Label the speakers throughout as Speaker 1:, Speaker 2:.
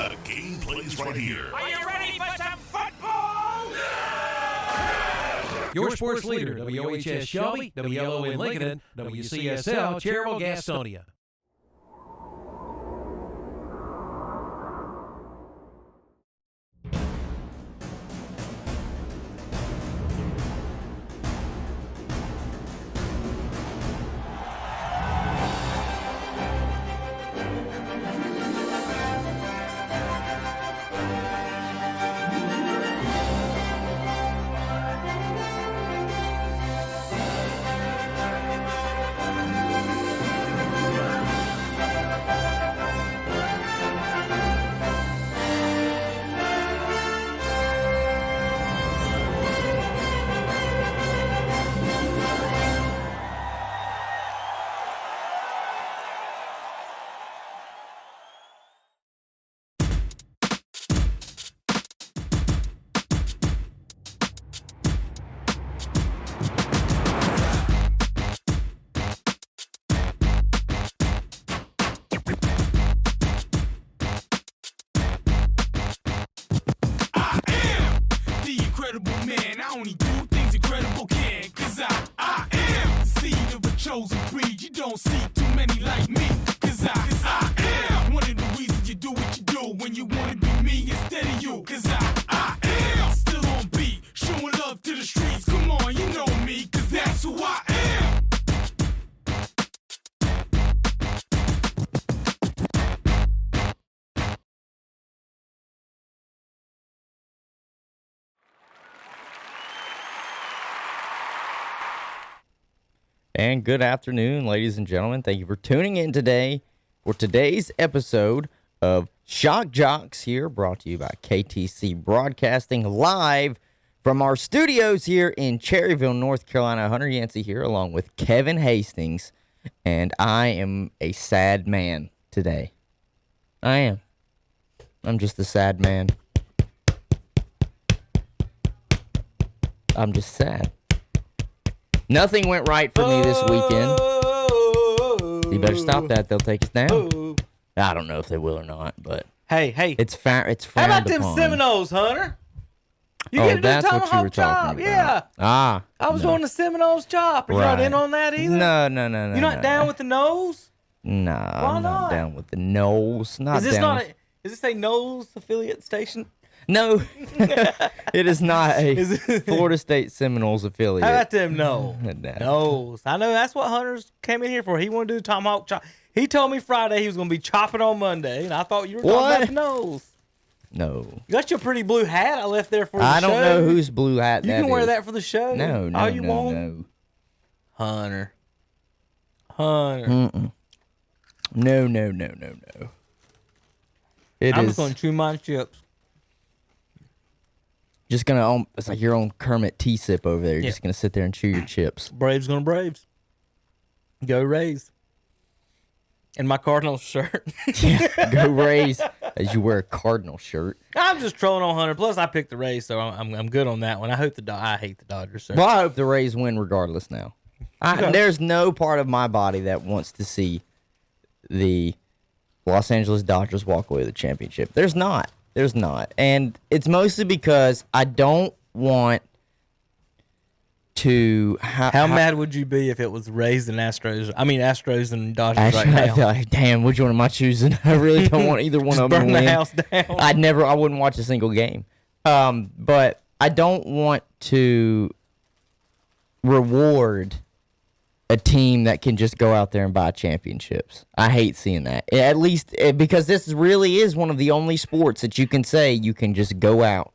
Speaker 1: The game plays right here.
Speaker 2: Are you ready for some football?
Speaker 3: Your sports leader, WOHS Shelby, WLO in Lincoln, WCSL Cherville Gastonia.
Speaker 4: And good afternoon, ladies and gentlemen. Thank you for tuning in today for today's episode of Shock Joxx here, brought to you by KTC Broadcasting live from our studios here in Cherryville, North Carolina. Hunter Yancey here along with Kevin Hastings, and I am a sad man today. I am. I'm just a sad man. I'm just sad. Nothing went right for me this weekend. You better stop that. They'll take us down. I don't know if they will or not, but
Speaker 5: hey,
Speaker 4: it's frowned
Speaker 5: how about
Speaker 4: upon.
Speaker 5: them Seminoles, Hunter? You
Speaker 4: Oh,
Speaker 5: get to do
Speaker 4: that's what you were
Speaker 5: tomahawk chop.
Speaker 4: talking
Speaker 5: Yeah.
Speaker 4: about.
Speaker 5: I was on the Seminoles chop. Are you not in on that either?
Speaker 4: No.
Speaker 5: You're not down with the nose?
Speaker 4: No, I'm not down with the Knowles. Not
Speaker 5: Is this
Speaker 4: down.
Speaker 5: is this a Knowles affiliate station?
Speaker 4: No, it is not a Florida State Seminoles affiliate.
Speaker 5: How about them Knowles?
Speaker 4: No.
Speaker 5: Knowles. I know that's what Hunter's came in here for. He wanted to do tomahawk chop. He told me Friday he was going to be chopping on Monday, and I thought you were talking about the Knowles.
Speaker 4: No.
Speaker 5: You got your pretty blue hat I left there for the show.
Speaker 4: I don't know whose blue hat
Speaker 5: you
Speaker 4: that is.
Speaker 5: can wear that for the show.
Speaker 4: No,
Speaker 5: All you want.
Speaker 4: no.
Speaker 5: Hunter.
Speaker 4: Mm-mm. No.
Speaker 5: I'm just going to chew my chips.
Speaker 4: Just gonna, it's like your own Kermit T-sip over there. You're just gonna sit there and chew your chips.
Speaker 5: Braves gonna Braves. Go Rays. And my Cardinals shirt.
Speaker 4: Yeah, go Rays as you wear a Cardinal shirt.
Speaker 5: I'm just trolling on Hunter. Plus, I picked the Rays, so I'm good on that one. I hate the Dodgers. Sir.
Speaker 4: Well, I hope the Rays win regardless now. There's no part of my body that wants to see the Los Angeles Dodgers walk away with the championship. There's not. And it's mostly because I don't want to...
Speaker 5: How mad would you be if it was Rays and Astros? I mean, Astros and Dodgers right now.
Speaker 4: I feel like, damn, which one am I choosing? I really don't want either one of them to win.
Speaker 5: Burn the house down.
Speaker 4: I wouldn't watch a single game. But I don't want to reward a team that can just go out there and buy championships. I hate seeing that. At least because this really is one of the only sports that you can say you can just go out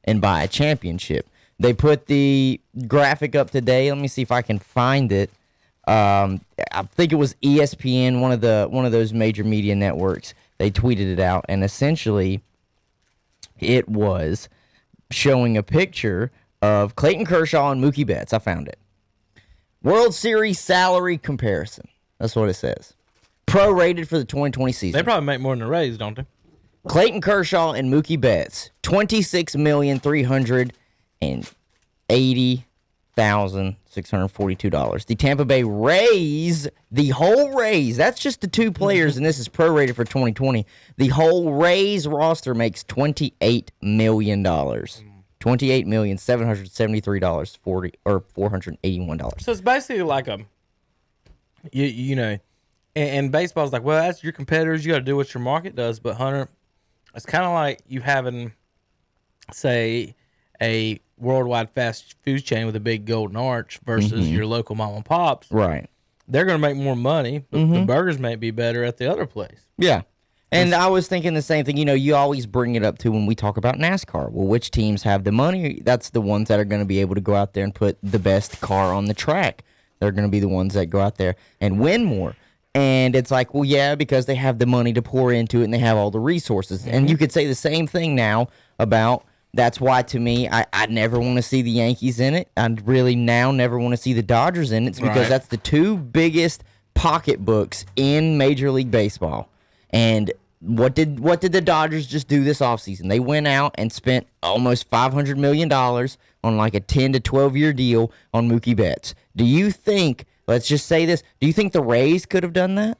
Speaker 4: and buy a championship. They put the graphic up today. Let me see if I can find it. I think it was ESPN, one of those major media networks. They tweeted it out, and essentially it was showing a picture of Clayton Kershaw and Mookie Betts. I found it. World Series salary comparison. That's what it says. Prorated for the 2020 season.
Speaker 5: They probably make more than the Rays, don't they?
Speaker 4: Clayton Kershaw and Mookie Betts, $26,380,000 $1,642. The Tampa Bay Rays, the whole Rays, that's just the two players, and this is prorated for 2020. The whole Rays roster makes $28 million. $28,773.40 or $481.
Speaker 5: So it's basically like you know, and baseball's like, well, that's your competitors. You got to do what your market does. But Hunter, it's kind of like you having, say, a worldwide fast food chain with a big golden arch versus your local mom and pops.
Speaker 4: Right.
Speaker 5: They're going to make more money, but the burgers may be better at the other place.
Speaker 4: Yeah. And I was thinking the same thing. You know, you always bring it up, too, when we talk about NASCAR. Well, which teams have the money? That's the ones that are going to be able to go out there and put the best car on the track. They're going to be the ones that go out there and win more. And it's like, well, yeah, because they have the money to pour into it and they have all the resources. And you could say the same thing now about, that's why, to me, I never want to see the Yankees in it. I really now never want to see the Dodgers in it. It's because that's the two biggest pocketbooks in Major League Baseball. And what did the Dodgers just do this offseason? They went out and spent almost $500 million on like a 10 to 12-year deal on Mookie Betts. Do you think, let's just say this, do you think the Rays could have done that?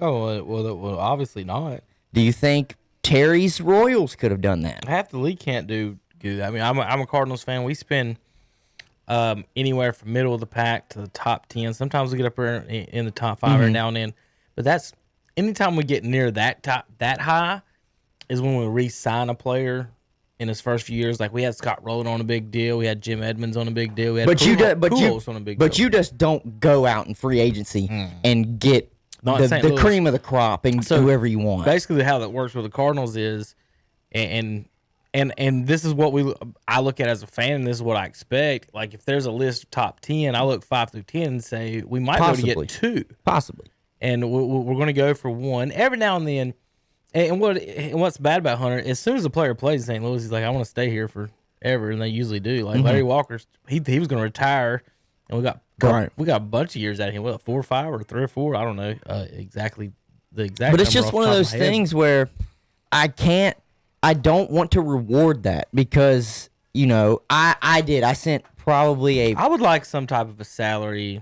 Speaker 5: Oh, well, obviously not.
Speaker 4: Do you think Terry's Royals could have done that?
Speaker 5: Half the league can't do good. I mean, I'm a Cardinals fan. We spend anywhere from middle of the pack to the top 10. Sometimes we get up there in the top 5 every now and then. But that's anytime we get near that high is when we re-sign a player in his first few years. Like we had Scott Rowland on a big deal, we had Jim Edmonds on a big deal, we had Pujols on a big deal.
Speaker 4: But you just don't go out in free agency and get the cream of the crop and whoever you want.
Speaker 5: Basically, how that works with the Cardinals is, and this is what I look at as a fan, and this is what I expect. Like if there's a list of top 10, I look 5 through 10 and say we might be able to get 2,
Speaker 4: possibly,
Speaker 5: and we're going to go for 1 every now and then. And what's bad about Hunter? As soon as the player plays in St. Louis, he's like, I want to stay here forever, and they usually do. Like Larry Walker, he was going to retire, and we got a bunch of years out of him. What, 4 or 5 or 3 or 4? I don't know exactly the exact.
Speaker 4: But it's
Speaker 5: number
Speaker 4: just one of those things where I don't want to reward that because I sent probably
Speaker 5: I would like some type of a salary.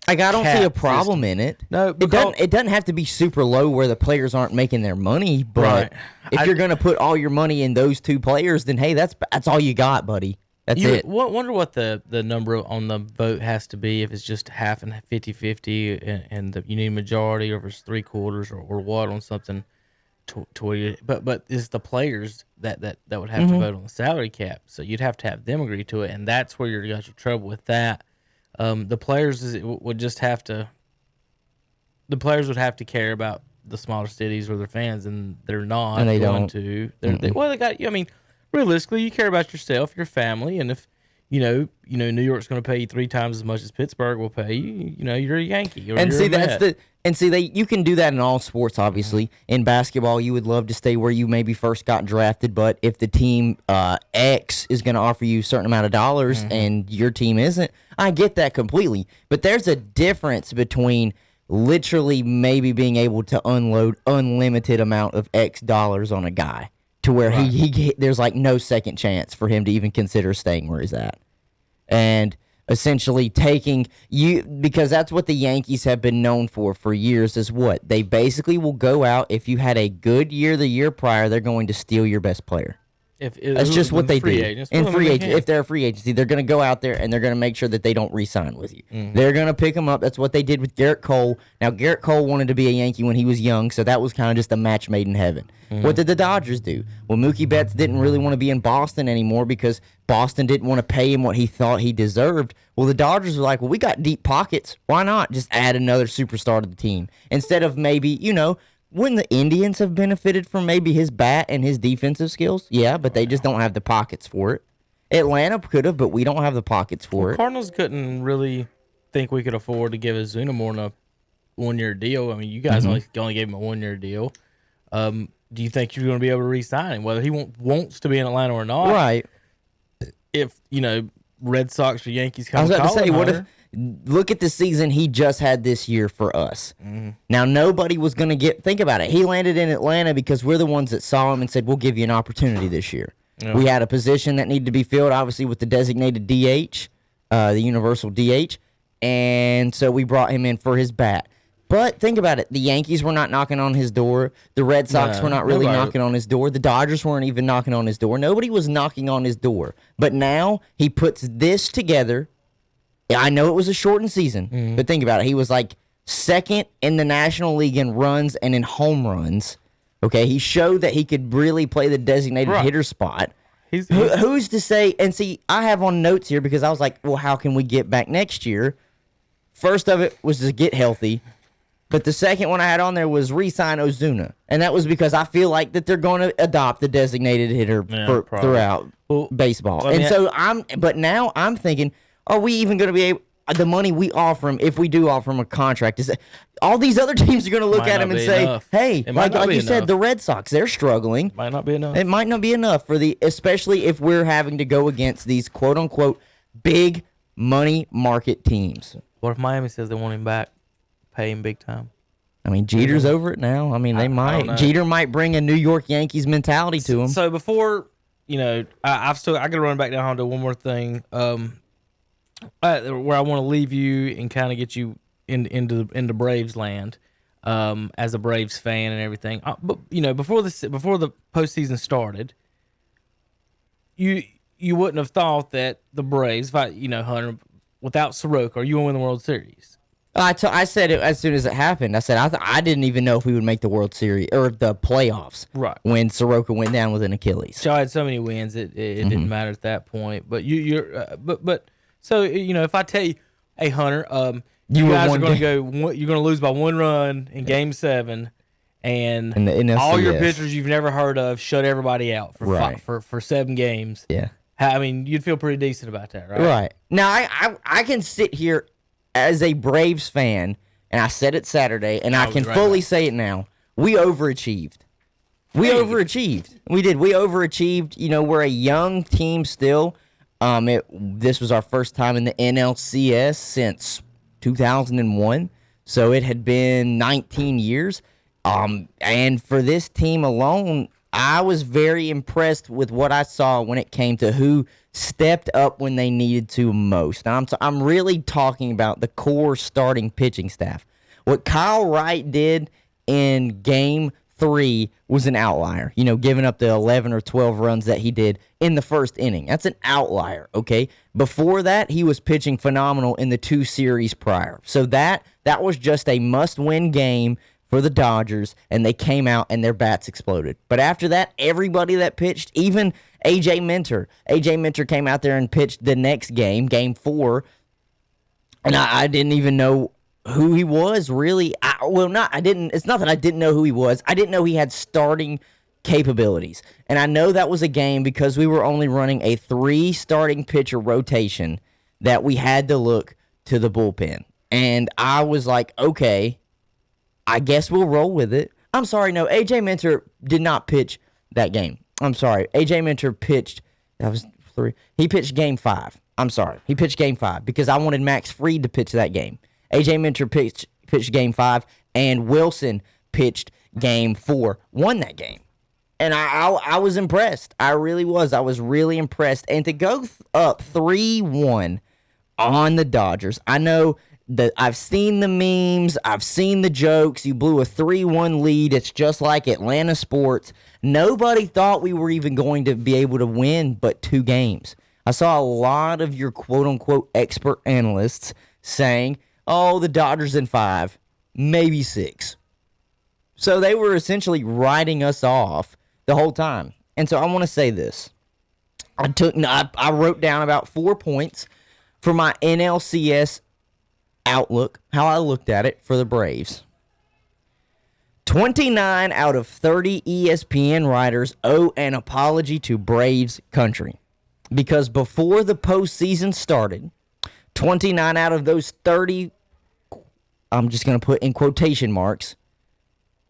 Speaker 4: Like I don't see a problem in it.
Speaker 5: No,
Speaker 4: it doesn't have to be super low where the players aren't making their money. But if you're going to put all your money in those 2 players, then hey, that's all you got, buddy. That's it.
Speaker 5: Wonder what the number on the vote has to be if it's just half and 50-50 and you need a majority, or if it's 3/4 or what on something. To where you, but it's the players that would have to vote on the salary cap. So you'd have to have them agree to it, and that's where you got your trouble with that. The players would have to care about the smaller cities or their fans, and they're not.
Speaker 4: And they
Speaker 5: going
Speaker 4: don't.
Speaker 5: to. They got. I mean, realistically, you care about yourself, your family, and if New York's going to pay you 3 times as much as Pittsburgh will pay you. You're a Yankee.
Speaker 4: You can do that in all sports. Obviously, in basketball, you would love to stay where you maybe first got drafted, but if the team X is going to offer you a certain amount of dollars and your team isn't, I get that completely. But there's a difference between literally maybe being able to unload unlimited amount of X dollars on a guy to where there's like no second chance for him to even consider staying where he's at. And essentially taking you, because that's what the Yankees have been known for years, is what? They basically will go out, if you had a good year the year prior, they're going to steal your best player. That's just what they do. If they're a free agency, they're going to go out there and they're going to make sure that they don't re-sign with you. They're going to pick them up. That's what they did with Garrett Cole. Now, Garrett Cole wanted to be a Yankee when he was young, so that was kind of just a match made in heaven. What did the Dodgers do? Well, Mookie Betts didn't really want to be in Boston anymore because Boston didn't want to pay him what he thought he deserved. Well, the Dodgers were like, well, we got deep pockets. Why not just add another superstar to the team? Instead of maybe, wouldn't the Indians have benefited from maybe his bat and his defensive skills? Yeah, but they just don't have the pockets for it. Atlanta could have, but we don't have the pockets for it.
Speaker 5: Cardinals couldn't really think we could afford to give Ozuna more than a 1-year deal. I mean, you guys only gave him a 1-year deal. Do you think you're going to be able to re-sign him, whether he wants to be in Atlanta or not?
Speaker 4: Right.
Speaker 5: If, Red Sox or Yankees come
Speaker 4: I was about to say,
Speaker 5: Hunter,
Speaker 4: what if... Look at the season he just had this year for us. Now, nobody was going to think about it. He landed in Atlanta because we're the ones that saw him and said, we'll give you an opportunity this year.
Speaker 5: Yeah.
Speaker 4: We had a position that needed to be filled, obviously, with the designated DH, the universal DH, and so we brought him in for his bat. But think about it. The Yankees were not knocking on his door. The Red Sox were not really knocking on his door. The Dodgers weren't even knocking on his door. Nobody was knocking on his door. But now he puts this together. I know it was a shortened season, but think about it. He was like second in the National League in runs and in home runs. Okay, he showed that he could really play the designated hitter spot. Who's to say? And see, I have on notes here because I was like, well, how can we get back next year? First of it was to get healthy. But the second one I had on there was re-sign Ozuna. And that was because I feel like that they're going to adopt the designated hitter throughout baseball. But now I'm thinking, are we even going to be able, the money we offer him, if we do offer him a contract, is that all these other teams are going to look at him and say, hey, like you said, the Red Sox, they're struggling.
Speaker 5: Might not be enough.
Speaker 4: It might not be enough especially if we're having to go against these quote unquote big money market teams.
Speaker 5: What if Miami says they want him back? Pay him big time.
Speaker 4: I mean, Jeter's over it now. I mean, they might. Jeter might bring a New York Yankees mentality to him.
Speaker 5: So before, I got to run back down to one more thing. Where I want to leave you and kind of get you into Braves land, as a Braves fan and everything. But before the postseason started, you wouldn't have thought that the Braves, Hunter, without Soroka, are you going to win the World Series?
Speaker 4: I said it as soon as it happened. I said I didn't even know if we would make the World Series or the playoffs.
Speaker 5: Right.
Speaker 4: When Soroka went down with an Achilles.
Speaker 5: So I had so many wins, it didn't matter at that point. But so if I tell you, hey Hunter, you guys are going to go. You're going to lose by 1 run in Game 7, and all your pitchers you've never heard of shut everybody out for 7 games.
Speaker 4: Yeah.
Speaker 5: I mean, you'd feel pretty decent about that, right?
Speaker 4: Right. Now I can sit here as a Braves fan, and I said it Saturday, and I can fully say it now. We overachieved. We did. We overachieved. We're a young team still. This was our first time in the NLCS since 2001, so it had been 19 years. And for this team alone, I was very impressed with what I saw when it came to who stepped up when they needed to most. And I'm really talking about the core starting pitching staff. What Kyle Wright did in Game 3 was an outlier, giving up the 11 or 12 runs that he did in the first inning. That's an outlier, okay? Before that, he was pitching phenomenal in the 2 series prior. So that was just a must-win game for the Dodgers, and they came out and their bats exploded. But after that, everybody that pitched, even A.J. Minter came out there and pitched the next game, Game 4, and I didn't even know who he was, really. It's not that I didn't know who he was. I didn't know he had starting capabilities. And I know that was a game because we were only running a 3 starting pitcher rotation that we had to look to the bullpen. And I was like, okay, I guess we'll roll with it. I'm sorry, no, A.J. Minter did not pitch that game. I'm sorry. A.J. Minter pitched, that was 3. He pitched Game 5. I'm sorry. He pitched Game 5 because I wanted Max Fried to pitch that game. A.J. Minter pitched Game 5, and Wilson pitched Game 4, won that game. And I was impressed. I really was. I was really impressed. And to go up 3-1 on the Dodgers, I know that I've seen the memes, I've seen the jokes. You blew a 3-1 lead. It's just like Atlanta sports. Nobody thought we were even going to be able to win but 2 games. I saw a lot of your quote-unquote expert analysts saying, oh, the Dodgers in 5, maybe 6. So they were essentially writing us off the whole time. And so I want to say this. I wrote down about 4 points for my NLCS outlook, how I looked at it for the Braves. 29 out of 30 ESPN writers owe an apology to Braves country. Because before the postseason started, 29 out of those 30, I'm just going to put in quotation marks,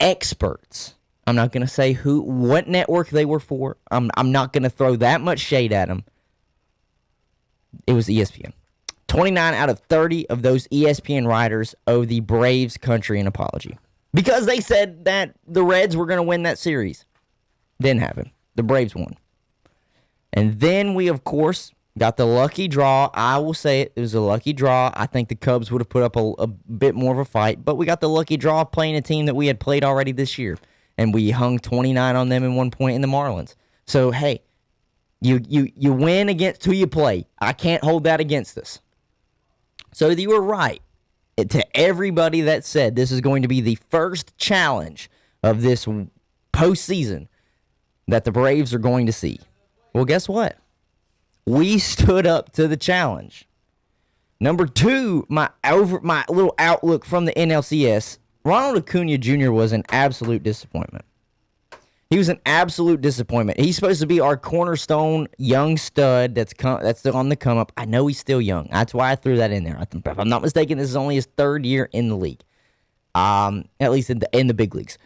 Speaker 4: experts. I'm not going to say what network they were for. I'm not going to throw that much shade at them. It was ESPN. 29 out of 30 of those ESPN writers owe the Braves country an apology. Because they said that the Reds were going to win that series. Didn't happen. The Braves won. And then we, of course, got the lucky draw. I will say it was a lucky draw. I think the Cubs would have put up a bit more of a fight, but we got the lucky draw of playing a team that we had played already this year, and we hung 29 on them in 1 point in the Marlins. So, hey, you win against who you play. I can't hold that against us. So you were right. To everybody that said this is going to be the first challenge of this postseason that the Braves are going to see. Well, guess what? We stood up to the challenge. Number 2, my little outlook from the NLCS, Ronald Acuna Jr. was an absolute disappointment. He was an absolute disappointment. He's supposed to be our cornerstone young stud that's on the come up. I know he's still young. That's why I threw that in there. If I'm not mistaken, this is only his 3rd year in the league, at least in the big leagues.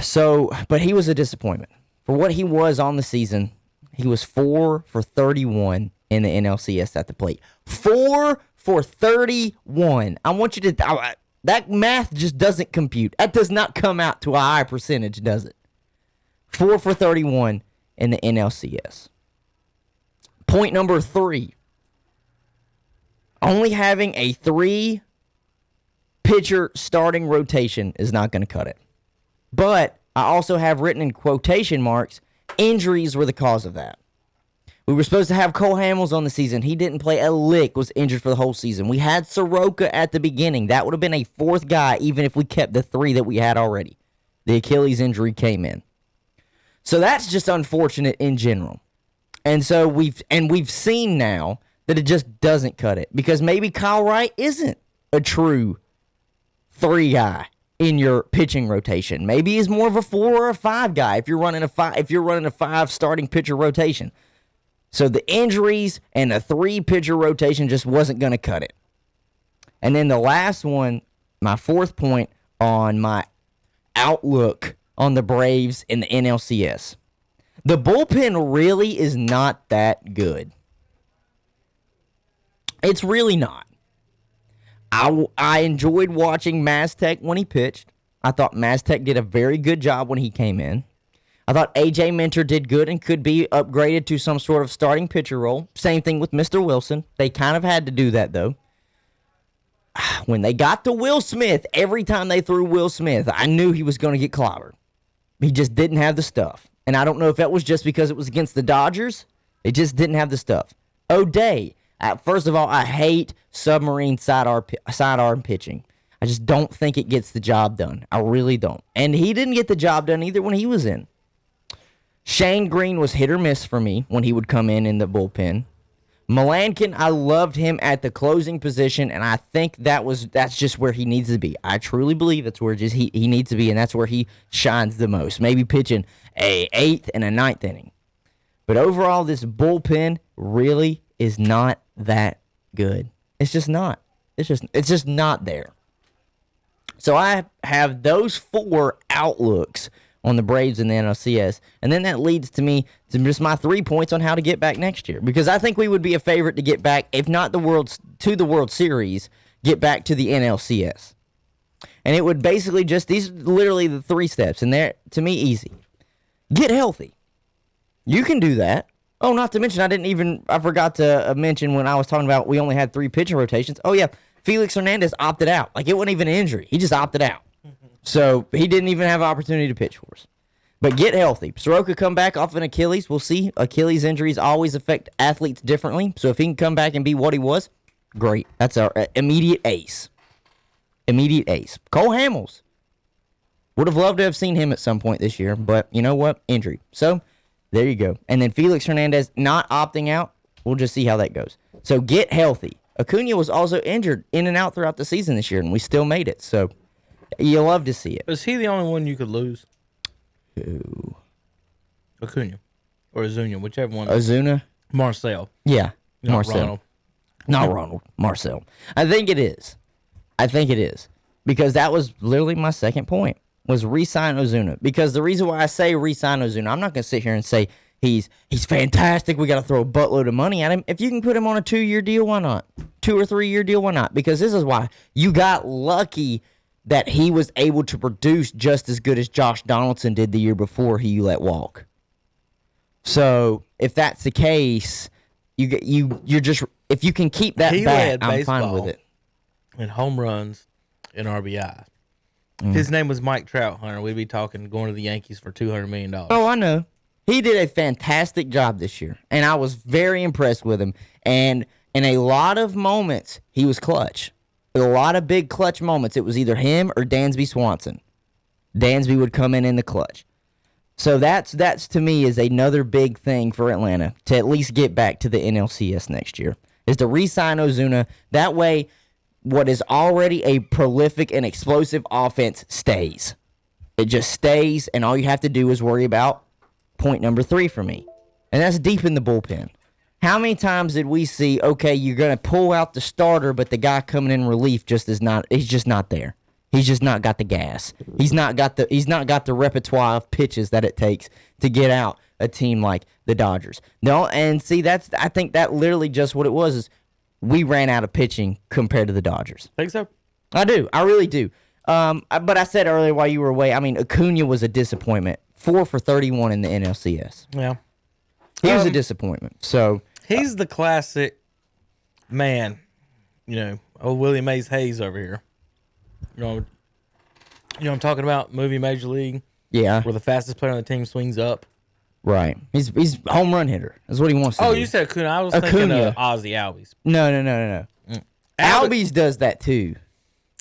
Speaker 4: So, but he was a disappointment. For what he was on the season, he was 4 for 31 in the NLCS at the plate. 4 for 31. I want you to... that math just doesn't compute. That does not come out to a high percentage, does it? 4 for 31 in the NLCS. Point number 3. Only having a 3-pitcher starting rotation is not going to cut it. But I also have written in quotation marks, injuries were the cause of that. We were supposed to have Cole Hamels on the season. He didn't play a lick, was injured for the whole season. We had Soroka at the beginning. That would have been a 4th guy, even if we kept the 3 that we had already. The Achilles injury came in. So that's just unfortunate in general. And so we've seen now that it just doesn't cut it. Because maybe Kyle Wright isn't a true 3 guy in your pitching rotation. Maybe he's more of a 4 or a 5 guy if you're running a 5 starting pitcher rotation. So the injuries and a 3-pitcher rotation just wasn't going to cut it. And then the last one, my 4th point on my outlook on the Braves in the NLCS. The bullpen really is not that good. It's really not. I enjoyed watching Maztec when he pitched. I thought Maztec did a very good job when he came in. I thought A.J. Minter did good and could be upgraded to some sort of starting pitcher role. Same thing with Mr. Wilson. They kind of had to do that, though. When they got to Will Smith, every time they threw Will Smith, I knew he was going to get clobbered. He just didn't have the stuff. And I don't know if that was just because it was against the Dodgers. It just didn't have the stuff. O'Day. First of all, I hate submarine sidearm pitching. I just don't think it gets the job done. I really don't. And he didn't get the job done either when he was in. Shane Green was hit or miss for me when he would come in the bullpen. Melankin, I loved him at the closing position, and I think that's just where he needs to be. I truly believe that's where he needs to be, and that's where he shines the most. Maybe pitching a 8th and a 9th inning. But overall, this bullpen really is not that good. It's just not. It's just not there. So I have those 4 outlooks on the Braves in the NLCS, and then that leads to me to just my 3 points on how to get back next year, because I think we would be a favorite to get back, if not the World Series, get back to the NLCS. And it would basically these are literally the 3 steps, and they're, to me, easy. Get healthy. You can do that. Oh, not to mention, I forgot to mention when I was talking about we only had 3 pitcher rotations. Oh, yeah, Felix Hernandez opted out. Like, it wasn't even an injury. He just opted out. So he didn't even have an opportunity to pitch for us. But get healthy. Soroka come back off an Achilles. We'll see. Achilles injuries always affect athletes differently. So if he can come back and be what he was, great. That's our immediate ace. Immediate ace. Cole Hamels. Would have loved to have seen him at some point this year. But you know what? Injury. So there you go. And then Felix Hernandez not opting out. We'll just see how that goes. So get healthy. Acuna was also injured in and out throughout the season this year, and we still made it. So you love to see it.
Speaker 5: Is he the only one you could lose?
Speaker 4: Who?
Speaker 5: Acuna. Or Ozuna, whichever one.
Speaker 4: Ozuna?
Speaker 5: Marcel.
Speaker 4: Yeah.
Speaker 5: Not
Speaker 4: Marcel.
Speaker 5: Ronald.
Speaker 4: Not Ronald. Marcel. I think it is. Because that was literally my second point, was re-sign Ozuna. Because the reason why I say re-sign Ozuna, I'm not going to sit here and say he's fantastic, we got to throw a buttload of money at him. If you can put him on a 2-year deal, why not? 2 or 3 year deal, why not? Because this is why you got lucky that he was able to produce just as good as Josh Donaldson did the year before you let walk. So if that's the case, you're just if you can keep that
Speaker 5: He
Speaker 4: bat,
Speaker 5: led
Speaker 4: I'm fine
Speaker 5: baseball
Speaker 4: with it.
Speaker 5: in home runs and RBI. If his name was Mike Trout, Hunter, we'd be talking going to the Yankees for $200 million.
Speaker 4: Oh, I know. He did a fantastic job this year, and I was very impressed with him. And in a lot of moments, he was clutch. In a lot of big clutch moments, it was either him or Dansby Swanson. Dansby would come in the clutch. So that's to me is another big thing for Atlanta to at least get back to the NLCS next year, is to re-sign Ozuna. That way, what is already a prolific and explosive offense stays. It just stays, and all you have to do is worry about point number 3 for me, and that's deep in the bullpen. How many times did we see, okay, you're going to pull out the starter, but the guy coming in relief he's just not there. He's just not got the gas. He's not got the repertoire of pitches that it takes to get out a team like the Dodgers. No, and see, I think that literally just what it was is we ran out of pitching compared to the Dodgers.
Speaker 5: Think so?
Speaker 4: I do. I really do. But I said earlier while you were away, I mean, Acuna was a disappointment. 4 for 31 in the NLCS.
Speaker 5: Yeah.
Speaker 4: He was a disappointment. So
Speaker 5: he's the classic man, old Willie Mays Hayes over here. You know what I'm talking about? Movie Major League,
Speaker 4: yeah,
Speaker 5: where the fastest player on the team swings up.
Speaker 4: right. He's home run hitter. That's what he wants to do.
Speaker 5: Oh, you said Acuna. I was thinking Ozzy Albies.
Speaker 4: No. Albies does that too.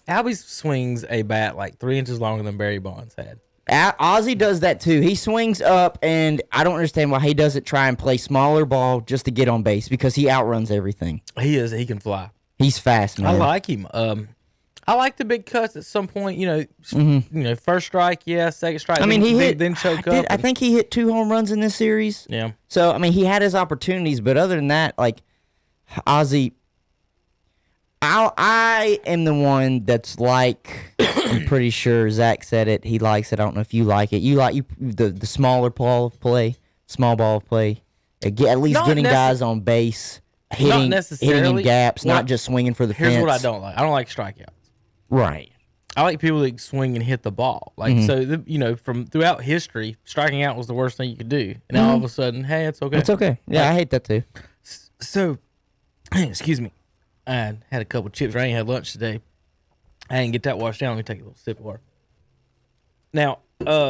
Speaker 5: Albies swings a bat like 3 inches longer than Barry Bonds had.
Speaker 4: Ozzy does that too. He swings up, and I don't understand why he doesn't try and play smaller ball just to get on base, because he outruns everything.
Speaker 5: He can fly.
Speaker 4: He's fast, man.
Speaker 5: I like him. I like the big cuts at some point. First strike, yeah. Second strike.
Speaker 4: I mean,
Speaker 5: then choke up.
Speaker 4: I think he hit 2 home runs in this series.
Speaker 5: Yeah.
Speaker 4: So I mean, he had his opportunities, but other than that, like Ozzy, I am the one that's like, I'm pretty sure Zach said it. He likes it. I don't know if you like it. You like the smaller ball of play, small ball of play. At least getting guys on base, hitting in gaps, not just swinging for the fence.
Speaker 5: Here's what I don't like. I don't like strikeouts.
Speaker 4: Right.
Speaker 5: I like people that swing and hit the ball. Like, so, from throughout history, striking out was the worst thing you could do. And now all of a sudden, hey, it's okay.
Speaker 4: It's okay. Yeah, I hate that too.
Speaker 5: So, excuse me. I had a couple chips. I ain't had lunch today. I didn't get that washed down. Let me take a little sip of water. Now, it's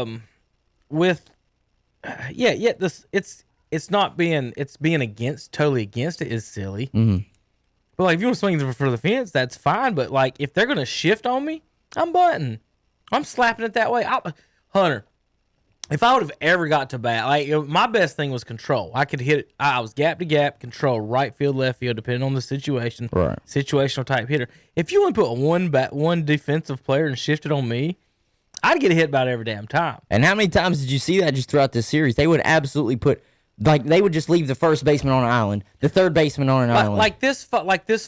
Speaker 5: being totally against it is silly.
Speaker 4: Mm-hmm.
Speaker 5: But like, if you want to swing for the fence, that's fine. But like, if they're gonna shift on me, I'm butting. I'm slapping it that way. Hunter, if I would have ever got to bat, like my best thing was control. I could hit it. I was gap to gap, control, right field, left field, depending on the situation.
Speaker 4: Right.
Speaker 5: Situational type hitter. If you only put one defensive player and shift it on me, I'd get hit about every damn time.
Speaker 4: And how many times did you see that just throughout this series? They would absolutely they would just leave the first baseman on an island, the third baseman on an island.
Speaker 5: Like this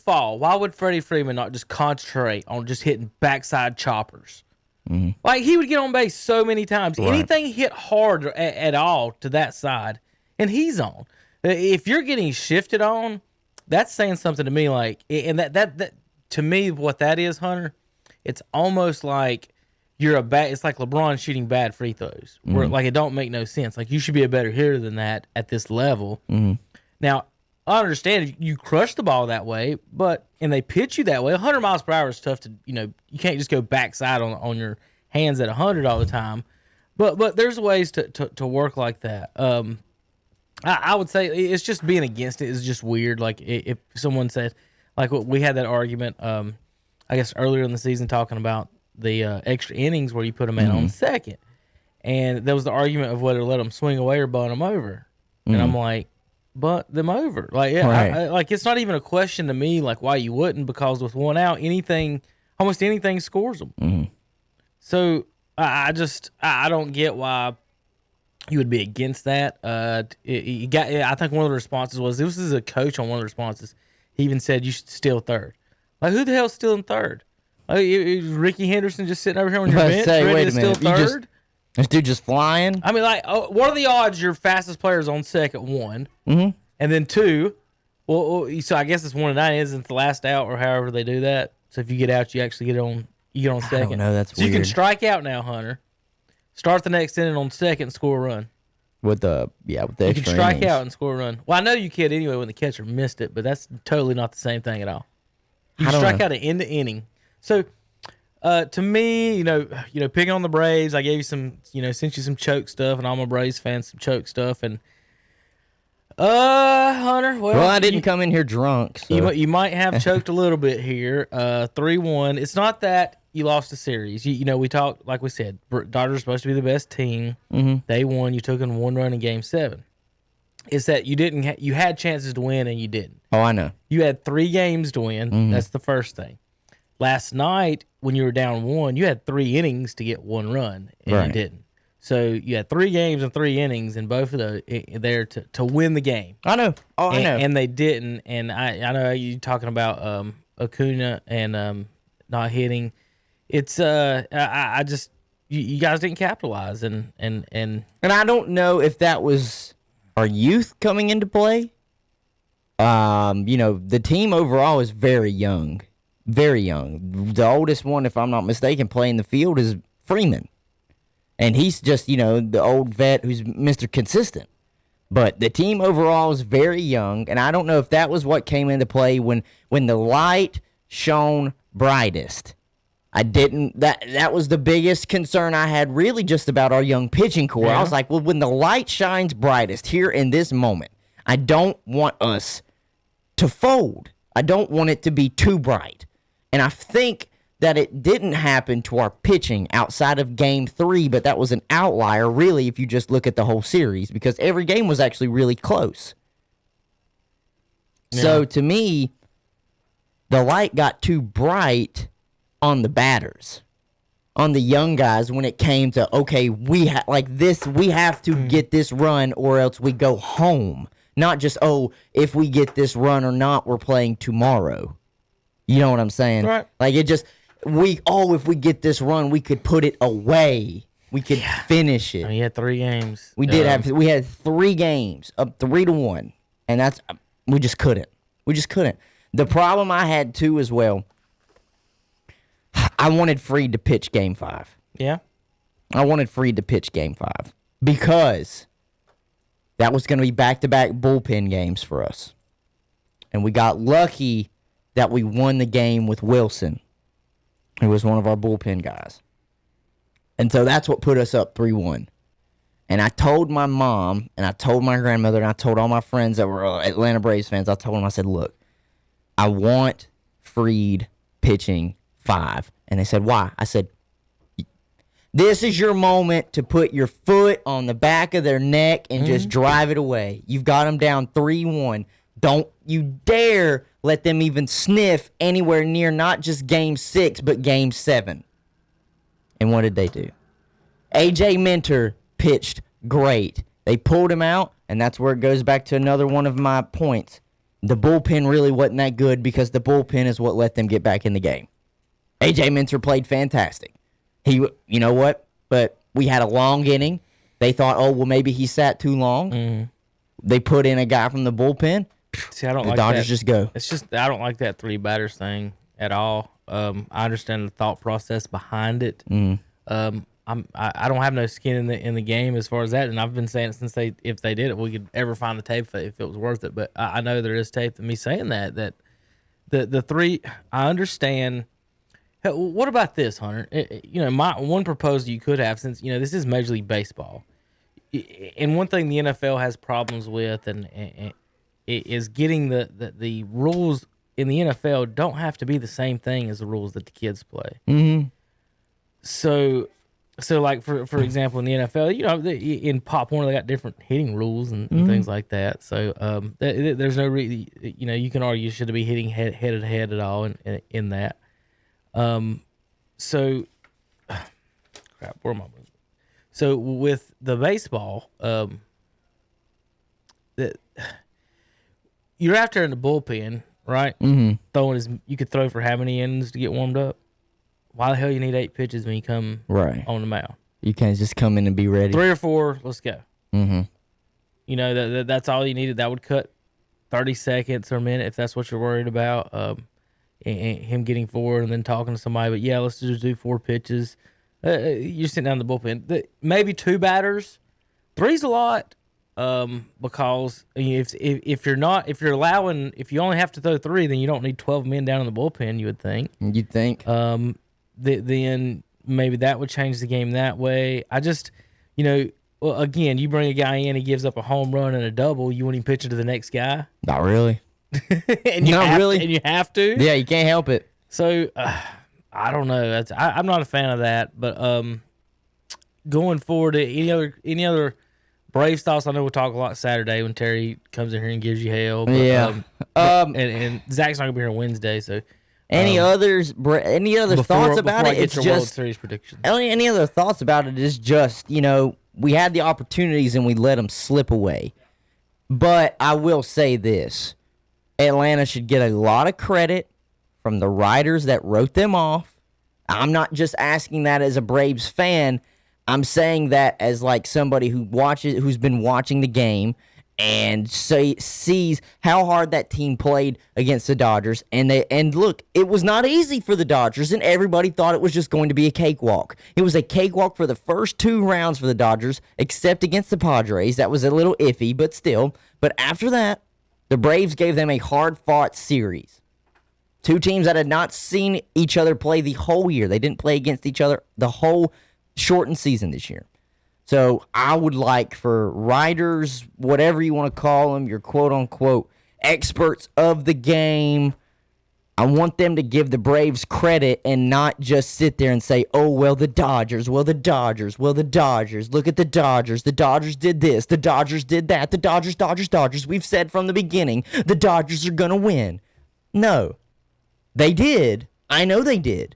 Speaker 5: fall, why would Freddie Freeman not just concentrate on just hitting backside choppers? Mm-hmm. Like, he would get on base so many times. Right. Anything hit hard at all to that side, and he's on. If you're getting shifted on, that's saying something to me. Like, and that to me, what that is, Hunter, it's almost like it's like LeBron shooting bad free throws, where like it don't make no sense. Like, you should be a better hitter than that at this level. Mm-hmm. Now, I understand you crush the ball that way, and they pitch you that way. 100 miles per hour is tough to, you can't just go backside on your hands at 100 all the time. But there's ways to work like that. I would say it's just being against it is just weird. Like, if someone said, like, we had that argument, I guess earlier in the season, talking about the extra innings where you put a man on second. And there was the argument of whether to let them swing away or bunt them over. And I'm like, bunt them over. Like, yeah, right. Like, it's not even a question to me, like, why you wouldn't, because with one out, almost anything scores them. Mm-hmm. So I don't get why you would be against that. I think one of the responses was, this is a coach on one of the responses. He even said you should steal third. Like, who the hell's stealing third? Like, is Ricky Henderson just sitting over here on your bench ready to steal third?
Speaker 4: This dude just flying?
Speaker 5: I mean, like, what are the odds your fastest player is on second, one, and then two? Well, so I guess it's 1 to 9, isn't the last out, or however they do that? So if you get out, you actually get on second.
Speaker 4: I don't know, that's
Speaker 5: weird. So you can strike out now, Hunter. Start the next inning on second and score a run.
Speaker 4: with the
Speaker 5: You
Speaker 4: extra
Speaker 5: can strike
Speaker 4: innings.
Speaker 5: out and score a run. Well, I know you can anyway when the catcher missed it, but that's totally not the same thing at all. You
Speaker 4: I don't
Speaker 5: strike
Speaker 4: know.
Speaker 5: out an end to inning. So, to me, picking on the Braves, I gave you some, sent you some choke stuff, and all my Braves fans some choke stuff, and Hunter.
Speaker 4: Well, I didn't come in here drunk. So.
Speaker 5: You might have choked a little bit here. 3-1. It's not that you lost the series. We talked, like we said, Dodgers are supposed to be the best team.
Speaker 4: Mm-hmm.
Speaker 5: They won. You took in 1 run in Game 7. It's that you didn't. You had chances to win and you didn't.
Speaker 4: Oh, I know.
Speaker 5: You had 3 games to win.
Speaker 4: Mm-hmm.
Speaker 5: That's the first thing. Last night, when you were down 1, you had 3 innings to get 1 run, and
Speaker 4: Right.
Speaker 5: you didn't. So you had 3 games and 3 innings, and both of those there to win the game.
Speaker 4: I know. Oh, I know.
Speaker 5: And they didn't. And I know you talking about Acuna and not hitting. It's I just you guys didn't capitalize and
Speaker 4: I don't know if that was our youth coming into play. The team overall is very young. Very young. The oldest one, if I'm not mistaken, playing the field is Freeman. And he's just, the old vet who's Mr. Consistent. But the team overall is very young, and I don't know if that was what came into play when the light shone brightest. That was the biggest concern I had really just about our young pitching core.
Speaker 5: Yeah.
Speaker 4: I was like, well, when the light shines brightest here in this moment, I don't want us to fold. I don't want it to be too bright. And I think that it didn't happen to our pitching outside of Game 3, but that was an outlier, really, if you just look at the whole series, because every game was actually really close.
Speaker 5: Yeah.
Speaker 4: So, to me, the light got too bright on the batters, on the young guys, when it came to, okay, we have to get this run or else we go home. Not just, if we get this run or not, we're playing tomorrow. You know what I'm saying?
Speaker 5: Right.
Speaker 4: Like, it just... if we get this run, we could put it away. We could finish it.
Speaker 5: I mean, you had 3 games.
Speaker 4: We had 3 games up 3-1, and we just couldn't. The problem I had too as well, I wanted Freed to pitch Game 5.
Speaker 5: Yeah.
Speaker 4: I wanted Freed to pitch Game 5 because that was going to be back-to-back bullpen games for us. And we got lucky that we won the game with Wilson, who was one of our bullpen guys. And so that's what put us up 3-1. And I told my mom, and I told my grandmother, and I told all my friends that were Atlanta Braves fans, I told them, I said, look, I want Freed pitching 5. And they said, why? I said, this is your moment to put your foot on the back of their neck and just drive it away. You've got them down 3-1. Don't you dare let them even sniff anywhere near not just Game 6, but Game 7. And what did they do? A.J. Minter pitched great. They pulled him out, and that's where it goes back to another one of my points. The bullpen really wasn't that good because the bullpen is what let them get back in the game. A.J. Minter played fantastic. You know what? But we had a long inning. They thought, maybe he sat too long.
Speaker 5: Mm-hmm.
Speaker 4: They put in a guy from the bullpen.
Speaker 5: See, I don't
Speaker 4: The
Speaker 5: like
Speaker 4: Dodgers
Speaker 5: that.
Speaker 4: just go.
Speaker 5: It's just I don't like that 3 batters thing at all. I understand the thought process behind it. I don't have no skin in the game as far as that, and I've been saying it since if they did it, we could ever find the tape if it was worth it. But I know there is tape of me saying that the 3. I understand. What about this, Hunter? My one proposal you could have, since this is Major League Baseball, and one thing the NFL has problems with, and is getting the rules in the NFL don't have to be the same thing as the rules that the kids play.
Speaker 4: Mm-hmm.
Speaker 5: So like for example, in the NFL, in Pop Warner they got different hitting rules and things like that. So there's no reason, you can argue you shouldn't be hitting head to head at all in that. So crap, where am I moving? So with the baseball, you're after in the bullpen, right? Mm-hmm. You could throw for how many innings to get warmed up? Why the hell you need 8 pitches when you come on the mound?
Speaker 4: You can't just come in and be ready.
Speaker 5: 3 or 4, let's go.
Speaker 4: Mm-hmm.
Speaker 5: That's all you needed. That would cut 30 seconds or a minute if that's what you're worried about. And him getting forward and then talking to somebody. But yeah, let's just do 4 pitches. You're sitting down in the bullpen. Maybe 2 batters. 3's a lot. because if you only have to throw 3, then you don't need 12 men down in the bullpen. You would think.
Speaker 4: You'd think.
Speaker 5: Then maybe that would change the game that way. I just, well, again, you bring a guy in, he gives up a home run and a double. You want him pitching to the next guy?
Speaker 4: Not really.
Speaker 5: And you have to.
Speaker 4: Yeah, you can't help it.
Speaker 5: So I don't know. I'm not a fan of that. But going forward, any other Braves thoughts? I know we'll talk a lot Saturday when Terry comes in here and gives you hell. But,
Speaker 4: yeah.
Speaker 5: And Zach's not gonna be here Wednesday. So
Speaker 4: any other thoughts about it?
Speaker 5: It's just World Series predictions.
Speaker 4: Any other thoughts about it is just we had the opportunities and we let them slip away. But I will say this. Atlanta should get a lot of credit from the writers that wrote them off. I'm not just asking that as a Braves fan. I'm saying that as like somebody who's been watching the game and sees how hard that team played against the Dodgers. And look, it was not easy for the Dodgers, and everybody thought it was just going to be a cakewalk. It was a cakewalk for the first 2 rounds for the Dodgers, except against the Padres. That was a little iffy, but still. But after that, the Braves gave them a hard-fought series. 2 teams that had not seen each other play the whole year. They didn't play against each other the whole shortened season this year. So I would like for writers, whatever you want to call them, your quote-unquote experts of the game, I want them to give the Braves credit and not just sit there and say, oh, well, the Dodgers, look at the Dodgers. The Dodgers did this. The Dodgers did that. The Dodgers. We've said from the beginning, the Dodgers are going to win. No, they did. I know they did.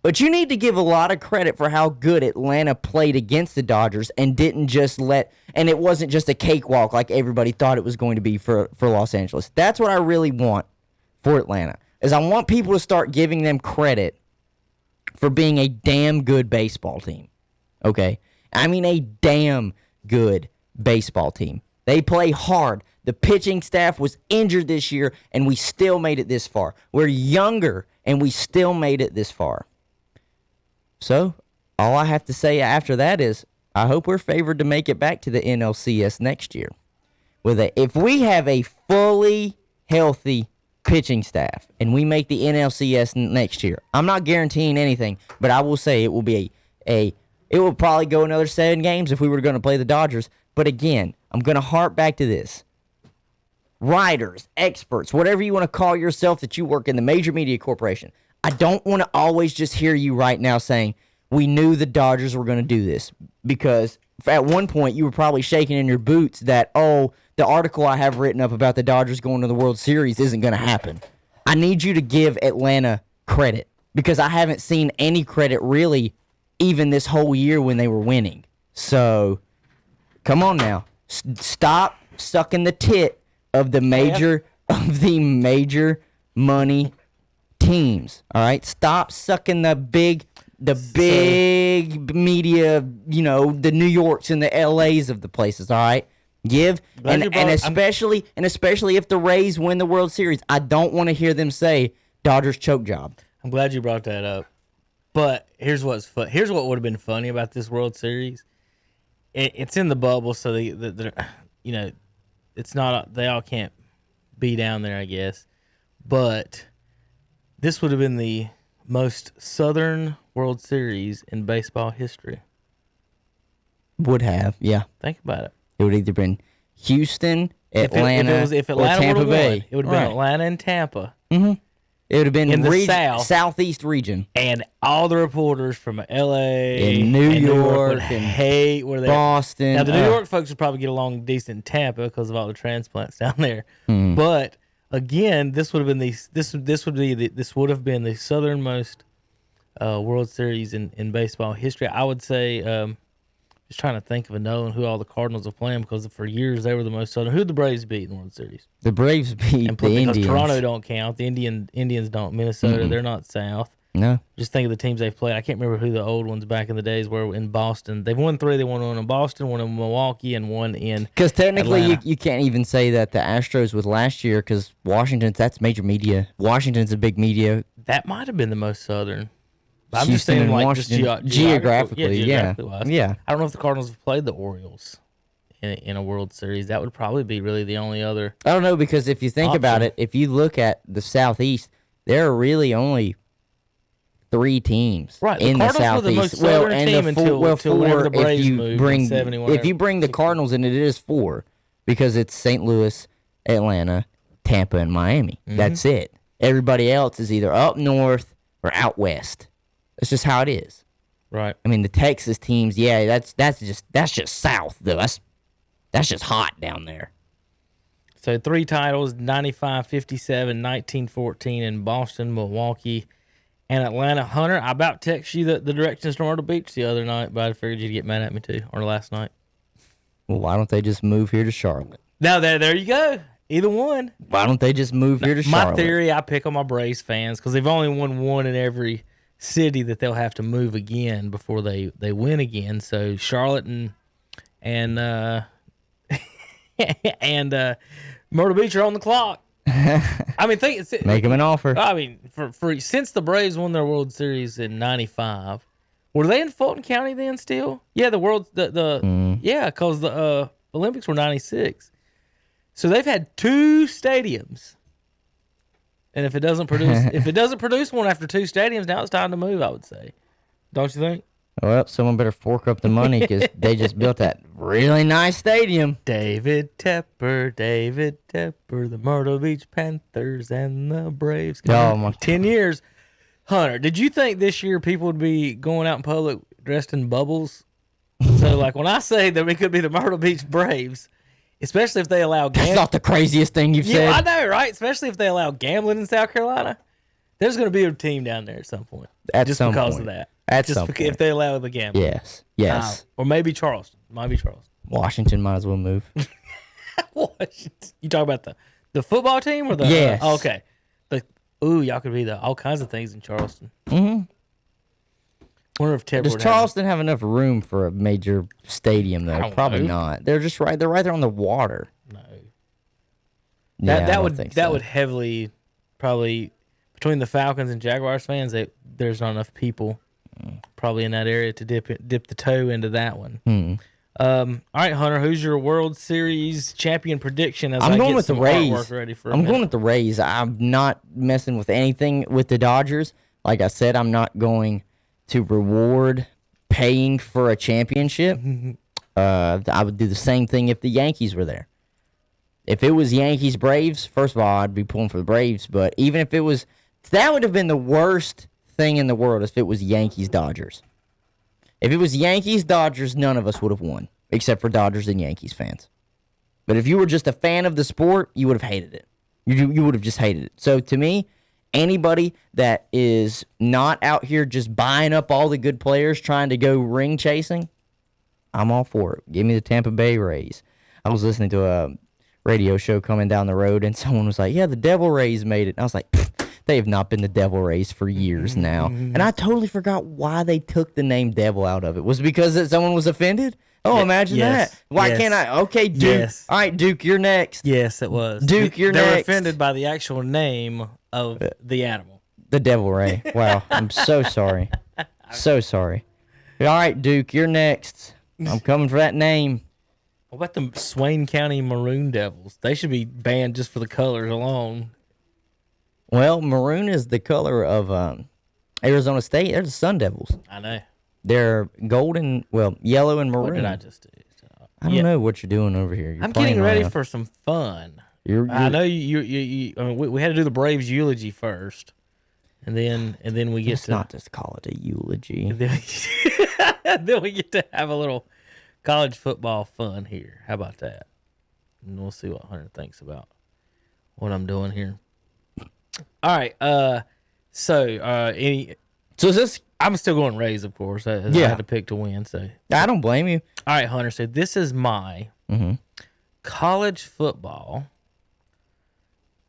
Speaker 4: But you need to give a lot of credit for how good Atlanta played against the Dodgers and didn't just and it wasn't just a cakewalk like everybody thought it was going to be for Los Angeles. That's what I really want for Atlanta, is I want people to start giving them credit for being a damn good baseball team. Okay? I mean a damn good baseball team. They play hard. The pitching staff was injured this year, and we still made it this far. We're younger, and we still made it this far. So, all I have to say after that is I hope we're favored to make it back to the NLCS next year. If we have a fully healthy pitching staff and we make the NLCS next year, I'm not guaranteeing anything, but I will say it will be it will probably go another 7 games if we were going to play the Dodgers. But again, I'm going to harp back to this. Writers, experts, whatever you want to call yourself that you work in the major media corporation, I don't want to always just hear you right now saying, we knew the Dodgers were going to do this. Because at one point, you were probably shaking in your boots that, the article I have written up about the Dodgers going to the World Series isn't going to happen. I need you to give Atlanta credit. Because I haven't seen any credit really even this whole year when they were winning. So, come on now. Stop sucking the tit of the major money teams, all right? Stop sucking the big media, the New Yorks and the LAs of the places, all right? Especially if the Rays win the World Series, I don't want to hear them say Dodgers choke job.
Speaker 5: I'm glad you brought that up. But here's what would have been funny about this World Series. It's in the bubble, so it's not, they all can't be down there, I guess. But this would have been the most Southern World Series in baseball history.
Speaker 4: Would have, yeah.
Speaker 5: Think about it.
Speaker 4: It would either been Houston, Atlanta,
Speaker 5: if Atlanta
Speaker 4: or Tampa Bay.
Speaker 5: It would have been Atlanta and Tampa.
Speaker 4: Mm-hmm. It would have been
Speaker 5: in the
Speaker 4: Southeast region.
Speaker 5: And all the reporters from L.A.
Speaker 4: and New York
Speaker 5: would hate where they
Speaker 4: Boston.
Speaker 5: Now, the New York folks would probably get along decent in Tampa because of all the transplants down there.
Speaker 4: Mm.
Speaker 5: But again, this would have been the southernmost World Series in baseball history. I would say, just trying to think of who all the Cardinals are playing, because for years they were the most southern. Who did the Braves beat in the World Series?
Speaker 4: The Braves beat the Indians.
Speaker 5: Toronto don't count. The Indians don't. Minnesota, they're not South.
Speaker 4: No.
Speaker 5: Just think of the teams they've played. I can't remember who the old ones back in the days were in Boston. They've won 3. They won one in Boston, one in Milwaukee, and one in
Speaker 4: Because technically
Speaker 5: Atlanta.
Speaker 4: you can't even say that the Astros was last year, because that's major media. Washington's a big media.
Speaker 5: That might have been the most southern. I'm
Speaker 4: Houston
Speaker 5: just saying,
Speaker 4: and
Speaker 5: like,
Speaker 4: Washington,
Speaker 5: just
Speaker 4: geographically,
Speaker 5: geographically wise.
Speaker 4: Yeah.
Speaker 5: I don't know if the Cardinals have played the Orioles in a World Series. That would probably be really the only other.
Speaker 4: I don't know, because if you think about
Speaker 5: option.
Speaker 4: it, if you look at the Southeast, there are really only 3 teams
Speaker 5: Right, the
Speaker 4: in the
Speaker 5: Cardinals were the
Speaker 4: Southeast.
Speaker 5: most southern team until whenever the
Speaker 4: 4
Speaker 5: Braves
Speaker 4: if you
Speaker 5: moved in
Speaker 4: bring
Speaker 5: 71,
Speaker 4: if you bring the
Speaker 5: 60.
Speaker 4: Cardinals in, it is 4 because it's St. Louis, Atlanta, Tampa, and Miami. That's it. Everybody else is either up north or out west. That's just how it is.
Speaker 5: Right.
Speaker 4: I mean, the Texas teams, yeah, that's just south though. That's just hot down there.
Speaker 5: So 3 titles, 95, 57, 1914 in Boston, Milwaukee, and Atlanta. Hunter, I about text you the directions to Myrtle Beach the other night, but I figured you'd get mad at me too, or last night.
Speaker 4: Well, why don't they just move here to Charlotte?
Speaker 5: Now, there you go. Either one.
Speaker 4: Why don't they just move here to Charlotte?
Speaker 5: My theory, I pick on my Braves fans because they've only won one in every city that they'll have to move again before they win again. So Charlotte and and Myrtle Beach are on the clock. I mean,
Speaker 4: Make them an offer.
Speaker 5: I mean, for since the Braves won their World Series in '95, were they in Fulton County then still? Yeah, yeah, because the Olympics were '96. So they've had 2 stadiums, and if it doesn't produce one after 2 stadiums, now it's time to move. I would say, don't you think?
Speaker 4: Well, someone better fork up the money because they just built that really nice stadium.
Speaker 5: David Tepper, the Myrtle Beach Panthers and the Braves.
Speaker 4: Oh, my
Speaker 5: 10 years. Hunter, did you think this year people would be going out in public dressed in bubbles? So, like, when I say that it could be the Myrtle Beach Braves, especially if they allow
Speaker 4: That's not the craziest thing you've said.
Speaker 5: I know, right? Especially if they allow gambling in South Carolina. There's going to be a team down there at some point. Just because of that. If they allow the gambling.
Speaker 4: Yes.
Speaker 5: Or maybe Charleston. Might be Charleston.
Speaker 4: Washington might as well move.
Speaker 5: Washington. You talk about the football team or the?
Speaker 4: Yes.
Speaker 5: Okay. Y'all could be all kinds of things in Charleston.
Speaker 4: Mm-hmm.
Speaker 5: Wonder if Tepper
Speaker 4: Does Charleston have enough room for a major stadium though? Probably not. They're just right. They're right there on the water.
Speaker 5: No.
Speaker 4: Yeah,
Speaker 5: that would heavily probably between the Falcons and Jaguars fans. There's not enough people probably in that area to dip the toe into that one. All right, Hunter, who's your World Series champion prediction?
Speaker 4: I'm going with the Rays.
Speaker 5: I'm
Speaker 4: going with the Rays. I'm not messing with anything with the Dodgers. Like I said, I'm not going to reward paying for a championship. I would do the same thing if the Yankees were there. If it was Yankees Braves, first of all, I'd be pulling for the Braves. But even if it was, that would have been the worst thing in the world if it was Yankees Dodgers. If it was Yankees Dodgers, none of us would have won, except for Dodgers and Yankees fans. But if you were just a fan of the sport, you would have hated it. You would have just hated it. So to me, anybody that is not out here just buying up all the good players trying to go ring chasing, I'm all for it. Give me the Tampa Bay Rays. I was listening to a radio show coming down the road, and someone was like, yeah, the Devil Rays made it. And I was like, they have not been the Devil Rays for years now. And I totally forgot why they took the name Devil out of it. Was it because someone was offended? Oh, imagine that. Why can't I? Okay, Duke.
Speaker 5: Yes.
Speaker 4: All right, Duke, you're next.
Speaker 5: Yes, it was.
Speaker 4: Duke, you're
Speaker 5: they
Speaker 4: next.
Speaker 5: They were offended by the actual name of the animal.
Speaker 4: The Devil Ray. Wow, I'm so sorry. So sorry. All right, Duke, you're next. I'm coming for that name.
Speaker 5: What about the Swain County Maroon Devils? They should be banned just for the colors alone.
Speaker 4: Well, maroon is the color of Arizona State. They're the Sun Devils.
Speaker 5: I know.
Speaker 4: They're golden, yellow and maroon.
Speaker 5: What did I just do?
Speaker 4: I don't know what you're doing over here.
Speaker 5: I'm getting ready for some fun.
Speaker 4: I
Speaker 5: know you I mean, we had to do the Braves eulogy first, and then we get
Speaker 4: to not just call it a eulogy.
Speaker 5: Then we get to have a little college football fun here. How about that? And we'll see what Hunter thinks about what I'm doing here. All right. So is this? I'm still going Rays, of course. I had to pick to win. So
Speaker 4: I don't blame you.
Speaker 5: All right, Hunter. So this is my college football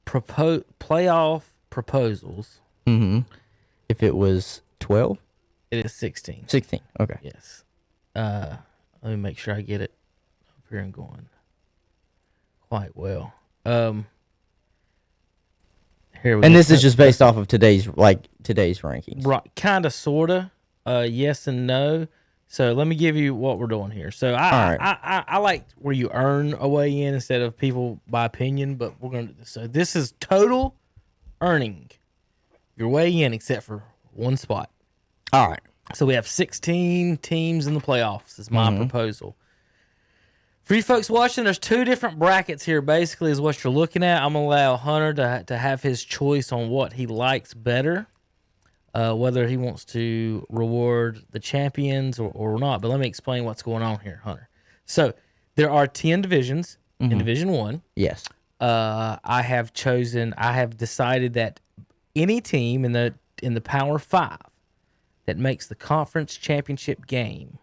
Speaker 5: playoff proposals.
Speaker 4: If it was 12,
Speaker 5: it is 16.
Speaker 4: 16. Okay.
Speaker 5: Yes. Let me make sure I get it up here and going quite well.
Speaker 4: And this is just based off of today's rankings.
Speaker 5: Right, kind of, sort of. Yes and no. So let me give you what we're doing here. So I like where you earn a way in instead of people by opinion, but we're going to do this. So this is total earning your way in except for one spot.
Speaker 4: All right.
Speaker 5: So we have 16 teams in the playoffs is my proposal. For you folks watching, there's two different brackets here basically is what you're looking at. I'm going to allow Hunter to have his choice on what he likes better. Whether he wants to reward the champions or not. But let me explain what's going on here, Hunter. So there are 10 divisions in Division 1.
Speaker 4: Yes.
Speaker 5: I have decided that any team in the Power 5 that makes the conference championship game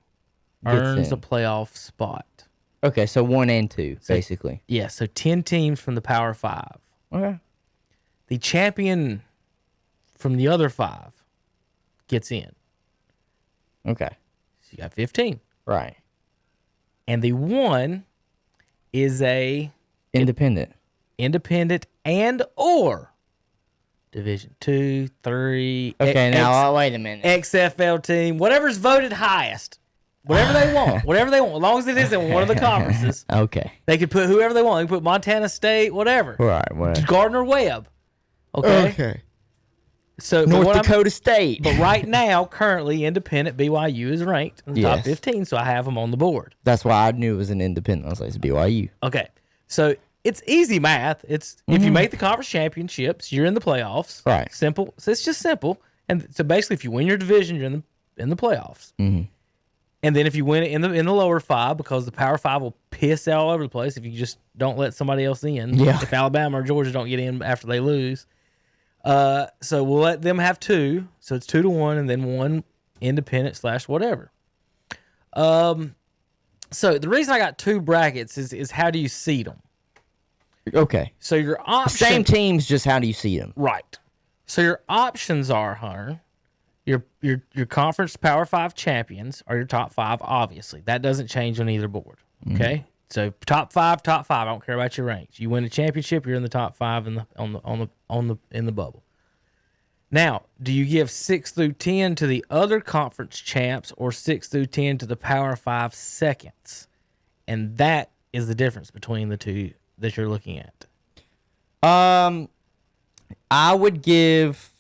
Speaker 5: earns a playoff spot.
Speaker 4: Okay, so 1 and 2, basically.
Speaker 5: Yeah, so 10 teams from the Power 5.
Speaker 4: Okay.
Speaker 5: The champion from the other 5 gets in.
Speaker 4: Okay.
Speaker 5: So you got 15.
Speaker 4: Right.
Speaker 5: And the 1 is a
Speaker 4: Independent
Speaker 5: and or Division 2, 3.
Speaker 4: Okay, now wait a minute.
Speaker 5: XFL team, whatever's voted highest. Whatever they want. Whatever they want. As long as it is in one of the conferences.
Speaker 4: Okay.
Speaker 5: They could put whoever they want. They can put Montana State, whatever.
Speaker 4: Right.
Speaker 5: Gardner Webb. Okay. So
Speaker 4: North Dakota State.
Speaker 5: But right now, currently, independent BYU is ranked in the top 15, so I have them on the board.
Speaker 4: That's why I knew it was an independent. I was like, it's BYU.
Speaker 5: Okay. So it's easy math. It's if you make the conference championships, you're in the playoffs.
Speaker 4: Right.
Speaker 5: Simple. So it's just simple. And so basically, if you win your division, you're in the playoffs. Mm-hmm. And then if you win it in the lower 5, because the Power 5 will piss all over the place if you just don't let somebody else in.
Speaker 4: Yeah.
Speaker 5: If Alabama or Georgia don't get in after they lose. So we'll let them have 2. So it's 2-1, and then 1 independent / whatever. So the reason I got 2 brackets is how do you seed them?
Speaker 4: Okay.
Speaker 5: So your option,
Speaker 4: same teams, just how do you see them?
Speaker 5: right? So your options are, Hunter, your conference Power 5 champions are your top 5. Obviously, that doesn't change on either board. Okay. So top 5. I don't care about your ranks. You win a championship, you're in the top 5 in the bubble. Now, do you give 6 through 10 to the other conference champs or 6 through 10 to the Power 5 seconds? And that is the difference between the two that you're looking at.
Speaker 4: I would give.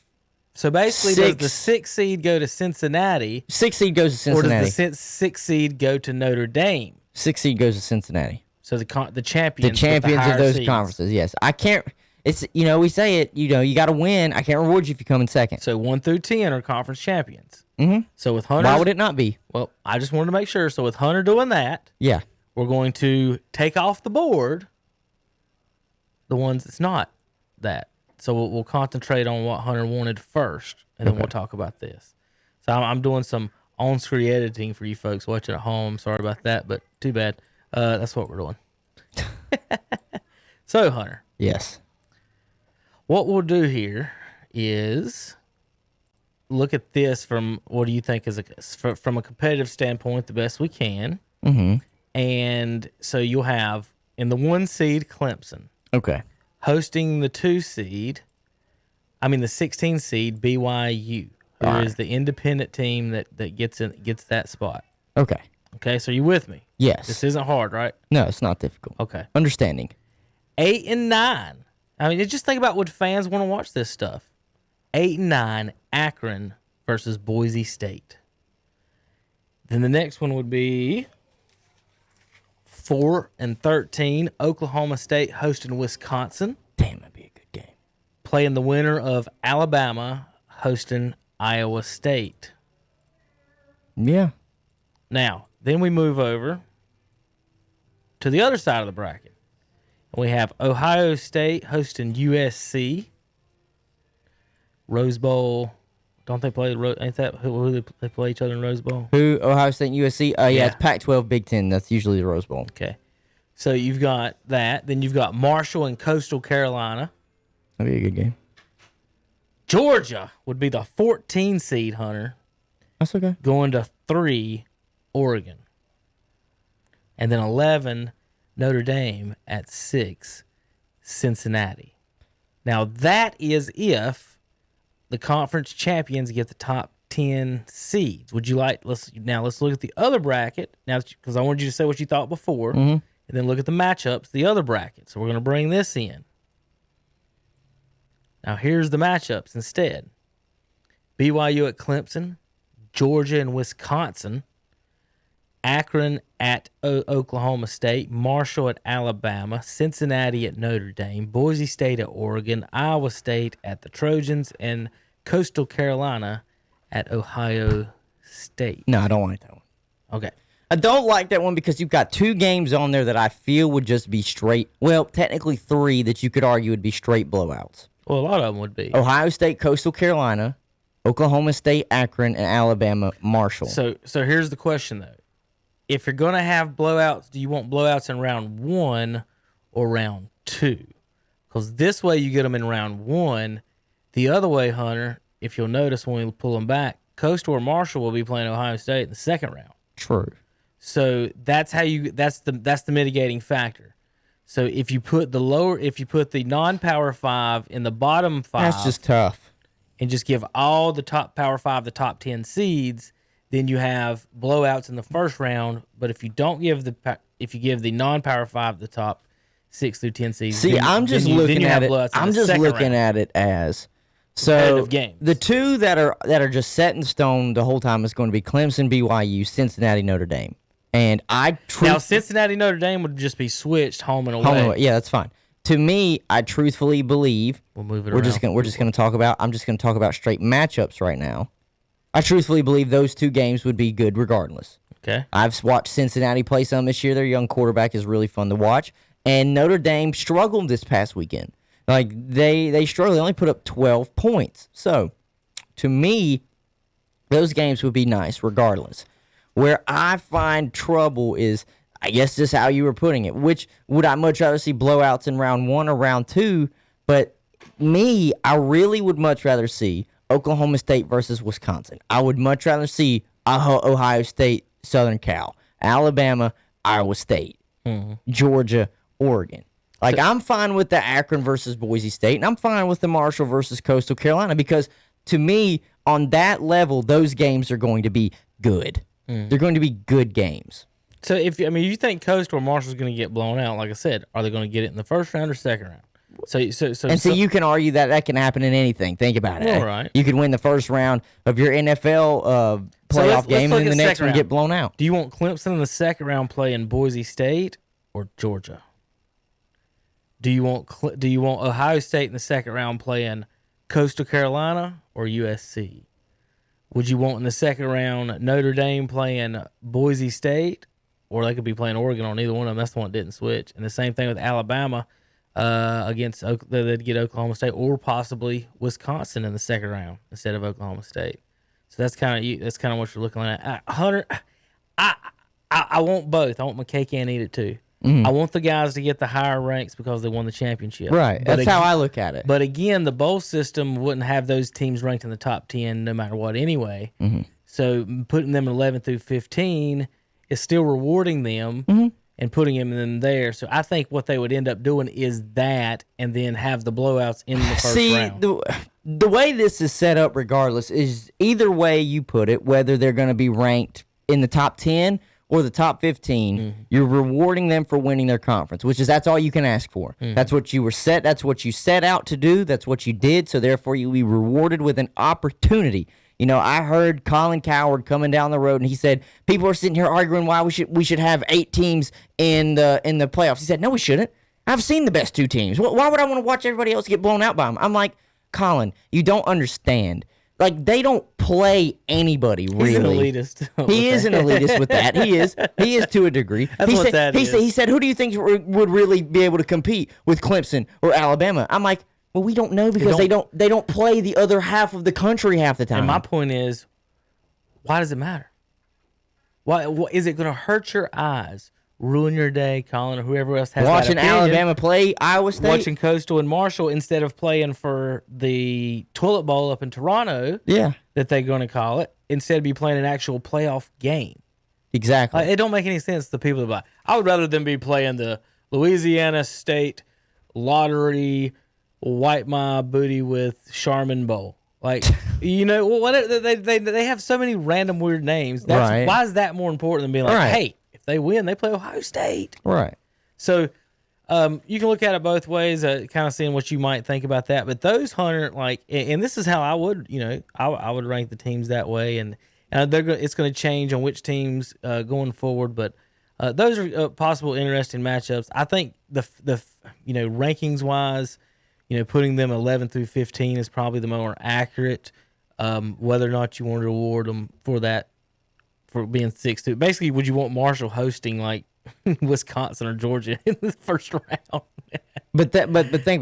Speaker 5: So basically, does the 6th seed go to Cincinnati?
Speaker 4: 6th seed goes to Cincinnati.
Speaker 5: Or does the 6th seed go to Notre Dame?
Speaker 4: 6th seed goes to Cincinnati.
Speaker 5: So the champions,
Speaker 4: the champions of those
Speaker 5: seeds.
Speaker 4: conferences. Yes, I can't. It's we say it. You got to win. I can't reward you if you come in second.
Speaker 5: So 1 through 10 are conference champions. Mm-hmm. So with Hunter,
Speaker 4: why would it not be?
Speaker 5: Well, I just wanted to make sure. So with Hunter doing that,
Speaker 4: yeah,
Speaker 5: we're going to take off the board the ones that's not that. So we'll concentrate on what Hunter wanted first, and then we'll talk about this. So I'm doing some on-screen editing for you folks watching at home. Sorry about that, but too bad. That's what we're doing. So, Hunter.
Speaker 4: Yes.
Speaker 5: What we'll do here is look at this from what do you think is from a competitive standpoint the best we can. Mm-hmm. And so you'll have in the 1 seed Clemson.
Speaker 4: Okay.
Speaker 5: Hosting the 2 seed, the 16 seed BYU, who is the independent team that gets that spot.
Speaker 4: Okay.
Speaker 5: Okay, so you with me?
Speaker 4: Yes.
Speaker 5: This isn't hard, right?
Speaker 4: No, it's not difficult.
Speaker 5: Okay.
Speaker 4: Understanding.
Speaker 5: 8 and 9. Just think about what fans want to watch this stuff. 8 and 9, Akron versus Boise State. Then the next one would be 4 and 13, Oklahoma State hosting Wisconsin.
Speaker 4: Damn, that'd be a good game.
Speaker 5: Playing the winner of Alabama hosting Iowa State.
Speaker 4: Yeah.
Speaker 5: Now, then we move over to the other side of the bracket. And we have Ohio State hosting USC. Rose Bowl. Don't they play? Ain't that who they play each other in Rose Bowl?
Speaker 4: Who? Ohio State and USC? Yeah, it's Pac-12, Big Ten. That's usually the Rose Bowl.
Speaker 5: Okay. So you've got that. Then you've got Marshall and Coastal Carolina.
Speaker 4: That'd be a good game.
Speaker 5: Georgia would be the 14 seed, Hunter.
Speaker 4: That's okay.
Speaker 5: Going to 3, Oregon. And then 11, Notre Dame at 6, Cincinnati. Now that is if the conference champions get the top 10 seeds. Would you like? Let's look at the other bracket now, because I wanted you to say what you thought before, and then look at the matchups, the other bracket. So we're going to bring this in. Now here's the matchups instead: BYU at Clemson, Georgia and Wisconsin, Akron at Oklahoma State, Marshall at Alabama, Cincinnati at Notre Dame, Boise State at Oregon, Iowa State at the Trojans, and Coastal Carolina at Ohio State.
Speaker 4: No, I don't like that one.
Speaker 5: Okay.
Speaker 4: I don't like that one because you've got 2 games on there that I feel would just be straight. Well, technically 3 that you could argue would be straight blowouts.
Speaker 5: Well, a lot of them would be.
Speaker 4: Ohio State, Coastal Carolina, Oklahoma State, Akron, and Alabama, Marshall.
Speaker 5: So here's the question, though. If you're going to have blowouts, do you want blowouts in round 1 or round 2? Because this way you get them in round 1. The other way, Hunter, if you'll notice when we pull them back, Coastal or Marshall will be playing Ohio State in the second round.
Speaker 4: True.
Speaker 5: So that's the mitigating factor. So if you put the non-power 5 in the bottom 5,
Speaker 4: That's just tough.
Speaker 5: and just give all the top power 5 the top 10 seeds, then you have blowouts in the first round. But if you give the non-power 5 the top 6 through 10 seeds,
Speaker 4: See, I'm just looking at it as so
Speaker 5: games.
Speaker 4: The 2 that are just set in stone the whole time is going to be Clemson, BYU, Cincinnati, Notre Dame. And
Speaker 5: now Cincinnati, Notre Dame would just be switched home and away.
Speaker 4: Yeah, that's fine. To me, I truthfully believe
Speaker 5: We'll move it
Speaker 4: we're
Speaker 5: around.
Speaker 4: just going to talk about. I'm just going to talk about straight matchups right now. I truthfully believe those 2 games would be good regardless.
Speaker 5: Okay.
Speaker 4: I've watched Cincinnati play some this year. Their young quarterback is really fun to watch. And Notre Dame struggled this past weekend. Like, they struggled. They only put up 12 points. So, to me, those games would be nice regardless. Where I find trouble is, I guess just how you were putting it. Which would I much rather see blowouts in round 1 or round 2? But me, I really would much rather see Oklahoma State versus Wisconsin. I would much rather see Ohio State, Southern Cal, Alabama, Iowa State, Georgia, Oregon. Like, I'm fine with the Akron versus Boise State, and I'm fine with the Marshall versus Coastal Carolina because, to me, on that level, those games are going to be good. They're going to be good games.
Speaker 5: So you think Coastal or Marshall's going to get blown out, like I said, are they going to get it in the first round or second round? So you can argue that can happen in anything. Think about it. All right.
Speaker 4: You could win the first round of your NFL playoff game, and then the next one get blown out.
Speaker 5: Do you want Clemson in the second round playing Boise State or Georgia? Do you want Ohio State in the second round playing Coastal Carolina or USC? Would you want in the second round Notre Dame playing Boise State, or they could be playing Oregon on either one of them? That's the one that didn't switch. And the same thing with Alabama against they'd get Oklahoma State, or possibly Wisconsin in the second round instead of Oklahoma State. So that's kind of what you're looking at. Hunter, I want both. I want my cake and eat it too. I want the guys to get the higher ranks because they won the championship.
Speaker 4: Right. That's how I look at it.
Speaker 5: But again, the bowl system wouldn't have those teams ranked in the top 10 no matter what anyway. So putting them in 11 through 15 is still rewarding them and putting them in there. So I think what they would end up doing is that, and then have the blowouts in the first round.
Speaker 4: The way this is set up regardless is either way you put it, whether they're going to be ranked in the top 10 or the top 15, you're rewarding them for winning their conference, that's all you can ask for. That's what you set out to do. That's what you did. So therefore you'll be rewarded with an opportunity. You know, I heard Colin Cowherd coming down the road and he said, people are sitting here arguing why we should have 8 teams in the playoffs. He said, no, we shouldn't. I've seen the best 2 teams. Why would I want to watch everybody else get blown out by them? I'm like, Colin, you don't understand. Like, they don't play anybody, really.
Speaker 5: He's an elitist.
Speaker 4: He is an elitist with that. He is to a degree. He said, who do you think would really be able to compete with Clemson or Alabama? I'm like, well, we don't know because they don't play the other half of the country half the time.
Speaker 5: And my point is, why does it matter? Why is it going to hurt your eyes, ruin your day, Colin, or whoever else has
Speaker 4: watching
Speaker 5: that opinion,
Speaker 4: Alabama play Iowa State,
Speaker 5: watching Coastal and Marshall instead of playing for the Toilet Bowl up in Toronto?
Speaker 4: Yeah,
Speaker 5: that they're going to call it, instead of be playing an actual playoff game.
Speaker 4: Exactly.
Speaker 5: It don't make any sense to people that I would rather them be playing the Louisiana State Lottery Wipe My Booty with Charmin Bowl. Like, you know, what they have so many random weird names.
Speaker 4: Right.
Speaker 5: Why is that more important than being like,
Speaker 4: Right.
Speaker 5: hey, if they win, they play Ohio State.
Speaker 4: Right.
Speaker 5: So you can look at it both ways, kind of seeing what you might think about that. But those, Hunter, like, and this is how I would, you know, I would rank the teams that way, and it's going to change on which teams going forward. But those are possible interesting matchups. I think the you know, rankings wise, you know, putting them 11 through 15 is probably the more accurate. Whether or not you want to reward them for that, for being 6-2. Basically, would you want Marshall hosting like Wisconsin or Georgia in the first round?
Speaker 4: But think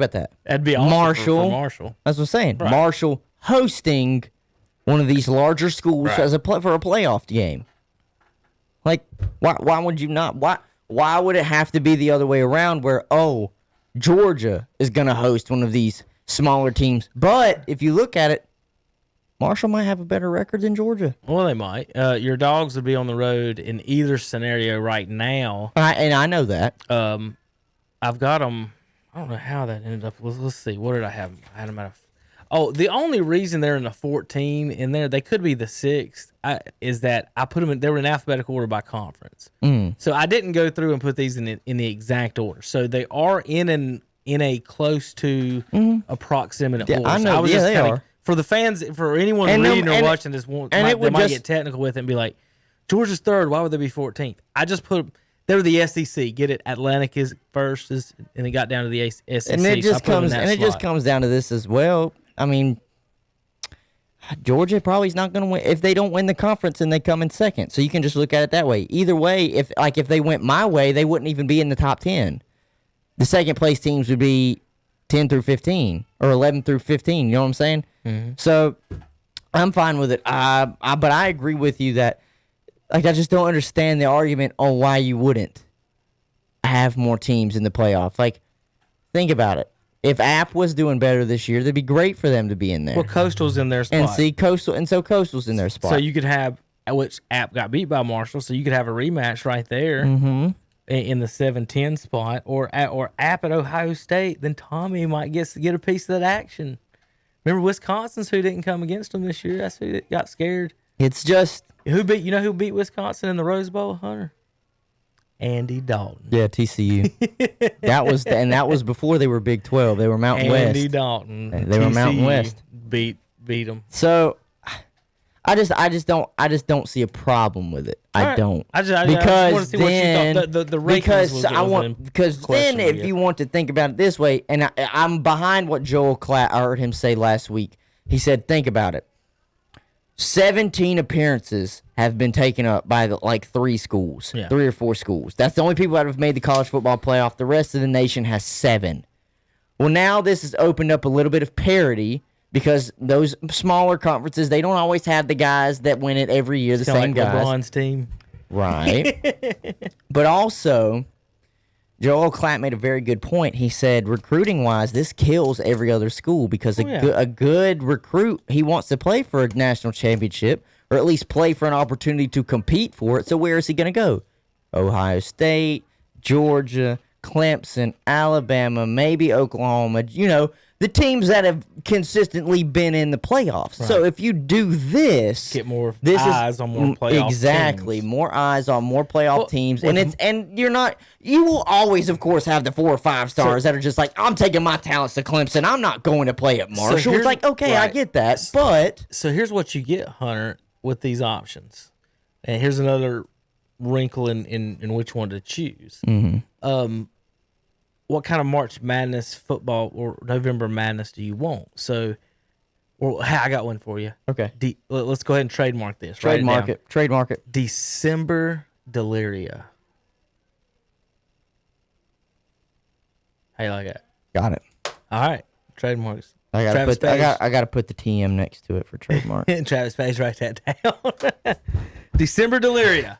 Speaker 4: about that.
Speaker 5: That'd be awesome
Speaker 4: Marshall.
Speaker 5: for Marshall.
Speaker 4: That's what I'm saying.
Speaker 5: Right.
Speaker 4: Marshall hosting one of these larger schools
Speaker 5: Right.
Speaker 4: as for a playoff game. Like, why would you not? Why would it have to be the other way around where, Georgia is going to host one of these smaller teams? But if you look at it, Marshall might have a better record than Georgia.
Speaker 5: Well, they might. Your Dogs would be on the road in either scenario right now.
Speaker 4: And I know that.
Speaker 5: I've got them. I don't know how that ended up. Let's see. What did I have? I had them at the only reason they're in the 14 in there, they could be the 6th, is that I put them in, they were in alphabetical order by conference. So I didn't go through and put these in the exact order. So they are in a close to a proximate order.
Speaker 4: I
Speaker 5: So
Speaker 4: know.
Speaker 5: was
Speaker 4: Yeah,
Speaker 5: just
Speaker 4: they
Speaker 5: kinda,
Speaker 4: are.
Speaker 5: For the fans, for anyone reading or watching this, they might get technical with it and be like, Georgia's 3rd, why would they be 14th? I just put they were the SEC. Get it? Atlantic is first, and it got down to the SEC.
Speaker 4: And it just comes down to this as well. I mean, Georgia probably is not going to win. If they don't win the conference, then they come in second. So you can just look at it that way. Either way, if they went my way, they wouldn't even be in the top 10. The second place teams would be 10 through 15 or 11 through 15. You know what I'm saying? Mm-hmm. So I'm fine with it. But I agree with you that, like, I just don't understand the argument on why you wouldn't have more teams in the playoff. Like, think about it. If App was doing better this year, that'd be great for them to be in there.
Speaker 5: Well, Coastal's in their spot.
Speaker 4: And Coastal's in their spot.
Speaker 5: So you could have, which App got beat by Marshall, so you could have a rematch right there in the 7-10 spot, or App at Ohio State. Then Tommy might get a piece of that action. Remember, Wisconsin's who didn't come against them this year. That's who got scared.
Speaker 4: It's just
Speaker 5: who beat Wisconsin in the Rose Bowl, Hunter? Andy Dalton.
Speaker 4: Yeah, TCU. that was before they were Big 12. They were Mountain West.
Speaker 5: Andy Dalton.
Speaker 4: They were Mountain West.
Speaker 5: Beat them.
Speaker 4: So I just don't see a problem with it. I don't.
Speaker 5: I just want to see what you thought. The rankings
Speaker 4: because then if you want to think about it this way, and I'm behind what Joel Klatt, I heard him say last week. He said, think about it. 17 appearances have been taken up by 3 schools, 3 or 4 schools. That's the only people that have made the college football playoff. The rest of the nation has 7. Well, now this has opened up a little bit of parity because those smaller conferences, they don't always have the guys that win it every year, the same guys.
Speaker 5: LeBron's team.
Speaker 4: Right. But also, Joel Klatt made a very good point. He said, recruiting-wise, this kills every other school because a good recruit, he wants to play for a national championship or at least play for an opportunity to compete for it. So where is he going to go? Ohio State, Georgia, Clemson, Alabama, maybe Oklahoma. You know, the teams that have consistently been in the playoffs. Right. So if you do this,
Speaker 5: get more eyes on more playoff teams.
Speaker 4: More eyes on more playoff teams, and you will always, of course, have the 4 or 5 stars that are just like, I'm taking my talents to Clemson. I'm not going to play at Marshall. It's like, okay, right. I get that, but
Speaker 5: so here's what you get, Hunter, with these options, and here's another wrinkle in which one to choose.
Speaker 4: Mm-hmm.
Speaker 5: What kind of March Madness football or November Madness do you want? So, I got one for you.
Speaker 4: Okay.
Speaker 5: Let's go ahead and trademark this.
Speaker 4: Trademark it.
Speaker 5: December Deliria. How you like that?
Speaker 4: Got it.
Speaker 5: All right. Trademarks.
Speaker 4: I gotta put the TM next to it for trademark.
Speaker 5: Travis Page, write that down. December Deliria.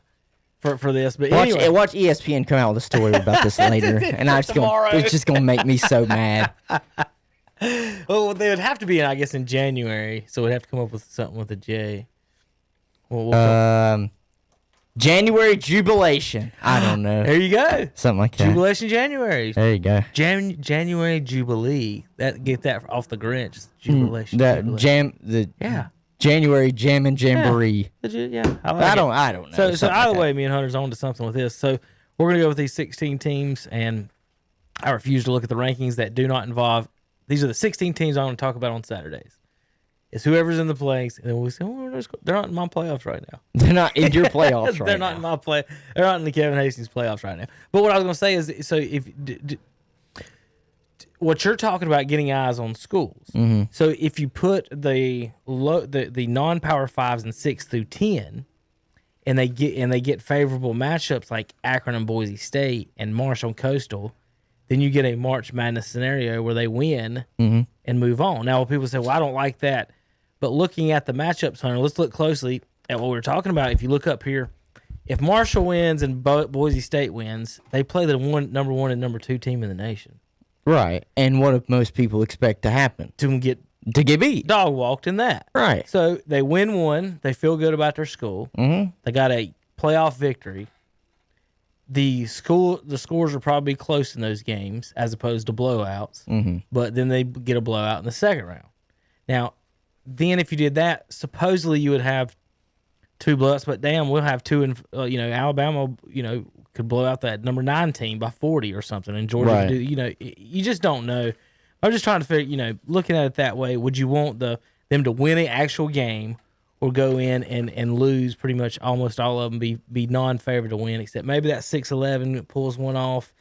Speaker 5: For this, but
Speaker 4: watch ESPN come out with a story about this later, and it's just gonna make me so mad.
Speaker 5: Well, they would have to be, I guess, in January, so we'd have to come up with something with a J.
Speaker 4: January jubilation. I don't know.
Speaker 5: There you go.
Speaker 4: Something like that.
Speaker 5: Jubilation January.
Speaker 4: There you go.
Speaker 5: January Jubilee. Get that off the Grinch. Jubilation.
Speaker 4: The January Jam and Jamboree.
Speaker 5: Yeah.
Speaker 4: I don't know.
Speaker 5: So either way, me and Hunter's on to something with this. So we're gonna go with these 16 teams, and I refuse to look at the rankings that do not involve. These are the 16 teams I want to talk about on Saturdays. It's whoever's in the plays, and then we say, they're not in my playoffs right now.
Speaker 4: They're not in your playoffs right
Speaker 5: They're
Speaker 4: now.
Speaker 5: not in my play. They're not in the Kevin Hastings playoffs right now. But what I was going to say is, so if what you're talking about, getting eyes on schools.
Speaker 4: Mm-hmm.
Speaker 5: So if you put the non-power 5s and 6 through 10, and they get favorable matchups like Akron and Boise State and Marshall and Coastal, then you get a March Madness scenario where they win and move on. Now, people say, well, I don't like that. But looking at the matchups, Hunter, let's look closely at what we're talking about. If you look up here, if Marshall wins and Boise State wins, they play the number 1 and number 2 team in the nation.
Speaker 4: Right. And what do most people expect to happen?
Speaker 5: To get
Speaker 4: beat.
Speaker 5: dog walked in that.
Speaker 4: Right.
Speaker 5: So they win one. They feel good about their school.
Speaker 4: Mm-hmm.
Speaker 5: They got a playoff victory. The scores are probably close in those games as opposed to blowouts.
Speaker 4: Mm-hmm. But
Speaker 5: Then they get a blowout in the second round. Now, then if you did that, supposedly you would have 2 blowouts. But damn, we'll have 2 in Alabama. Could blow out that number 9 team by 40 or something, and Georgia.
Speaker 4: Right.
Speaker 5: You just don't know. I'm just trying to figure. Looking at it that way, would you want them to win an actual game, or go in and lose pretty much almost all of them, be non-favored to win, except maybe that 6-11 pulls one off.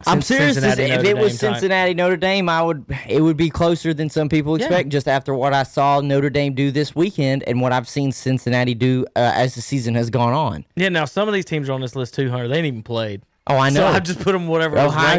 Speaker 4: I'm serious. If it was Cincinnati Notre Dame, it would be closer than some people expect. Just after what I saw Notre Dame do this weekend and what I've seen Cincinnati do as the season has gone on.
Speaker 5: Yeah. Now some of these teams are on this list 200. They ain't even played.
Speaker 4: Oh, I know.
Speaker 5: So I just put them whatever.
Speaker 4: Ohio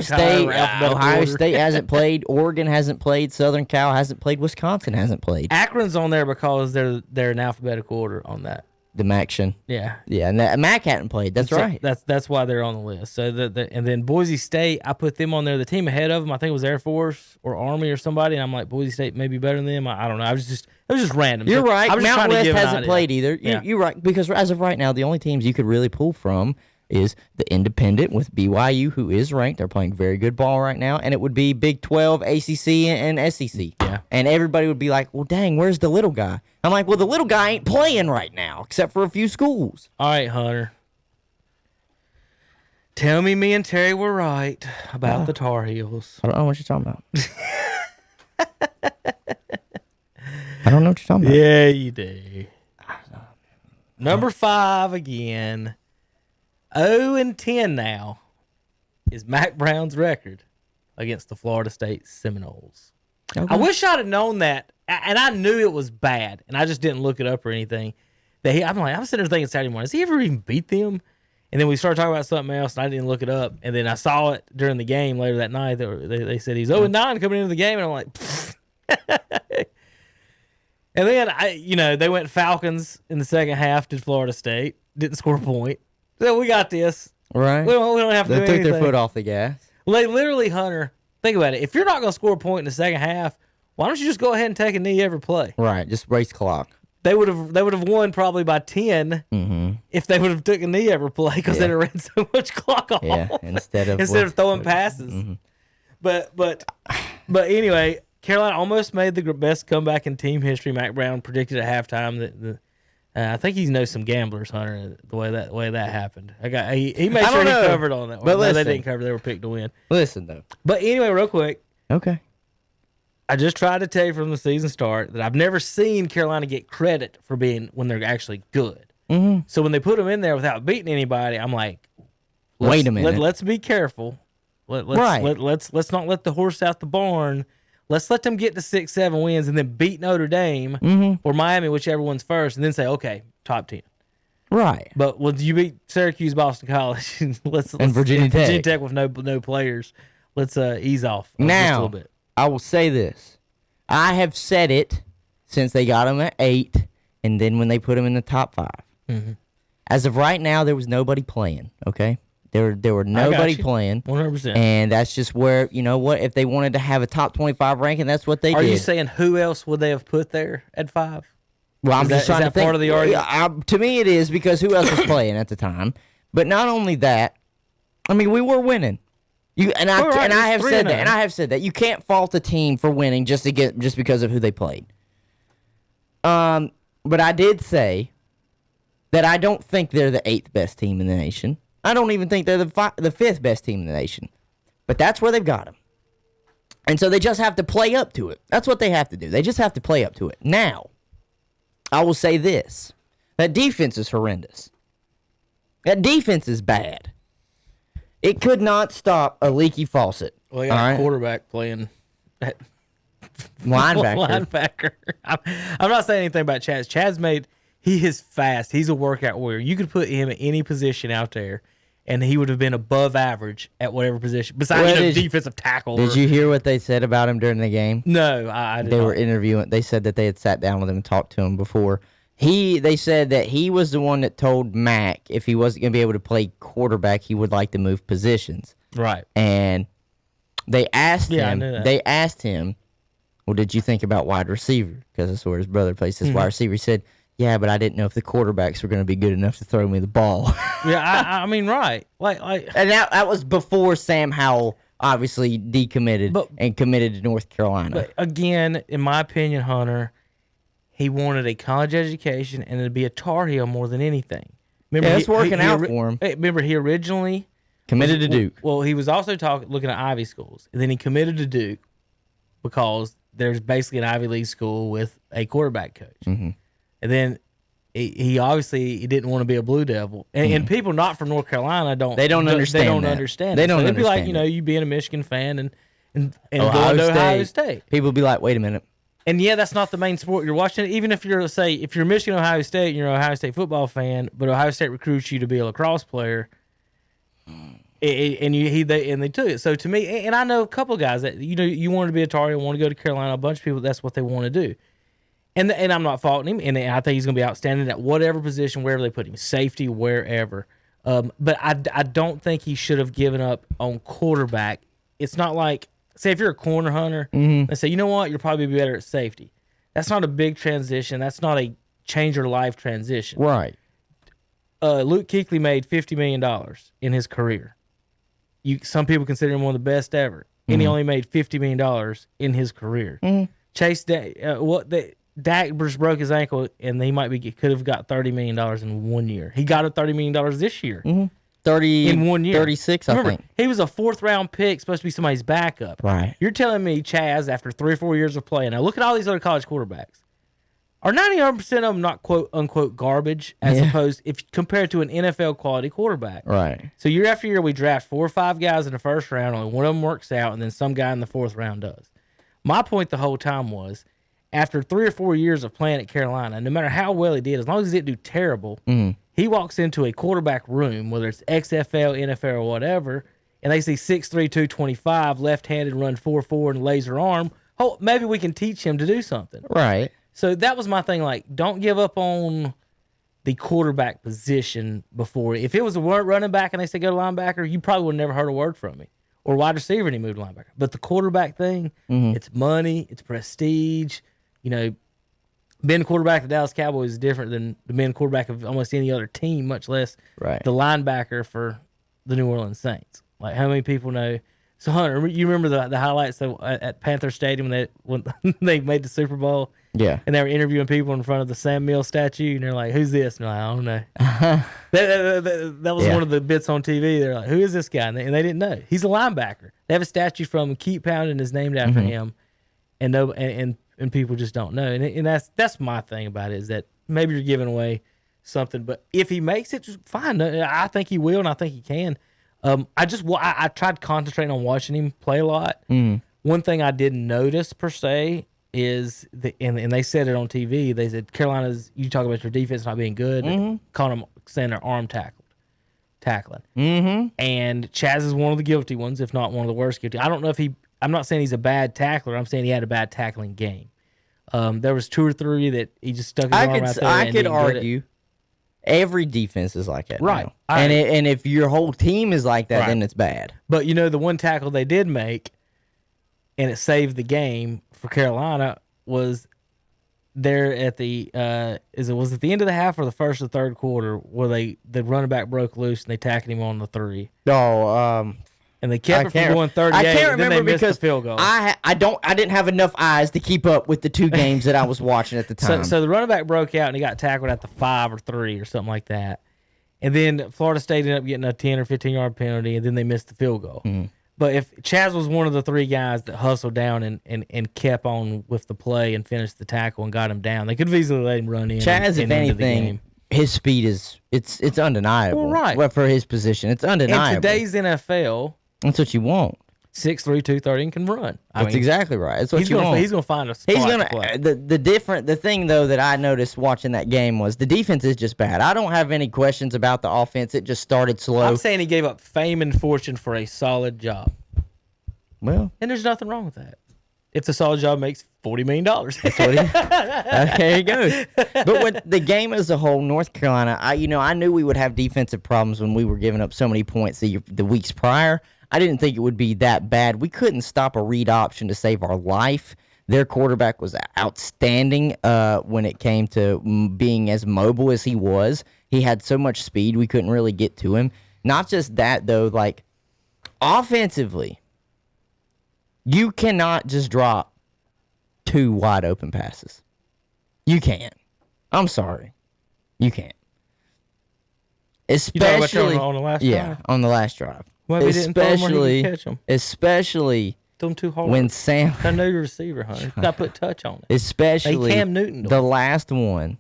Speaker 4: State hasn't played. Oregon hasn't played. Southern Cal hasn't played. Wisconsin hasn't played.
Speaker 5: Akron's on there because they're in alphabetical order on that.
Speaker 4: The Maction.
Speaker 5: Yeah.
Speaker 4: Yeah, and Mac hadn't played. That's right.
Speaker 5: That's why they're on the list. So and then Boise State, I put them on there. The team ahead of them, I think it was Air Force or Army or somebody, and I'm like, Boise State may be better than them. I don't know. It was just random.
Speaker 4: You're right.
Speaker 5: I was
Speaker 4: Mount West hasn't played either.
Speaker 5: Yeah.
Speaker 4: You're right, because as of right now, the only teams you could really pull from is the Independent with BYU, who is ranked. They're playing very good ball right now, and it would be Big 12, ACC, and SEC.
Speaker 5: Yeah.
Speaker 4: And everybody would be like, well, dang, where's the little guy? I'm like, well, the little guy ain't playing right now, except for a few schools.
Speaker 5: All right, Hunter. Tell me and Terry were right about the Tar Heels.
Speaker 4: I don't know what you're talking about. I don't know what you're talking about.
Speaker 5: Yeah, you do. Number 5 again. 0-10 now is Mac Brown's record against the Florida State Seminoles.
Speaker 4: Okay.
Speaker 5: I wish I'd have known that, and I knew it was bad, and I just didn't look it up or anything. I'm sitting there thinking Saturday morning, has he ever even beat them? And then we started talking about something else, and I didn't look it up. And then I saw it during the game later that night. They said he's 0-9 coming into the game, and I'm like, pfft. And then they went Falcons in the second half to Florida State, didn't score a point. So we got this.
Speaker 4: Right.
Speaker 5: We don't have to do
Speaker 4: They took
Speaker 5: anything.
Speaker 4: their foot off the gas.
Speaker 5: They literally, Hunter, think about it. If you're not going to score a point in the second half, why don't you just go ahead and take a knee every play?
Speaker 4: Right. Just race clock.
Speaker 5: They would have won probably by 10 if they would have took a knee every play, because they'd have ran so much clock off.
Speaker 4: Yeah. Instead of
Speaker 5: throwing passes.
Speaker 4: Mm-hmm.
Speaker 5: But anyway, Carolina almost made the best comeback in team history. Mac Brown predicted at halftime that I think he knows some gamblers, Hunter. The way that happened, he made sure he covered on that one.
Speaker 4: But
Speaker 5: they didn't cover; they were picked to win.
Speaker 4: Listen though.
Speaker 5: But anyway, real quick,
Speaker 4: Okay.
Speaker 5: I just tried to tell you from the season start that I've never seen Carolina get credit for being when they're actually good.
Speaker 4: Mm-hmm.
Speaker 5: So when they put them in there without beating anybody, I'm like,
Speaker 4: wait a minute.
Speaker 5: Let's be careful. Let's not let the horse out the barn. Let's let them get to 6-7 wins and then beat Notre Dame or Miami, whichever one's first, and then say, okay, top 10.
Speaker 4: Right.
Speaker 5: But when you beat Syracuse, Boston College, and
Speaker 4: Virginia Tech.
Speaker 5: Virginia Tech with no players, let's ease off just a
Speaker 4: Now,
Speaker 5: little bit.
Speaker 4: I will say this. I have said it since they got them at 8, and then when they put them in the top 5.
Speaker 5: Mm-hmm.
Speaker 4: As of right now, there was nobody playing, okay? There were nobody playing.
Speaker 5: 100%.
Speaker 4: And that's just where, you know what, if they wanted to have a top 25 ranking, that's what they did.
Speaker 5: Are you saying who else would they have put there at 5?
Speaker 4: Well, I'm just trying to think.
Speaker 5: Part of the argument?
Speaker 4: To me, it is because who else was playing at the time? But not only that, I mean, we were winning. I have said that you can't fault a team for winning just because of who they played. But I did say that I don't think they're the 8th best team in the nation. I don't even think they're the 5th best team in the nation. But that's where they've got them. And so they just have to play up to it. That's what they have to do. They just have to play up to it. Now, I will say this. That defense is horrendous. That defense is bad. It could not stop a leaky faucet.
Speaker 5: Well, you got a quarterback playing that
Speaker 4: linebacker.
Speaker 5: I'm not saying anything about Chaz. He is fast. He's a workout warrior. You could put him at any position out there, and he would have been above average at whatever position, besides defensive tackle.
Speaker 4: Did you hear what they said about him during the game?
Speaker 5: No, I did not.
Speaker 4: They were interviewing. They said that they had sat down with him and talked to him before. They said that he was the one that told Mac if he wasn't going to be able to play quarterback, he would like to move positions.
Speaker 5: Right.
Speaker 4: And they asked him.
Speaker 5: I knew that.
Speaker 4: They asked him, "Well, did you think about wide receiver? Because that's where his brother plays his wide receiver." He said, "Yeah, but I didn't know if the quarterbacks were going to be good enough to throw me the ball."
Speaker 5: Yeah, I mean, right. Like,
Speaker 4: and that was before Sam Howell obviously decommitted and committed to North Carolina.
Speaker 5: But again, in my opinion, Hunter, he wanted a college education and to be a Tar Heel more than anything. Remember,
Speaker 4: it's working out for him.
Speaker 5: Remember, he originally
Speaker 4: committed to Duke.
Speaker 5: Well, he was also looking at Ivy schools, and then he committed to Duke because there's basically an Ivy League school with a quarterback coach. Mm-hmm. And then he obviously didn't want to be a Blue Devil, and people not from North Carolina don't understand. They don't understand.
Speaker 4: They don't.
Speaker 5: So it'd be like you being a Michigan fan and going to Ohio State.
Speaker 4: People would be like, "Wait a minute."
Speaker 5: And yeah, that's not the main sport you're watching. Even if you're Michigan, Ohio State, and you're an Ohio State football fan, but Ohio State recruits you to be a lacrosse player, and they took it. So to me, and I know a couple of guys that you want to be a Tar Heel, want to go to Carolina. A bunch of people, that's what they want to do. And I'm not faulting him, and I think he's going to be outstanding at whatever position, wherever they put him, safety, wherever. But I don't think he should have given up on quarterback. It's not like, say, if you're a corner hunter, they say, you know what, you'll probably be better at safety. That's not a big transition. That's not a change your life transition.
Speaker 4: Right.
Speaker 5: Luke Kuechly made $50 million in his career. Some people consider him one of the best ever, and he only made $50 million in his career. Chase Dak just broke his ankle, and he could have got $30 million in 1 year. He got $30 million this year.
Speaker 4: 30
Speaker 5: in 1 year.
Speaker 4: 36,
Speaker 5: Remember,
Speaker 4: I think.
Speaker 5: He was a 4th-round pick, supposed to be somebody's backup.
Speaker 4: Right.
Speaker 5: You're telling me Chaz, after 3 or 4 years of playing, now look at all these other college quarterbacks. Are 99% of them not quote unquote garbage as opposed if compared to an NFL quality quarterback?
Speaker 4: Right.
Speaker 5: So year after year we draft 4 or 5 guys in the first round, only one of them works out, and then some guy in the 4th round does. My point the whole time was, after 3 or 4 years of playing at Carolina, no matter how well he did, as long as he didn't do terrible, he walks into a quarterback room, whether it's XFL, NFL, or whatever, and they see 6'3", 225, left-handed, run 4.4 and laser arm. Oh, maybe we can teach him to do something.
Speaker 4: Right.
Speaker 5: So that was my thing. Like, don't give up on the quarterback position before. If it was a running back and they said go to linebacker, you probably would have never heard a word from me. Or wide receiver and he moved to linebacker. But the quarterback thing, it's money, it's prestige. Being quarterback of the Dallas Cowboys is different than being quarterback of almost any other team, much less the linebacker for the New Orleans Saints. Like, how many people know? So, Hunter, you remember the highlights at Panther Stadium when they made the Super Bowl?
Speaker 4: Yeah.
Speaker 5: And they were interviewing people in front of the Sam Mills statue, and they're like, who's this? And they're like, I don't know. that was one of the bits on TV. They're like, who is this guy? And they didn't know. He's a linebacker. They have a statue from him, Keep Pounding is named after him, and people just don't know. And that's my thing about it, is that maybe you're giving away something, but if he makes it, just fine. I think he will, and I think he can. I tried concentrating on watching him play a lot. One thing I didn't notice per se is and they said it on TV. They said Carolina's. You talk about your defense not being good, calling them saying they're arm tackling. And Chaz is one of the guilty ones, if not one of the worst guilty. I don't know if I'm not saying he's a bad tackler. I'm saying he had a bad tackling game. There was 2 or 3 that he just stuck his arm out there.
Speaker 4: I could argue every defense is like that,
Speaker 5: right?
Speaker 4: Now. And if your whole team is like that, then it's bad.
Speaker 5: But the one tackle they did make, and it saved the game for Carolina, was there at the was it the end of the half or the first or third quarter where the running back broke loose and they tackled him on the 3.
Speaker 4: No,
Speaker 5: and they kept it from going 38.
Speaker 4: I can't
Speaker 5: and then
Speaker 4: remember
Speaker 5: they missed
Speaker 4: because
Speaker 5: the field goal.
Speaker 4: I didn't have enough eyes to keep up with the 2 games that I was watching at the time.
Speaker 5: So the running back broke out and he got tackled at the 5 or 3 or something like that. And then Florida State ended up getting a 10 or 15-yard penalty, and then they missed the field goal.
Speaker 4: Mm-hmm.
Speaker 5: But if Chaz was one of the 3 guys that hustled down and kept on with the play and finished the tackle and got him down, they could have easily let him run in.
Speaker 4: Chaz, if
Speaker 5: into the
Speaker 4: anything,
Speaker 5: game.
Speaker 4: his speed it's undeniable.
Speaker 5: Well, right.
Speaker 4: Well, for his position, it's undeniable.
Speaker 5: In today's NFL,
Speaker 4: that's what you want.
Speaker 5: 6'3", 230 and can run.
Speaker 4: That's exactly right. That's what you want.
Speaker 5: He's gonna find a spot to play.
Speaker 4: The thing though that I noticed watching that game was the defense is just bad. I don't have any questions about the offense. It just started slow.
Speaker 5: I'm saying he gave up fame and fortune for a solid job.
Speaker 4: Well,
Speaker 5: and there's nothing wrong with that. If the solid job makes $40 million.
Speaker 4: That's what there you go. But with the game as a whole, North Carolina, I knew we would have defensive problems when we were giving up so many points the weeks prior. I didn't think it would be that bad. We couldn't stop a read option to save our life. Their quarterback was outstanding when it came to being as mobile as he was. He had so much speed, we couldn't really get to him. Not just that, though, like offensively, you cannot just drop 2 wide open passes. You can't. I'm sorry. You can't. Especially
Speaker 5: on the last drive?
Speaker 4: On the last drive.
Speaker 5: Well, if he didn't throw him where he could catch him.
Speaker 4: Especially
Speaker 5: throw him too hard.
Speaker 4: When Sam
Speaker 5: I know your receiver, Hunter. Got to put touch on it.
Speaker 4: Especially
Speaker 5: Cam Newton
Speaker 4: the last one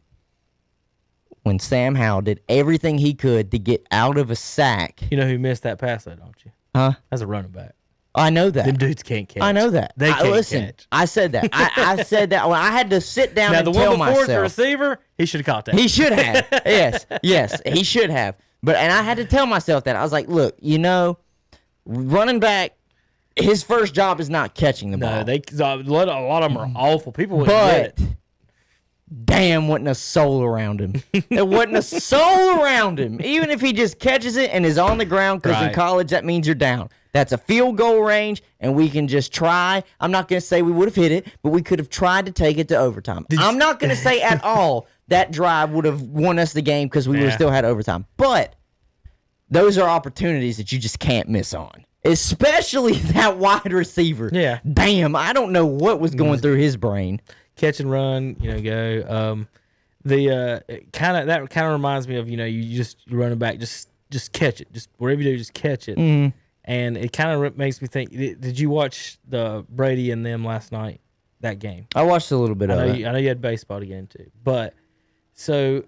Speaker 4: when Sam Howell did everything he could to get out of a sack.
Speaker 5: You know who missed that pass though, don't you?
Speaker 4: Huh?
Speaker 5: That's a running back.
Speaker 4: I know that.
Speaker 5: Them dudes can't catch.
Speaker 4: I know that.
Speaker 5: They can't
Speaker 4: listen,
Speaker 5: catch.
Speaker 4: I said that. I said that when I had to sit down
Speaker 5: now,
Speaker 4: and
Speaker 5: the
Speaker 4: tell
Speaker 5: one before
Speaker 4: myself.
Speaker 5: the receiver, he should have caught that.
Speaker 4: He should have. Yes, he should have. And I had to tell myself that. I was like, look, running back, his first job is not catching the ball.
Speaker 5: No, a lot of them are awful. People wouldn't get it.
Speaker 4: Damn, wasn't a soul around him. There wasn't a soul around him. Even if he just catches it and is on the ground, because in college that means you're down. That's a field goal range, and we can just try. I'm not going to say we would have hit it, but we could have tried to take it to overtime. I'm not going to say at all that drive would have won us the game because we would have still had overtime. But those are opportunities that you just can't miss on, especially that wide receiver.
Speaker 5: Yeah.
Speaker 4: Damn, I don't know what was going through his brain.
Speaker 5: Catch and run, go. That kind of reminds me of you running back, just catch it, just wherever you do, just catch it.
Speaker 4: Mm-hmm.
Speaker 5: And it kind of makes me think. Did you watch the Brady and them last night? That game?
Speaker 4: I watched a little bit of it.
Speaker 5: I know you had baseball again too, but so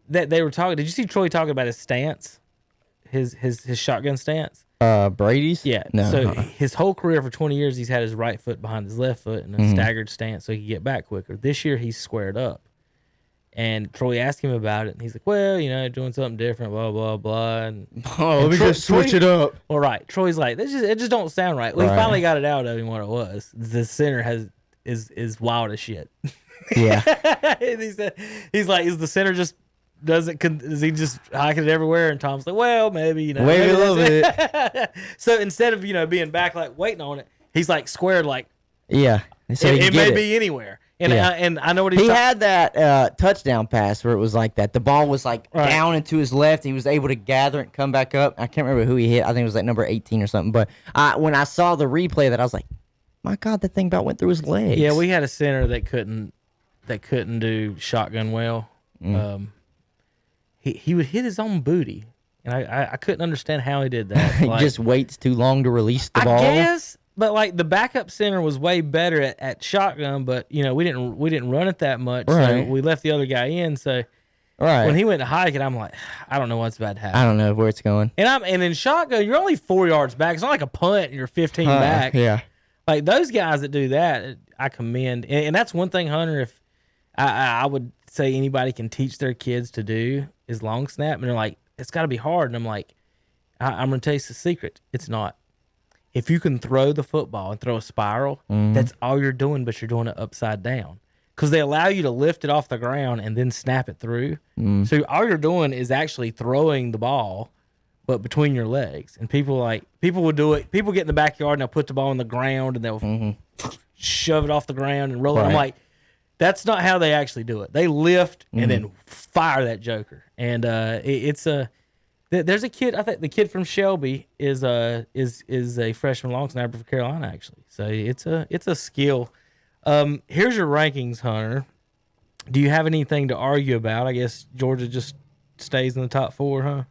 Speaker 5: that they were talking. Did you see Troy talking about his stance, his shotgun stance?
Speaker 4: Brady's?
Speaker 5: Yeah.
Speaker 4: No.
Speaker 5: So his whole career for 20 years, he's had his right foot behind his left foot in a staggered stance so he can get back quicker. This year, he's squared up. And Troy asked him about it, and he's like, well, doing something different, blah, blah, blah. And
Speaker 4: let me just switch it up.
Speaker 5: Well, right. Troy's like, it just don't sound right. Well, he finally got it out of him what it was. The center is wild as shit.
Speaker 4: Yeah.
Speaker 5: And he's like, is the center just is he just hiking it everywhere? And Tom's like, well, maybe,
Speaker 4: maybe a little bit.
Speaker 5: So instead of, being back, like waiting on it, he's like squared, like,
Speaker 4: yeah. So
Speaker 5: it may be anywhere. And I know what
Speaker 4: he had that touchdown pass where it was like that. The ball was like down and to his left. He was able to gather it and come back up. I can't remember who he hit. I think it was like number 18 or something. But when I saw the replay of that, I was like, my God, that thing about went through his legs.
Speaker 5: Yeah, we had a center that couldn't do shotgun well. He would hit his own booty, and I couldn't understand how he did that.
Speaker 4: He just waits too long to release the ball.
Speaker 5: I guess, but like the backup center was way better at shotgun, but we didn't run it that much, so we left the other guy in. So when he went to hike it, I'm like, I don't know what's about to happen.
Speaker 4: I don't know where it's going.
Speaker 5: And in shotgun, you're only 4 yards back. It's not like a punt, and you're 15 back.
Speaker 4: Yeah, like
Speaker 5: those guys that do that, I commend. And that's one thing, Hunter. If I would say anybody can teach their kids to do is long snap, and they're like, it's got to be hard. And I'm like, I'm going to tell you the secret. It's not. If you can throw the football and throw a spiral, that's all you're doing, but you're doing it upside down. Because they allow you to lift it off the ground and then snap it through. So all you're doing is actually throwing the ball, but between your legs. And people will do it. People get in the backyard and they'll put the ball on the ground and they'll shove it off the ground and roll it. I'm like, That's not how they actually do it. They lift and then fire that joker. And there's a kid. I think the kid from Shelby is a freshman long snapper for Carolina actually. So it's a skill. Here's your rankings, Hunter. Do you have anything to argue about? I guess Georgia just stays in the top 4, huh?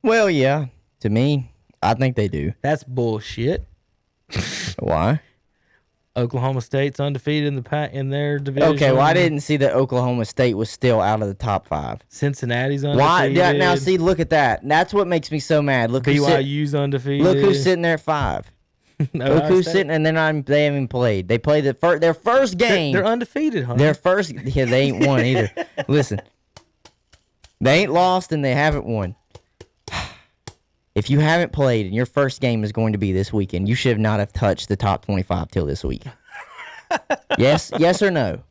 Speaker 4: Well, yeah. To me, I think they do.
Speaker 5: That's bullshit.
Speaker 4: Why?
Speaker 5: Oklahoma State's undefeated in their division.
Speaker 4: Okay, well, I didn't see that Oklahoma State was still out of the top 5.
Speaker 5: Cincinnati's
Speaker 4: Why?
Speaker 5: undefeated.
Speaker 4: Yeah, now, see, look at that. That's what makes me so mad. Look
Speaker 5: BYU's undefeated.
Speaker 4: Look who's sitting there at 5. Look who's sitting, and then they haven't even played. They played their first game.
Speaker 5: They're undefeated, huh?
Speaker 4: Their first, yeah, they ain't won either. Listen, they ain't lost and they haven't won. If you haven't played and your first game is going to be this weekend, you should not have touched the top 25 till this week. Yes or no?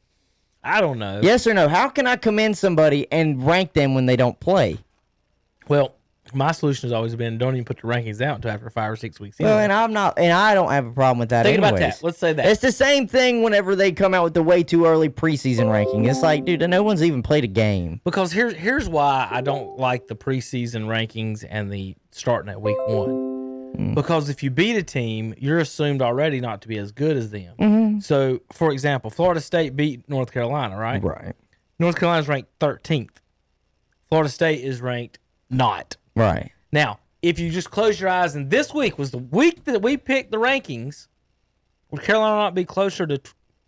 Speaker 5: I don't know.
Speaker 4: Yes or no? How can I commend somebody and rank them when they don't play?
Speaker 5: Well, my solution has always been don't even put the rankings out until after 5 or 6 weeks.
Speaker 4: Well, and I don't have a problem with that.
Speaker 5: Think
Speaker 4: anyways.
Speaker 5: about that. Let's say that.
Speaker 4: It's the same thing whenever they come out with the way too early preseason ranking. It's like, dude, no one's even played a game.
Speaker 5: Because here's why I don't like the preseason rankings and the starting at week 1. Because if you beat a team, you're assumed already not to be as good as them. So, for example, Florida State beat North Carolina, right?
Speaker 4: Right.
Speaker 5: North Carolina's ranked 13th. Florida State is ranked not.
Speaker 4: Right.
Speaker 5: Now, if you just close your eyes, and this week was the week that we picked the rankings, would Carolina not be closer to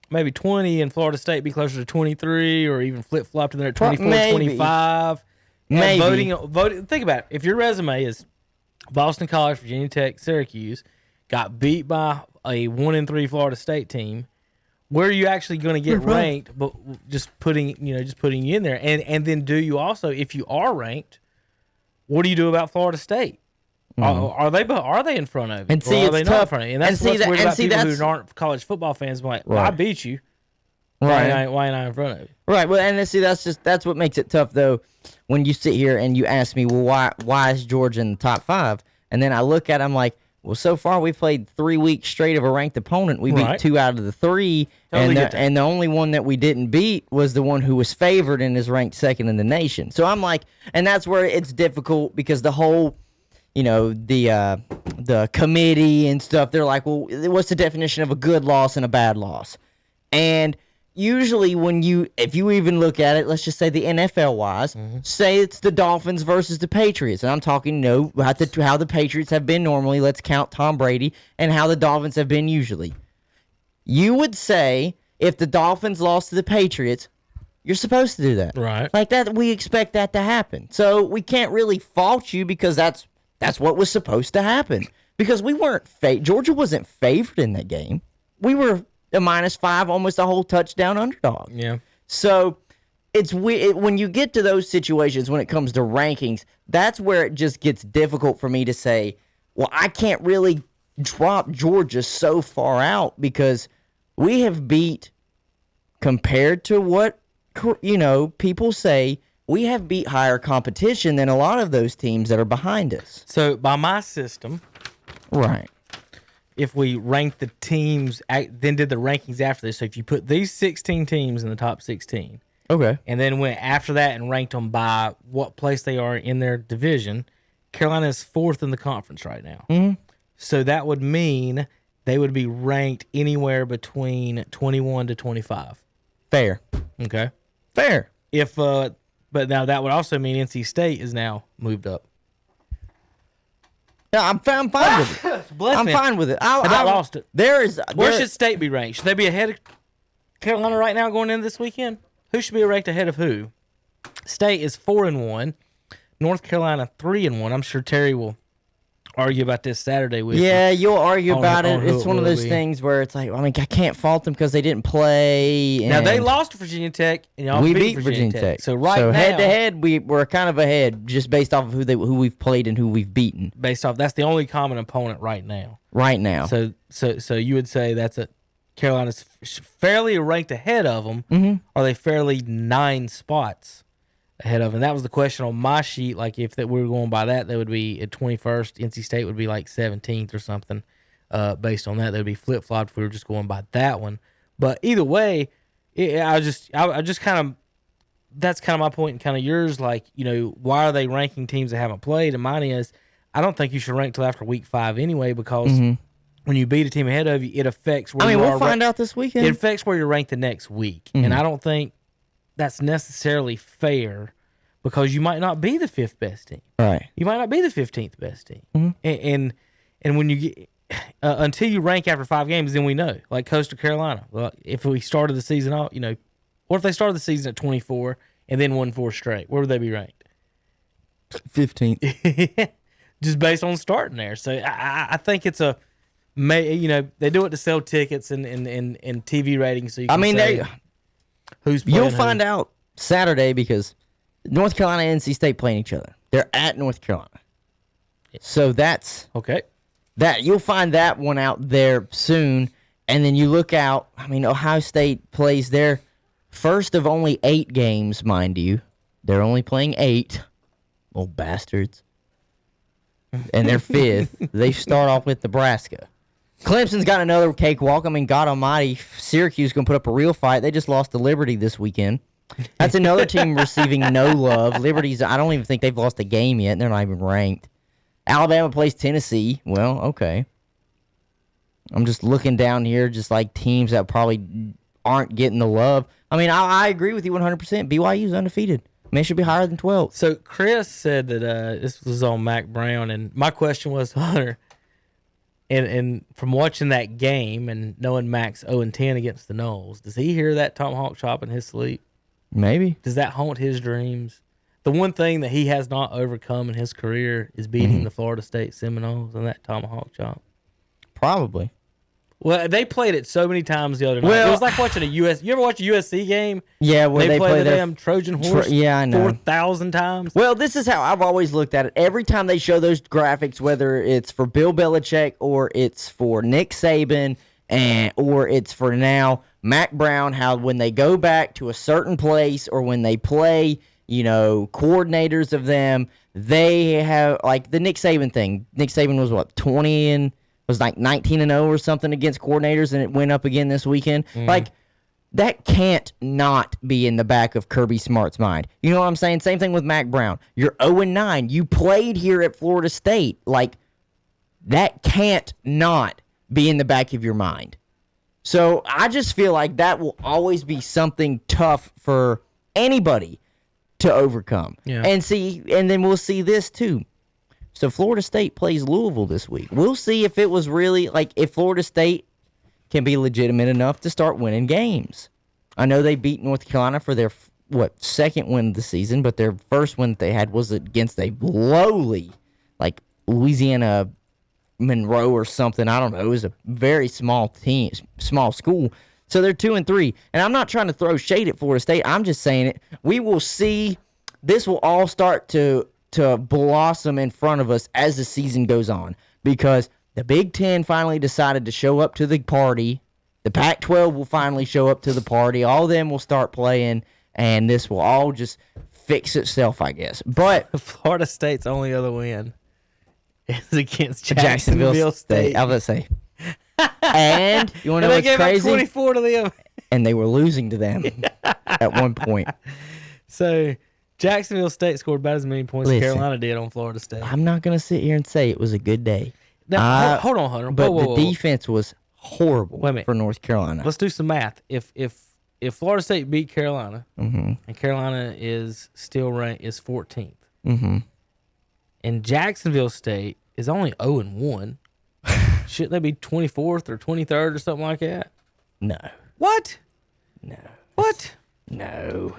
Speaker 5: maybe 20 and Florida State be closer to 23 or even flip-flopped in there at 24,
Speaker 4: Maybe.
Speaker 5: 25? And
Speaker 4: Maybe.
Speaker 5: voting. Think about it. If your resume is Boston College, Virginia Tech, Syracuse, got beat by a 1-3 Florida State team, where are you actually going to get ranked? But just putting you in there, and then do you also, if you are ranked, what do you do about Florida State? Are they in front of you?
Speaker 4: And see,
Speaker 5: or are
Speaker 4: it's
Speaker 5: they
Speaker 4: tough.
Speaker 5: not in front of you? And that's
Speaker 4: And see
Speaker 5: what's
Speaker 4: that-
Speaker 5: weird
Speaker 4: and
Speaker 5: about
Speaker 4: see,
Speaker 5: people
Speaker 4: that's-
Speaker 5: who aren't college football fans. Like, well, I
Speaker 4: Right.
Speaker 5: beat you.
Speaker 4: Right.
Speaker 5: Why ain't I in front of you?
Speaker 4: Right. Well, and see, that's what makes it tough, though, when you sit here and you ask me, well, why is Georgia in the top 5? And then I look at it, I'm like, well, so far we've played 3 weeks straight of a ranked opponent. We beat
Speaker 5: Right.
Speaker 4: 2 out of the 3,
Speaker 5: Totally get that.
Speaker 4: and the only one that we didn't beat was the one who was favored and is ranked 2nd in the nation. So I'm like, and that's where it's difficult because the whole, the committee and stuff, they're like, well, what's the definition of a good loss and a bad loss? And usually if you even look at it, let's just say the NFL wise, say it's the Dolphins versus the Patriots. And I'm talking, how the Patriots have been normally. Let's count Tom Brady and how the Dolphins have been usually. You would say if the Dolphins lost to the Patriots, you're supposed to do that.
Speaker 5: Right.
Speaker 4: Like that, we expect that to happen. So we can't really fault you because that's what was supposed to happen. Because we weren't Georgia wasn't favored in that game. We were a -5, almost a whole touchdown underdog.
Speaker 5: Yeah.
Speaker 4: So it's when you get to those situations when it comes to rankings, that's where it just gets difficult for me to say, well, I can't really drop Georgia so far out because we have beat, compared to what people say, we have beat higher competition than a lot of those teams that are behind us.
Speaker 5: So by my system,
Speaker 4: Right.
Speaker 5: if we rank the teams, then did the rankings after this. So if you put these 16 teams in the top 16,
Speaker 4: Okay.
Speaker 5: and then went after that and ranked them by what place they are in their division, Carolina is 4th in the conference right now. Mm-hmm. So that would mean they would be ranked anywhere between 21 to 25.
Speaker 4: Fair.
Speaker 5: Okay.
Speaker 4: Fair.
Speaker 5: But now that would also mean NC State is now moved up.
Speaker 4: Yeah, I'm fine with it. I'm fine with it.
Speaker 5: I lost it. Where
Speaker 4: There
Speaker 5: should State be ranked? Should they be ahead of Carolina right now going into this weekend? Who should be ranked ahead of who? State is 4-1. North Carolina 3-1. I'm sure Terry will argue about this Saturday with
Speaker 4: Yeah, you'll argue about
Speaker 5: on
Speaker 4: it.
Speaker 5: who
Speaker 4: It's
Speaker 5: it
Speaker 4: one of
Speaker 5: will
Speaker 4: those
Speaker 5: be.
Speaker 4: things where it's like, I mean, I can't fault them because they didn't play.
Speaker 5: Now they
Speaker 4: and
Speaker 5: lost to Virginia Tech, and y'all
Speaker 4: we
Speaker 5: beat
Speaker 4: beat Virginia Tech.
Speaker 5: So now,
Speaker 4: head to head, we're kind of ahead just based off of who we've played and who we've beaten
Speaker 5: based off that's the only common opponent right now.
Speaker 4: right now.
Speaker 5: So you would say that's Carolina's fairly ranked ahead of them.
Speaker 4: Mm-hmm.
Speaker 5: Are they fairly 9 spots ahead of them? And that was the question on my sheet. Like if we were going by that, they would be at 21st. NC State would be like 17th or something. Based on that, they would be flip flopped if we were just going by that one. But either way, I just kind of, that's kind of my point and kind of yours. Like, why are they ranking teams that haven't played? And mine is, I don't think you should rank till after week 5 anyway, because when you beat a team ahead of you, it affects where you are.
Speaker 4: We'll find out this weekend.
Speaker 5: It affects where you're ranked the next week. And I don't think that's necessarily fair, because you might not be the 5th best team.
Speaker 4: Right.
Speaker 5: You might not be the 15th best team. And when you get, until you rank after 5 games, then we know. Like Coastal Carolina. Well, if we started the season off, what if they started the season at 24 and then won 4 straight? Where would they be ranked?
Speaker 4: 15th.
Speaker 5: Just based on starting there. So I think it's a, they do it to sell tickets and TV ratings. So you can say who's playing.
Speaker 4: You'll find out Saturday, because North Carolina and NC State playing each other. They're at North Carolina. So that's
Speaker 5: okay.
Speaker 4: That you'll find that one out there soon. And then you look out, Ohio State plays their first of only 8 games, mind you. They're only playing 8. Old bastards. And they're 5th. They start off with Nebraska. Clemson's got another cakewalk. God almighty, Syracuse going to put up a real fight. They just lost to Liberty this weekend. That's another team receiving no love. Liberty's, I don't even think they've lost a game yet, and they're not even ranked. Alabama plays Tennessee. Well, okay. I'm just looking down here, just like teams that probably aren't getting the love. I agree with you 100%. BYU's undefeated. It should be higher than 12.
Speaker 5: So Chris said that this was on Mac Brown, and my question was, Hunter, and from watching that game and knowing Mac's 0-10 against the Noles, does he hear that tomahawk chop in his sleep?
Speaker 4: Maybe.
Speaker 5: Does that haunt his dreams? The one thing that he has not overcome in his career is beating the Florida State Seminoles and that tomahawk chop.
Speaker 4: Probably.
Speaker 5: Well, they played it so many times the other night.
Speaker 4: Well,
Speaker 5: it was like watching a US. You ever watch a USC game?
Speaker 4: Yeah, where they
Speaker 5: play the
Speaker 4: their
Speaker 5: damn Trojan horse.
Speaker 4: Yeah, I know.
Speaker 5: 4,000 times.
Speaker 4: Well, this is how I've always looked at it. Every time they show those graphics, whether it's for Bill Belichick or it's for Nick Saban or it's for now Mac Brown, how when they go back to a certain place or when they play, coordinators of them, they have like the Nick Saban thing. Nick Saban was what, 20 and was like 19-0 or something against coordinators, and it went up again this weekend. Like, that can't not be in the back of Kirby Smart's mind. You know what I'm saying? Same thing with Mac Brown. You're 0-9. You played here at Florida State. Like, that can't not be in the back of your mind. So I just feel like that will always be something tough for anybody to overcome.
Speaker 5: Yeah.
Speaker 4: And then we'll see this too. So Florida State plays Louisville this week. We'll see if it was really, like, if Florida State can be legitimate enough to start winning games. I know they beat North Carolina for their, second win of the season, but their first win that they had was against a lowly, like, Louisiana Monroe or something. I don't know. It was a very small team, small school. So they're 2-3. And I'm not trying to throw shade at Florida State. I'm just saying it. We will see. This will all start to blossom in front of us as the season goes on, because the Big Ten finally decided to show up to the party. The Pac-12 will finally show up to the party. All of them will start playing, and this will all just fix itself, I guess. But
Speaker 5: Florida State's only other win is against Jacksonville State.
Speaker 4: I was going to say. And you want to know what's crazy?
Speaker 5: They gave up 24 to them.
Speaker 4: And they were losing to them at one point.
Speaker 5: So Jacksonville State scored about as many points as Carolina did on Florida State.
Speaker 4: I'm not going to sit here and say it was a good day.
Speaker 5: Now, hold on, Hunter.
Speaker 4: But the defense was horrible for North Carolina.
Speaker 5: Let's do some math. If Florida State beat Carolina, and Carolina is still ranked is 14th, and Jacksonville State is only 0-1, shouldn't they be 24th or 23rd or something like that?
Speaker 4: No.
Speaker 5: What?
Speaker 4: No.
Speaker 5: What?
Speaker 4: No.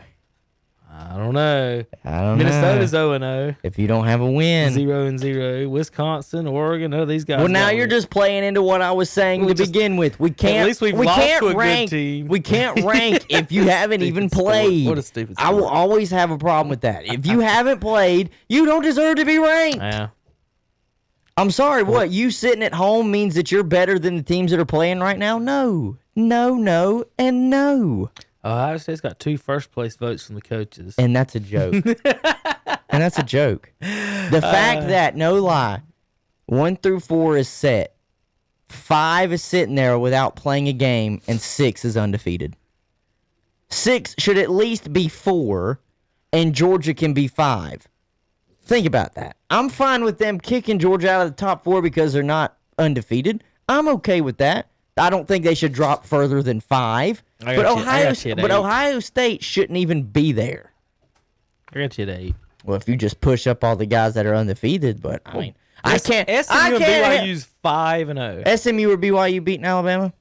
Speaker 5: I don't know.
Speaker 4: Minnesota's
Speaker 5: know. 0-0.
Speaker 4: If you don't have a win.
Speaker 5: 0-0. Wisconsin, Oregon, none of these guys.
Speaker 4: Well, now you're just playing into what I was saying to begin with. We can't.
Speaker 5: At least we
Speaker 4: can't
Speaker 5: to a
Speaker 4: rank.
Speaker 5: Good team.
Speaker 4: We can't rank if you haven't even played.
Speaker 5: What a stupid sport.
Speaker 4: I will always have a problem with that. If you haven't played, you don't deserve to be ranked.
Speaker 5: Yeah.
Speaker 4: I'm sorry. What, you sitting at home means that you're better than the teams that are playing right now? No, and no.
Speaker 5: Ohio State's got 2 first-place votes from the coaches.
Speaker 4: And that's a joke. The fact that, no lie, 1 through 4 is set, 5 is sitting there without playing a game, and 6 is undefeated. 6 should at least be 4, and Georgia can be 5. Think about that. I'm fine with them kicking Georgia out of the top 4 because they're not undefeated. I'm okay with that. I don't think they should drop further than 5. But Ohio State shouldn't even be there.
Speaker 5: I got you at 8.
Speaker 4: Well, if you just push up all the guys that are undefeated, but I mean,
Speaker 5: SMU and BYU's 5-0.
Speaker 4: SMU or BYU beating Alabama?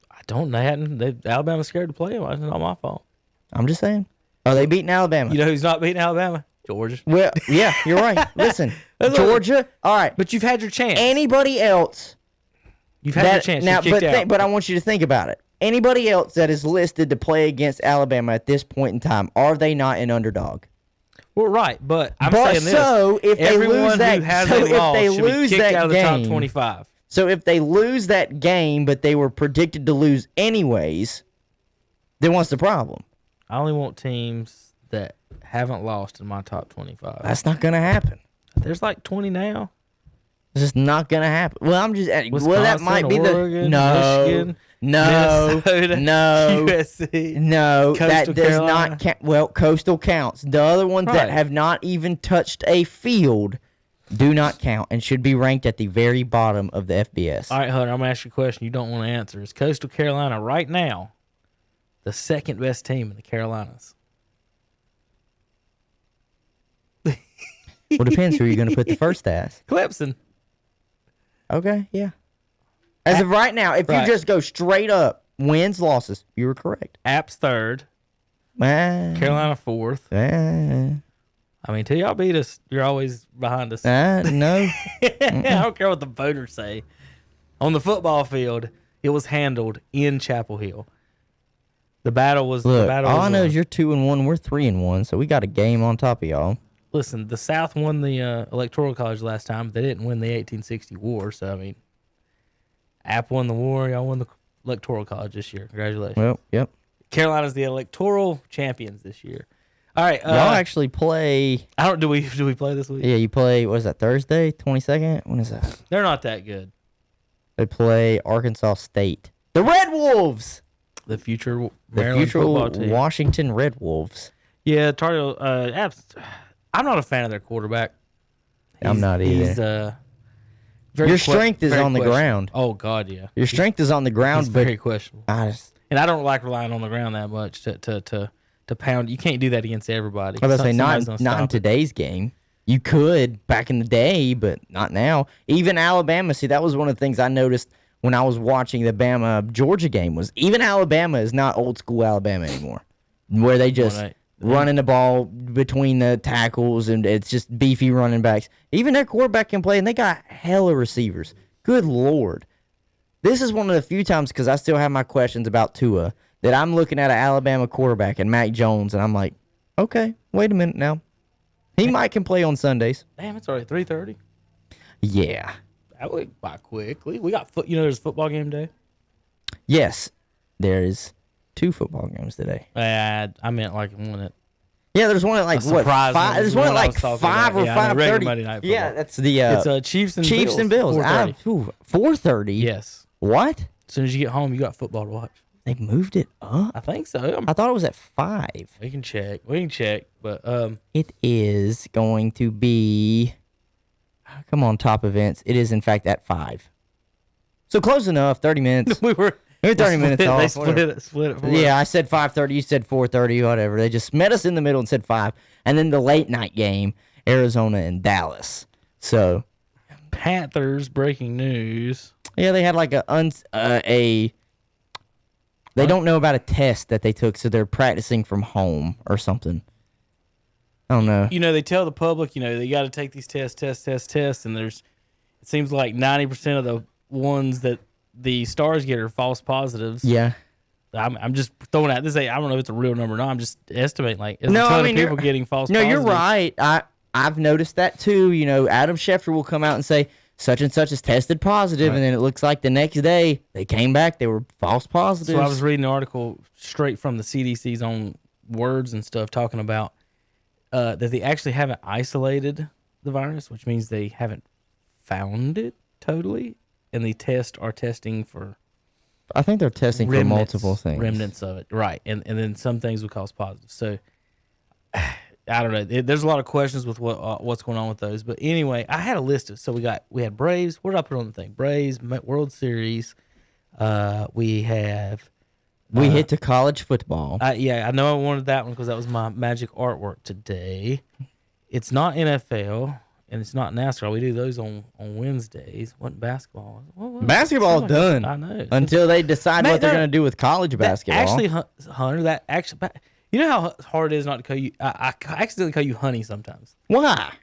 Speaker 5: I don't know. Alabama's scared to play them. It's not my fault.
Speaker 4: I'm just saying. Are they beating Alabama?
Speaker 5: You know who's not beating Alabama? Georgia.
Speaker 4: Well, yeah, you're right. Listen, Georgia. All right,
Speaker 5: But you've had your chance.
Speaker 4: anybody else?
Speaker 5: You've had your chance.
Speaker 4: Now,
Speaker 5: You're kicked out.
Speaker 4: but I want you to think about it. Anybody else that is listed to play against Alabama at this point in time, are they not an underdog?
Speaker 5: Well, right, but I'm saying this.
Speaker 4: So if they lose that,
Speaker 5: out of the top 25.
Speaker 4: So if they lose that game, but they were predicted to lose anyways, then what's the problem?
Speaker 5: I only want teams that haven't lost in my top 25.
Speaker 4: That's not going to happen.
Speaker 5: There's like 20 now.
Speaker 4: It's just not going to happen. Well, I'm just.
Speaker 5: Wisconsin,
Speaker 4: well, that might be
Speaker 5: Oregon,
Speaker 4: no,
Speaker 5: Michigan,
Speaker 4: no,
Speaker 5: Minnesota,
Speaker 4: no,
Speaker 5: USC,
Speaker 4: no.
Speaker 5: Coastal
Speaker 4: That does
Speaker 5: Carolina.
Speaker 4: not count. Well, Coastal counts. The other ones that
Speaker 5: Right.
Speaker 4: have not even touched a field do not count and should be ranked at the very bottom of the FBS.
Speaker 5: All right, Hunter, I'm going to ask you a question you don't want to answer. Is Coastal Carolina right now the second best team in the Carolinas?
Speaker 4: Well, depends who you're going to put the first as.
Speaker 5: Clemson.
Speaker 4: Okay, yeah. As of right now, if you
Speaker 5: Right.
Speaker 4: just go straight up, wins, losses, you were correct.
Speaker 5: App's third.
Speaker 4: Ah,
Speaker 5: Carolina fourth.
Speaker 4: ah,
Speaker 5: I mean, till y'all beat us, you're always behind us.
Speaker 4: no.
Speaker 5: I don't care what the voters say. On the football field, it was handled in Chapel Hill. The battle was
Speaker 4: Look,
Speaker 5: the battle.
Speaker 4: all
Speaker 5: was
Speaker 4: I know
Speaker 5: won.
Speaker 4: is you're 2-1, we're 3-1, so we got a game on top of y'all.
Speaker 5: Listen, the South won the Electoral College last time. But they didn't win the 1860 war, so I mean, App won the war. Y'all won the Electoral College this year. Congratulations.
Speaker 4: Well, yep.
Speaker 5: Carolina's the electoral champions this year. All right,
Speaker 4: Y'all actually play.
Speaker 5: I don't. Do we play this week?
Speaker 4: Yeah, you play. What is that? Thursday, 22nd. When is that?
Speaker 5: They're not that good.
Speaker 4: They play Arkansas State. The Red Wolves.
Speaker 5: The future
Speaker 4: The
Speaker 5: Maryland
Speaker 4: future
Speaker 5: football team.
Speaker 4: Washington Red Wolves.
Speaker 5: Yeah, Tar Heel. I'm not a fan of their quarterback.
Speaker 4: I'm not either.
Speaker 5: He's
Speaker 4: Your strength is
Speaker 5: very
Speaker 4: on the
Speaker 5: questionable.
Speaker 4: ground.
Speaker 5: Oh God, yeah.
Speaker 4: Your strength is on the ground,
Speaker 5: He's
Speaker 4: but
Speaker 5: very questionable.
Speaker 4: and
Speaker 5: I don't like relying on the ground that much to pound. You can't do that against everybody.
Speaker 4: I was about to say
Speaker 5: Somebody's
Speaker 4: not
Speaker 5: gonna
Speaker 4: in
Speaker 5: stop it.
Speaker 4: today's game. You could back in the day, but not now. Even Alabama. See, that was one of the things I noticed when I was watching the Bama Georgia game. Was even Alabama is not old school Alabama anymore, where they just
Speaker 5: Right.
Speaker 4: running the ball between the tackles and it's just beefy running backs. Even their quarterback can play, and they got hella receivers. Good Lord. This is one of the few times, because I still have my questions about Tua, that I'm looking at an Alabama quarterback and Mac Jones, and I'm like, okay, wait a minute now. He might can play on Sundays.
Speaker 5: Damn, it's already 3:30.
Speaker 4: Yeah.
Speaker 5: That went by quickly. We got there's football game day.
Speaker 4: Yes, there is 2 football games today.
Speaker 5: I meant like one at
Speaker 4: Yeah, there's one at like
Speaker 5: A
Speaker 4: what?
Speaker 5: surprise
Speaker 4: 5?
Speaker 5: one
Speaker 4: There's
Speaker 5: is
Speaker 4: one at
Speaker 5: what I
Speaker 4: like
Speaker 5: was talking
Speaker 4: 5
Speaker 5: about.
Speaker 4: or
Speaker 5: Yeah, I know, regular
Speaker 4: 5:30.
Speaker 5: Monday Night
Speaker 4: Yeah,
Speaker 5: Football.
Speaker 4: that's the
Speaker 5: it's Chiefs and
Speaker 4: Chiefs and Bills.
Speaker 5: 4:30.
Speaker 4: 4:30.
Speaker 5: Yes.
Speaker 4: What?
Speaker 5: As soon as you get home, you got football to watch.
Speaker 4: They moved it up.
Speaker 5: I think so.
Speaker 4: I thought it was at 5.
Speaker 5: We can check. But
Speaker 4: It is going to be. Come on, top events. It is in fact at 5. So close enough. 30 minutes.
Speaker 5: we were
Speaker 4: Maybe 30 minutes off.
Speaker 5: They split
Speaker 4: whatever.
Speaker 5: it. Split it. For
Speaker 4: Yeah, I said 5:30. You said 4:30. Whatever. They just met us in the middle and said 5. And then the late night game, Arizona and Dallas. So
Speaker 5: Panthers breaking news.
Speaker 4: yeah, they had like they don't know about a test that they took, so they're practicing from home or something. I don't know.
Speaker 5: You know, they tell the public, they got to take these tests, and it seems like 90% of the ones that the stars get are false positives.
Speaker 4: Yeah.
Speaker 5: I'm just throwing out this. I don't know if it's a real number or not. I'm just estimating there's
Speaker 4: No,
Speaker 5: a ton
Speaker 4: I mean,
Speaker 5: of people
Speaker 4: you're-
Speaker 5: getting false
Speaker 4: No,
Speaker 5: positives.
Speaker 4: you're right. I've noticed that too. Adam Schefter will come out and say such and such is tested positive,
Speaker 5: Right.
Speaker 4: and then it looks like the next day they came back, they were false positives.
Speaker 5: So I was reading an article straight from the CDC's own words and stuff talking about that they actually haven't isolated the virus, which means they haven't found it totally, and the tests are testing for
Speaker 4: I think they're testing for multiple things.
Speaker 5: Remnants of it, right? And then some things would cause positive. So I don't know. There's a lot of questions with what's going on with those. But anyway, I had a list of. So we had Braves. What did I put on the thing? Braves World Series. We have.
Speaker 4: We hit to college football.
Speaker 5: Yeah, I know I wanted that one because that was my magic artwork today. It's not NFL and it's not NASCAR. We do those on Wednesdays. What basketball?
Speaker 4: Basketball done.
Speaker 5: I know.
Speaker 4: Until they decide what they're going to do with college basketball.
Speaker 5: Actually, Hunter, you know how hard it is not to call you. I accidentally call you Honey sometimes.
Speaker 4: Why?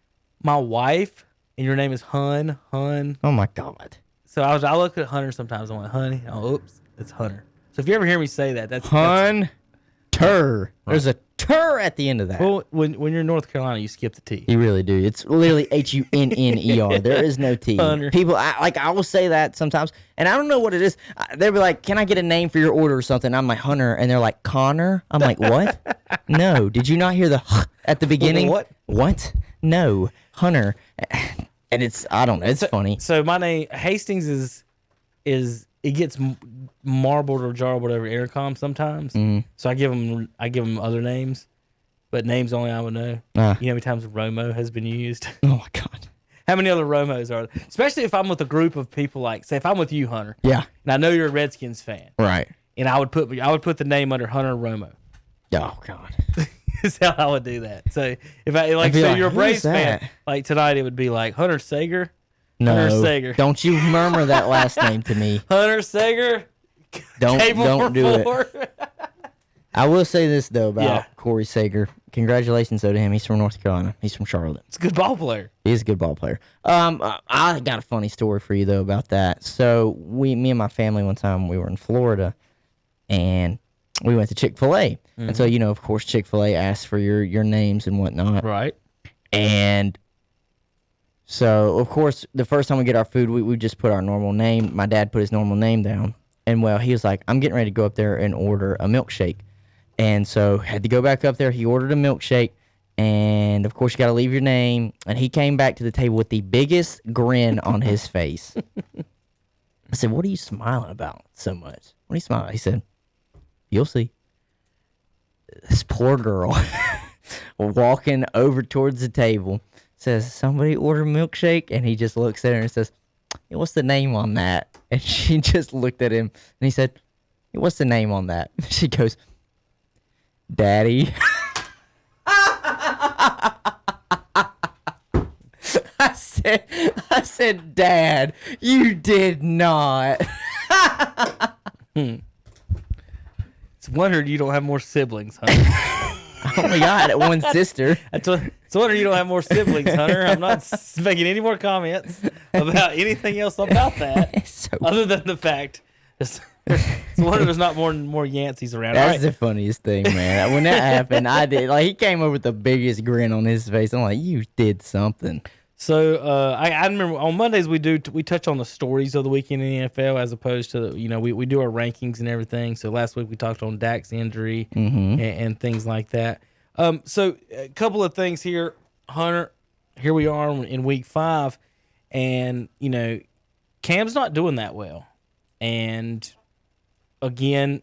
Speaker 5: My wife and your name is Hun.
Speaker 4: Oh my God.
Speaker 5: So I look at Hunter sometimes. I'm like, Honey. Oh, oops, it's Hunter. So if you ever hear me say that, that's
Speaker 4: Hunter. There's a tur at the end of that.
Speaker 5: Well, when you're in North Carolina, you skip the T.
Speaker 4: You really do. It's literally Hunner. There is no T.
Speaker 5: Hunter.
Speaker 4: People, I will say that sometimes, and I don't know what it is. They'll be like, "Can I get a name for your order or something?" I'm like, Hunter, and they're like, Connor. I'm like, what? No. Did you not hear the at the beginning?
Speaker 5: What?
Speaker 4: What? No, Hunter. And I don't know. It's funny.
Speaker 5: So my name Hastings is it gets marbled or jarbled over intercom sometimes.
Speaker 4: Mm-hmm.
Speaker 5: So I give them other names, but names only I would know. You know how many times Romo has been used?
Speaker 4: Oh my God.
Speaker 5: How many other Romos are there? Especially if I'm with a group of people, like say if I'm with you, Hunter.
Speaker 4: Yeah.
Speaker 5: And I know you're a Redskins fan.
Speaker 4: Right.
Speaker 5: And I would put the name under Hunter Romo.
Speaker 4: Oh God.
Speaker 5: Is how I would do that. So if you're a Braves fan, like tonight it would be like Hunter Sager.
Speaker 4: No,
Speaker 5: Hunter Sager.
Speaker 4: Don't you murmur that last name to me.
Speaker 5: Hunter Sager.
Speaker 4: Don't do it. I will say this though about Corey Sager. Congratulations though to him. He's from North Carolina. He's from Charlotte.
Speaker 5: It's a good ball player.
Speaker 4: He is a good ball player. I got a funny story for you though about that. So me and my family one time we were in Florida, and we went to Chick-fil-A. Mm-hmm. And so of course Chick-fil-A asks for your names and whatnot.
Speaker 5: Right.
Speaker 4: And so of course the first time we get our food, we just put our normal name. My dad put his normal name down. And well, he was like, I'm getting ready to go up there and order a milkshake. And so had to go back up there. He ordered a milkshake. And of course, you got to leave your name. And he came back to the table with the biggest grin on his face. I said, what are you smiling about so much? What are you smiling about? He said, you'll see. This poor girl walking over towards the table says, somebody order a milkshake? And he just looks at her and says, hey, what's the name on that? And she just looked at him and he said, hey, what's the name on that? She goes, Daddy. I said, Dad, you did not.
Speaker 5: It's a wonder you don't have more siblings, Hunter.
Speaker 4: I only got one sister.
Speaker 5: It's a wonder you don't have more siblings, Hunter. I'm not making any more comments about anything else about that, other than the fact it's a wonder there's not more Yanceys around.
Speaker 4: That's the funniest thing, man. When that happened, I did. Like, he came over with the biggest grin on his face. I'm like, you did something.
Speaker 5: So I remember on Mondays we touch on the stories of the weekend in the NFL as opposed to we do our rankings and everything. So last week we talked on Dak's injury and things like that. So a couple of things here, Hunter. Here we are in week 5, and Cam's not doing that well. And again,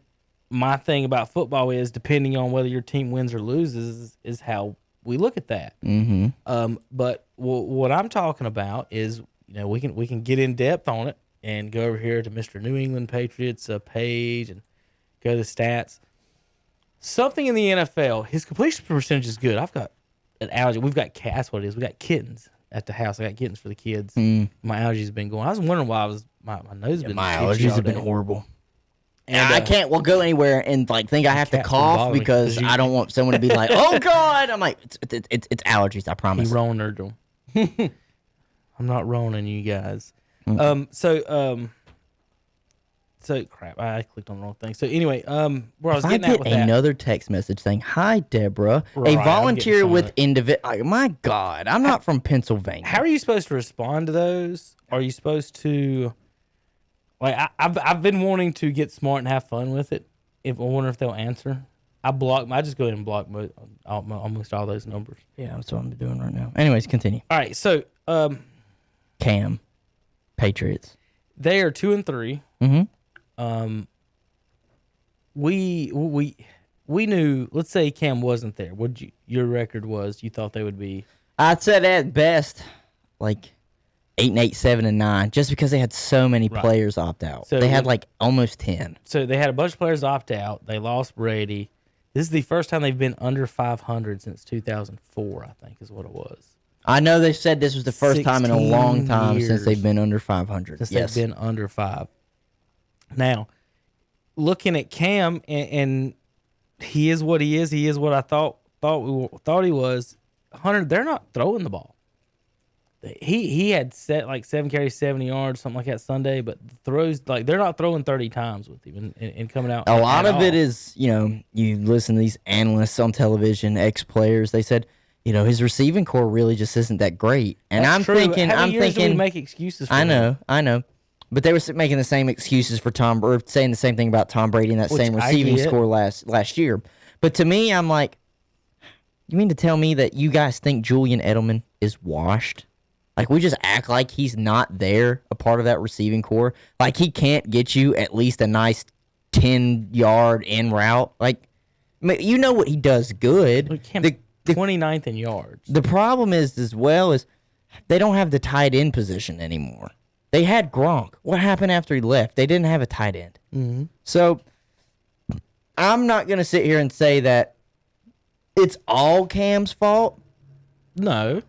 Speaker 5: my thing about football is depending on whether your team wins or loses is how we look at that. Mm-hmm. But what I'm talking about is, we can get in depth on it and go over here to Mr. New England Patriots page and go to the stats. Something in the NFL, his completion percentage is good. I've got an allergy. We've got cats. What it is? We got kittens at the house. I got kittens for the kids. My allergies have been going. I was wondering why my nose has been.
Speaker 4: My allergies have been horrible.
Speaker 5: And
Speaker 4: I can't go anywhere and think I have to cough because I don't want someone to be like, "Oh God!" I'm like, "It's allergies." I promise.
Speaker 5: He Roner them. I'm not Roning you guys. So crap. I clicked on the wrong thing. So anyway, where I was getting at with that.
Speaker 4: Another text message saying, "Hi Deborah, a volunteer with individual." My God, I'm not from Pennsylvania.
Speaker 5: How are you supposed to respond to those? Are you supposed to? Like I've been wanting to get smart and have fun with it. I wonder if they'll answer. I just go ahead and block almost all those numbers.
Speaker 4: Yeah, that's what I'm doing right now. Anyways, continue.
Speaker 5: All right, so
Speaker 4: Cam, Patriots.
Speaker 5: They are 2-3.
Speaker 4: Mm-hmm.
Speaker 5: we knew. Let's say Cam wasn't there. What your record was? You thought they would be?
Speaker 4: I'd say at best, like 8-8, 7-9, just because they had so many players opt out.
Speaker 5: So
Speaker 4: they had like almost 10.
Speaker 5: So they had a bunch of players opt out. They lost Brady. This is the first time they've been under 500 since 2004, I think is what it was.
Speaker 4: I know they said this was the first time in a long time since they've been under 500.
Speaker 5: Since they've been under 5. Now, looking at Cam, and he is what he is. He is what I thought he was. Hunter, they're not throwing the ball. He had set like 7 carries, 70 yards, something like that Sunday, but throws like they're not throwing 30 times with him and coming out.
Speaker 4: A lot of it is, you listen to these analysts on television, ex-players, they said, his receiving core really just isn't that great. And
Speaker 5: That's
Speaker 4: I'm
Speaker 5: true.
Speaker 4: thinking,
Speaker 5: How many years do we make excuses for
Speaker 4: I
Speaker 5: him?
Speaker 4: know. But they were making the same excuses for or saying the same thing about Tom Brady and that same receiving score last year. But to me, I'm like, you mean to tell me that you guys think Julian Edelman is washed? Like, we just act like he's not there, a part of that receiving core? Like, he can't get you at least a nice 10-yard in route? Like, you know what he does good.
Speaker 5: He can't 29th in yards.
Speaker 4: The problem is, as well, is they don't have the tight end position anymore. They had Gronk. What happened after he left? They didn't have a tight end. Mm-hmm. So, I'm not going to sit here and say that it's all Cam's fault.
Speaker 5: No.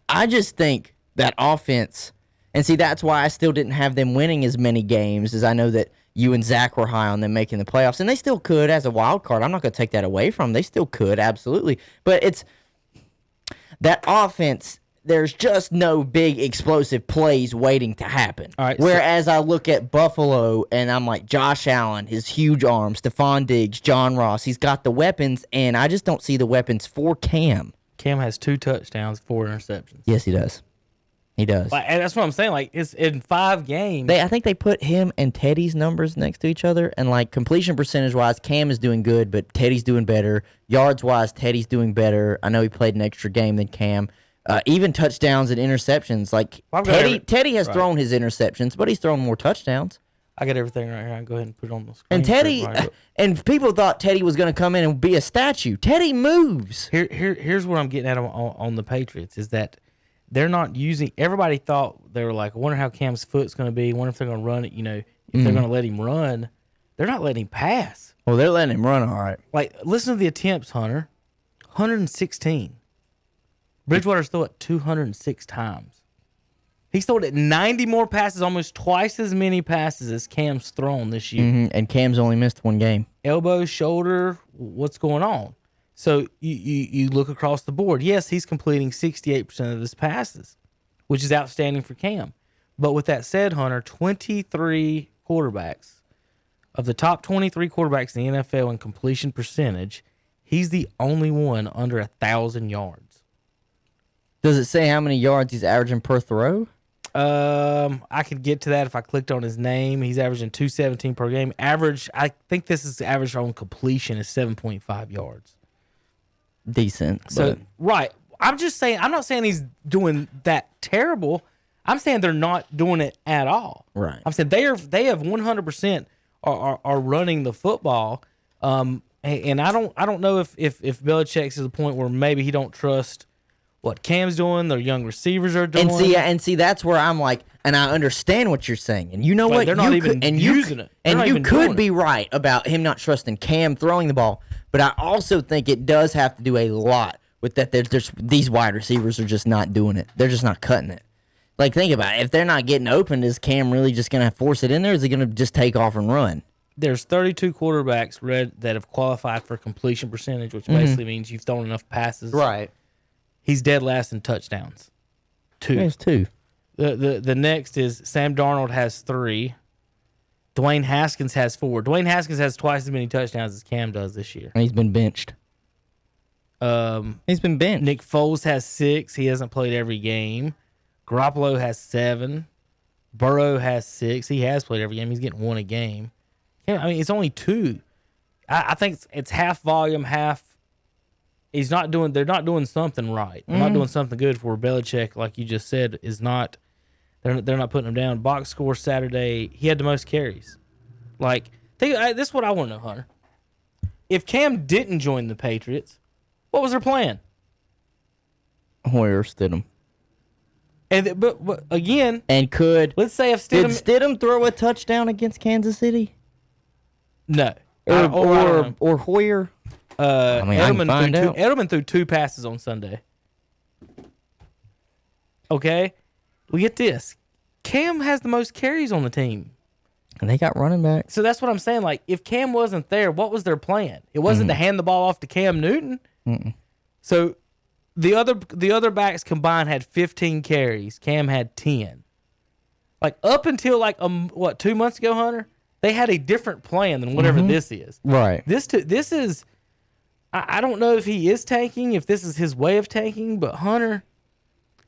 Speaker 4: I just think that offense, and see, that's why I still didn't have them winning as many games, as I know that you and Zach were high on them making the playoffs, and they still could as a wild card. I'm not going to take that away from them. They still could, absolutely. But it's that offense, there's just no big explosive plays waiting to happen.
Speaker 5: All right,
Speaker 4: Whereas I look at Buffalo, and I'm like, Josh Allen, his huge arms, Stephon Diggs, John Ross, he's got the weapons, and I just don't see the weapons for Cam.
Speaker 5: Cam has 2 touchdowns, 4 interceptions.
Speaker 4: Yes, he does. He does.
Speaker 5: Like, and that's what I'm saying. Like, it's in 5 games.
Speaker 4: I think they put him and Teddy's numbers next to each other, and like completion percentage wise, Cam is doing good, but Teddy's doing better. Yards wise, Teddy's doing better. I know he played an extra game than Cam. Even touchdowns and interceptions. Like Teddy has thrown his interceptions, but he's thrown more touchdowns.
Speaker 5: I got everything right here. I'll go ahead and put it on the screen.
Speaker 4: And Teddy, and people thought Teddy was going to come in and be a statue. Teddy moves.
Speaker 5: Here's what I'm getting at on the Patriots is that they're not using. Everybody thought they were like, I wonder how Cam's foot's going to be. I wonder if they're going to run it. If they're going to let him run, they're not letting him pass.
Speaker 4: Well, they're letting him run all right.
Speaker 5: Like, listen to the attempts, Hunter. 116. Bridgewater's thrown it 206 times. He's thrown it 90 more passes, almost twice as many passes as Cam's thrown this year.
Speaker 4: Mm-hmm. And Cam's only missed 1 game.
Speaker 5: Elbow, shoulder, what's going on? So you look across the board. Yes, he's completing 68% of his passes, which is outstanding for Cam. But with that said, Hunter, 23 quarterbacks, of the top 23 quarterbacks in the NFL in completion percentage, he's the only one under 1,000 yards.
Speaker 4: Does it say how many yards he's averaging per throw?
Speaker 5: I could get to that if I clicked on his name. He's averaging 217 per game. Average, I think this is average on completion is 7.5 yards.
Speaker 4: Decent.
Speaker 5: So, right. I'm just saying, I'm not saying he's doing that terrible. I'm saying they're not doing it at all.
Speaker 4: Right.
Speaker 5: I'm saying they have 100% are running the football. And I don't know if Belichick's to the point where maybe he don't trust what Cam's doing, their young receivers are doing.
Speaker 4: And see, that's where I'm like, and I understand what you're saying. And you know what?
Speaker 5: They're not even using it.
Speaker 4: And you could be right about him not trusting Cam throwing the ball. But I also think it does have to do a lot with that. There's these wide receivers are just not doing it. They're just not cutting it. Like, think about it. If they're not getting open, is Cam really just going to force it in there? Or is he going to just take off and run?
Speaker 5: There's 32 quarterbacks that have qualified for completion percentage, which basically means you've thrown enough passes.
Speaker 4: Right.
Speaker 5: He's dead last in touchdowns. 2.
Speaker 4: There's 2.
Speaker 5: The next is Sam Darnold has 3. Dwayne Haskins has 4. Dwayne Haskins has twice as many touchdowns as Cam does this year.
Speaker 4: And he's been benched. He's been benched.
Speaker 5: Nick Foles has 6. He hasn't played every game. Garoppolo has 7. Burrow has 6. He has played every game. He's getting 1 a game. I mean, it's only 2. I think it's half volume, half. They're not doing something right. They're not doing something good for Belichick, like you just said, is not. They're not putting him down. Box score Saturday, he had the most carries. Like, this is what I want to know, Hunter. If Cam didn't join the Patriots, what was their plan?
Speaker 4: Hoyer Stidham.
Speaker 5: And but again,
Speaker 4: And
Speaker 5: let's say if
Speaker 4: did
Speaker 5: Stidham,
Speaker 4: Stidham throw a touchdown against Kansas City?
Speaker 5: no,
Speaker 4: Or Hoyer? I mean, I can find out.
Speaker 5: Edelman threw 2 passes on Sunday. Okay, we get this. Cam has the most carries on the team.
Speaker 4: And they got running back.
Speaker 5: So that's what I'm saying. Like, if Cam wasn't there, what was their plan? It wasn't to hand the ball off to Cam Newton. So the other backs combined had 15 carries. Cam had 10. Like, up until 2 months ago, Hunter, they had a different plan than whatever this is.
Speaker 4: Right.
Speaker 5: This is. I don't know if he is tanking, if this is his way of tanking, but Hunter,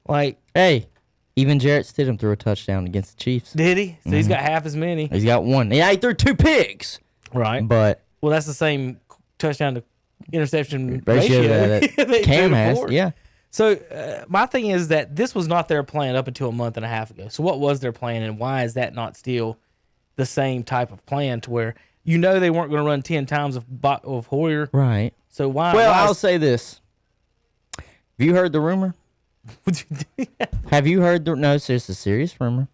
Speaker 5: like,
Speaker 4: hey. Even Jarrett Stidham threw a touchdown against the Chiefs.
Speaker 5: did he? So he's got half as many.
Speaker 4: He's got 1. Yeah, he threw 2 picks.
Speaker 5: Right.
Speaker 4: But
Speaker 5: Well, that's the same touchdown to interception
Speaker 4: ratio
Speaker 5: ratio
Speaker 4: that Cam has. Yeah.
Speaker 5: So my thing is that this was not their plan up until a month and a half ago. So what was their plan, and why is that not still the same type of plan to where they weren't going to run 10 times of Hoyer?
Speaker 4: Right.
Speaker 5: So why?
Speaker 4: Well, I'll say this. Have you heard the rumor? Have you heard no, it's just a serious rumor.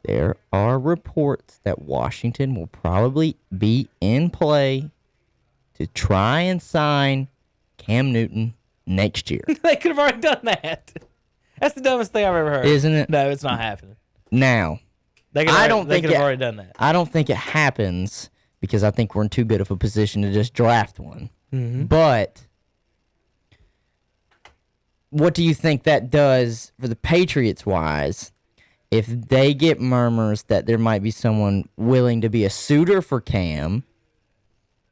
Speaker 4: There are reports that Washington will probably be in play to try and sign Cam Newton next year.
Speaker 5: They could have already done that. That's the dumbest thing I've ever heard.
Speaker 4: Isn't it?
Speaker 5: No, it's not happening.
Speaker 4: Now,
Speaker 5: They could have already done that.
Speaker 4: I don't think it happens because I think we're in too good of a position to just draft one. But what do you think that does for the Patriots wise if they get murmurs that there might be someone willing to be a suitor for Cam?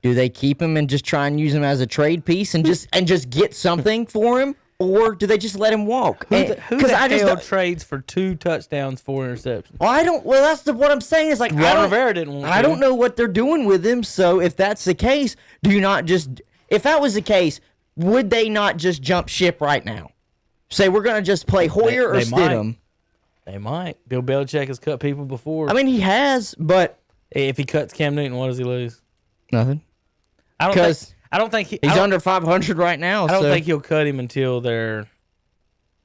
Speaker 4: Do they keep him and just try and use him as a trade piece and just get something for him, or do they just let him walk?
Speaker 5: Who the hell trades for 2 touchdowns, 4 interceptions?
Speaker 4: Well, that's what I'm saying is like
Speaker 5: Ron Rivera didn't want to.
Speaker 4: I don't know what they're doing with him. So if that's the case, if that was the case, would they not just jump ship right now? Say we're going to just play Hoyer or Stidham.
Speaker 5: They might. Bill Belichick has cut people before.
Speaker 4: I mean, he has, but
Speaker 5: if he cuts Cam Newton, what does he lose?
Speaker 4: Nothing.
Speaker 5: I don't think
Speaker 4: he's under 500 right now.
Speaker 5: I don't think he'll cut him until they're.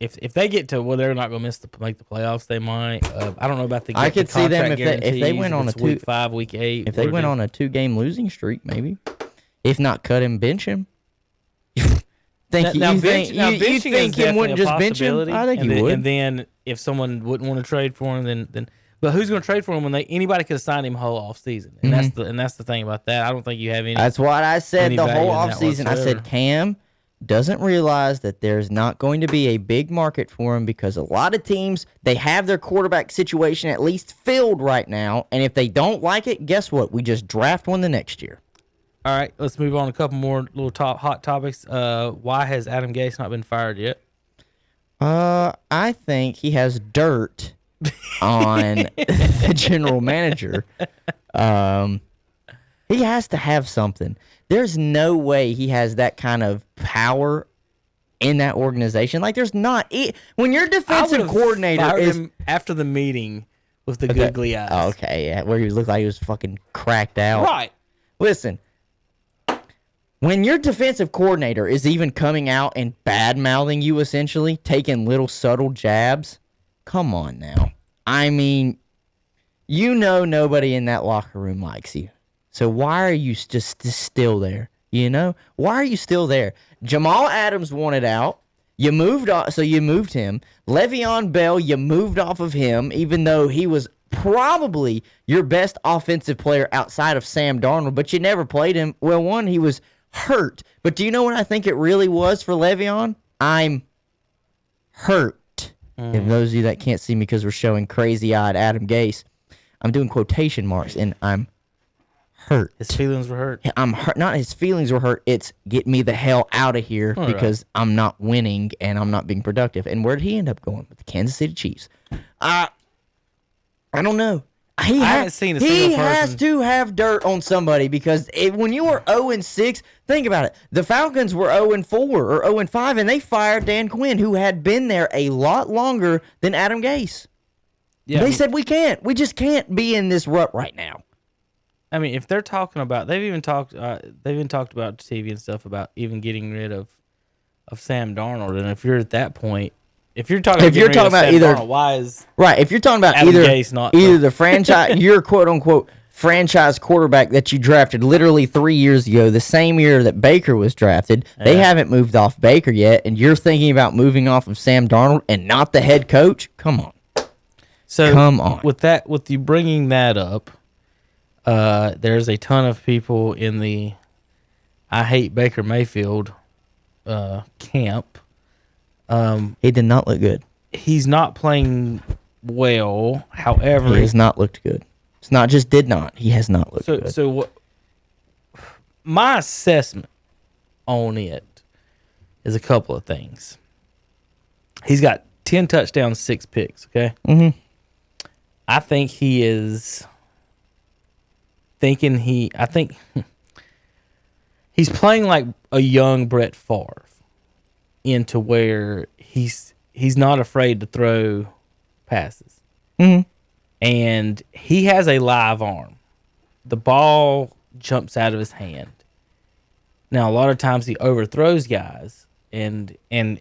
Speaker 5: If they get to they're not going to make the playoffs. They might. I don't know about the.
Speaker 4: I could see them if they went on a
Speaker 5: week 5, week 8.
Speaker 4: If they went on a 2-game losing streak, maybe. If not, cut him, bench him. You think him wouldn't just bench him? I think he would.
Speaker 5: And then if someone wouldn't want to trade for him, then but who's going to trade for him when anybody could have signed him whole off season? And that's the thing about that. I don't think you have any.
Speaker 4: That's what I said the whole off season. I said Cam doesn't realize that there's not going to be a big market for him because a lot of teams, they have their quarterback situation at least filled right now, and if they don't like it, guess what? We just draft one the next year.
Speaker 5: All right, let's move on to a couple more little hot topics. Why has Adam Gase not been fired yet?
Speaker 4: I think he has dirt on the general manager. He has to have something. There's no way he has that kind of power in that organization. Like, there's not. When your defensive coordinator is
Speaker 5: him after the meeting with the googly eyes.
Speaker 4: Oh, okay, yeah, where he looked like he was fucking cracked out.
Speaker 5: Right.
Speaker 4: Listen. When your defensive coordinator is even coming out and bad-mouthing you, essentially, taking little subtle jabs, come on now. I mean, nobody in that locker room likes you. So why are you just still there? Why are you still there? Jamal Adams wanted out. You moved off, so you moved him. Le'Veon Bell, you moved off of him, even though he was probably your best offensive player outside of Sam Darnold, but you never played him. Well, one, he was hurt. But do you know what I think it really was for Le'Veon? I'm hurt. If those of you that can't see me because we're showing crazy-eyed Adam Gase, I'm doing quotation marks, and I'm hurt.
Speaker 5: His feelings were hurt.
Speaker 4: I'm hurt. Not his feelings were hurt. It's get me the hell out of here because I'm not winning and I'm not being productive. And where did he end up going? With the Kansas City Chiefs. I don't know.
Speaker 5: I haven't seen a single person.
Speaker 4: He has to have dirt on somebody because when you were 0-6, think about it. The Falcons were 0-4 or 0-5, and they fired Dan Quinn, who had been there a lot longer than Adam Gase. Yeah, they said we just can't be in this rut right now.
Speaker 5: I mean, if they're talking about, they've even talked about TV and stuff about even getting rid of Sam Darnold. And if you're at that point, if you're talking about Sam Darnold, why is
Speaker 4: right? If you're talking about
Speaker 5: Adam Gase not
Speaker 4: either the franchise, your quote unquote franchise quarterback that you drafted literally 3 years ago, the same year that Baker was drafted, they haven't moved off Baker yet, and you're thinking about moving off of Sam Darnold and not the head coach? Come on.
Speaker 5: So
Speaker 4: come on.
Speaker 5: With you bringing that up, there's a ton of people in the I hate Baker Mayfield camp.
Speaker 4: He did not look good.
Speaker 5: He's not playing well. However,
Speaker 4: he has not looked good. It's not just did not. He has not looked good.
Speaker 5: So what? My assessment on it is a couple of things. He's got 10 touchdowns, 6 picks. Okay.
Speaker 4: Mm-hmm.
Speaker 5: I think he is thinking I think he's playing like a young Brett Favre, into where he's not afraid to throw passes.
Speaker 4: Mm-hmm.
Speaker 5: And he has a live arm. The ball jumps out of his hand. Now, a lot of times he overthrows guys, and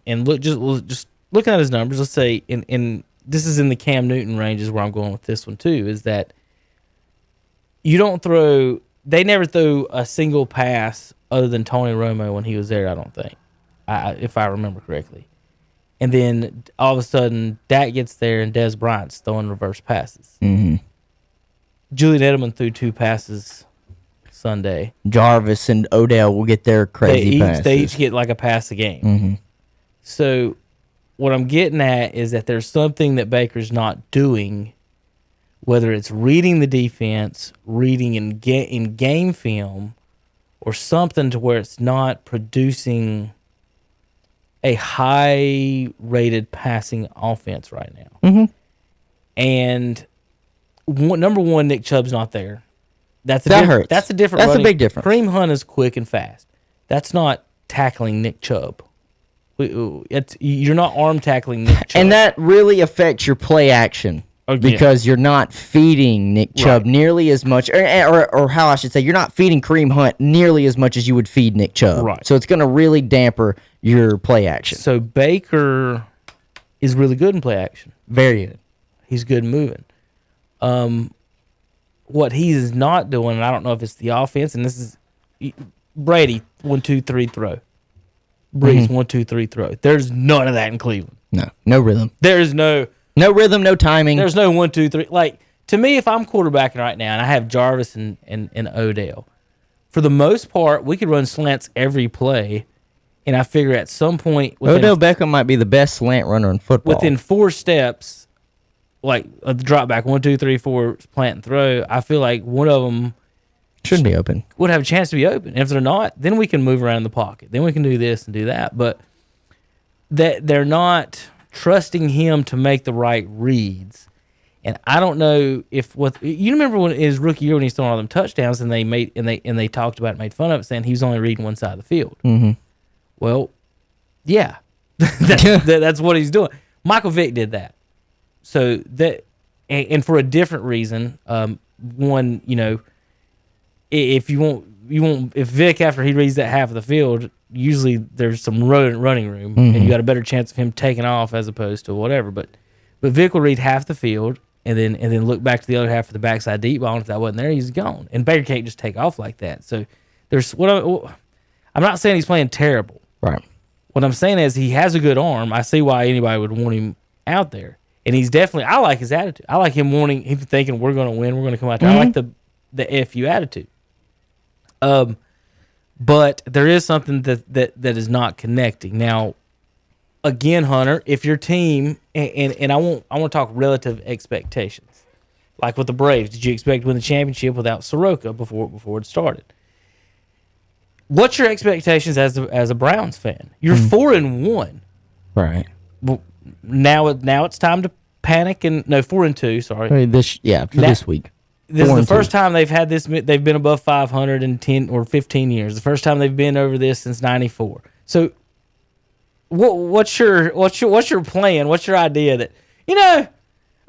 Speaker 5: look, just looking at his numbers, let's say in this is in the Cam Newton range is where I'm going with this one too, is that they never threw a single pass other than Tony Romo when he was there, I don't think, if I remember correctly. And then all of a sudden, Dak gets there and Dez Bryant's throwing reverse passes.
Speaker 4: Mm-hmm.
Speaker 5: Julian Edelman threw 2 passes Sunday.
Speaker 4: Jarvis and Odell will get their crazy passes.
Speaker 5: They each get like a pass a game.
Speaker 4: Mm-hmm.
Speaker 5: So what I'm getting at is that there's something that Baker's not doing, whether it's reading the defense, reading in game film, or something to where it's not producing a high-rated passing offense right now.
Speaker 4: Mm-hmm.
Speaker 5: And number one, Nick Chubb's not there. That
Speaker 4: hurts.
Speaker 5: That's a different.
Speaker 4: That's a big difference.
Speaker 5: Kareem Hunt is quick and fast. That's not tackling Nick Chubb. You're not arm tackling Nick Chubb.
Speaker 4: And that really affects your play action. Because you're not feeding Nick Chubb nearly as much, or how I should say, you're not feeding Kareem Hunt nearly as much as you would feed Nick Chubb.
Speaker 5: Right.
Speaker 4: So it's going to really damper your play action.
Speaker 5: So Baker is really good in play action.
Speaker 4: Very good.
Speaker 5: He's good moving. What he is not doing, and I don't know if it's the offense, and this is Brady, 1, 2, 3, throw. Breeze, 1, 2, 3, throw. There's none of that in Cleveland.
Speaker 4: No rhythm.
Speaker 5: There's no
Speaker 4: rhythm, no timing.
Speaker 5: There's no 1, 2, 3. Like, to me, if I'm quarterbacking right now and I have Jarvis and Odell, for the most part, we could run slants every play, and I figure at some point
Speaker 4: Odell Beckham might be the best slant runner in football.
Speaker 5: Within 4 steps, like a drop back, 1, 2, 3, 4, plant and throw, I feel like one of them
Speaker 4: should be open.
Speaker 5: Would have a chance to be open. And if they're not, then we can move around the pocket. Then we can do this and do that. But that they're not trusting him to make the right reads. And I don't know if you remember when his rookie year when he's throwing all them touchdowns and they talked about it, made fun of it, saying he was only reading one side of the field.
Speaker 4: Mm-hmm.
Speaker 5: Well, yeah, that's what he's doing. Michael Vick did that. So that, and for a different reason. One, if Vick, after he reads that half of the field, usually there's some running room, and you got a better chance of him taking off as opposed to whatever. But Vick will read half the field and then look back to the other half of the backside deep ball. And if that wasn't there, he's gone. And Baker can't just take off like that. So there's I'm not saying he's playing terrible.
Speaker 4: Right.
Speaker 5: What I'm saying is he has a good arm. I see why anybody would want him out there. And he's definitely, I like his attitude. I like him thinking we're going to win. We're going to come out there. I like the FU attitude. But there is something that is not connecting. Now, again, Hunter, if your team, and I want to talk relative expectations. Like with the Braves, did you expect to win the championship without Soroka before it started? What's your expectations as a Browns fan? You're 4-1.
Speaker 4: Right.
Speaker 5: Well, now it's time to panic 4-2. Sorry.
Speaker 4: This week.
Speaker 5: This is the first time they've had this. They've been above 500 in 10 or 15 years. The first time they've been over this since '94. So, what's your plan? What's your idea that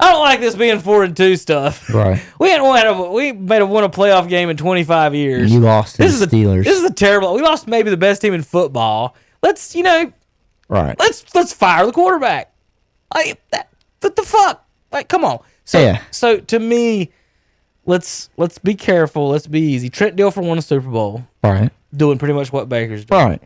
Speaker 5: I don't like this being 4-2 stuff.
Speaker 4: Right.
Speaker 5: We made a won a playoff game in 25 years.
Speaker 4: You lost to the Steelers.
Speaker 5: This is a terrible. We lost maybe the best team in football. Let's
Speaker 4: right.
Speaker 5: Let's fire the quarterback. Like that. What the fuck? Like, come on. So to me, let's be careful. Let's be easy. Trent Dilfer won a Super Bowl.
Speaker 4: Right.
Speaker 5: Doing pretty much what Baker's doing.
Speaker 4: Right.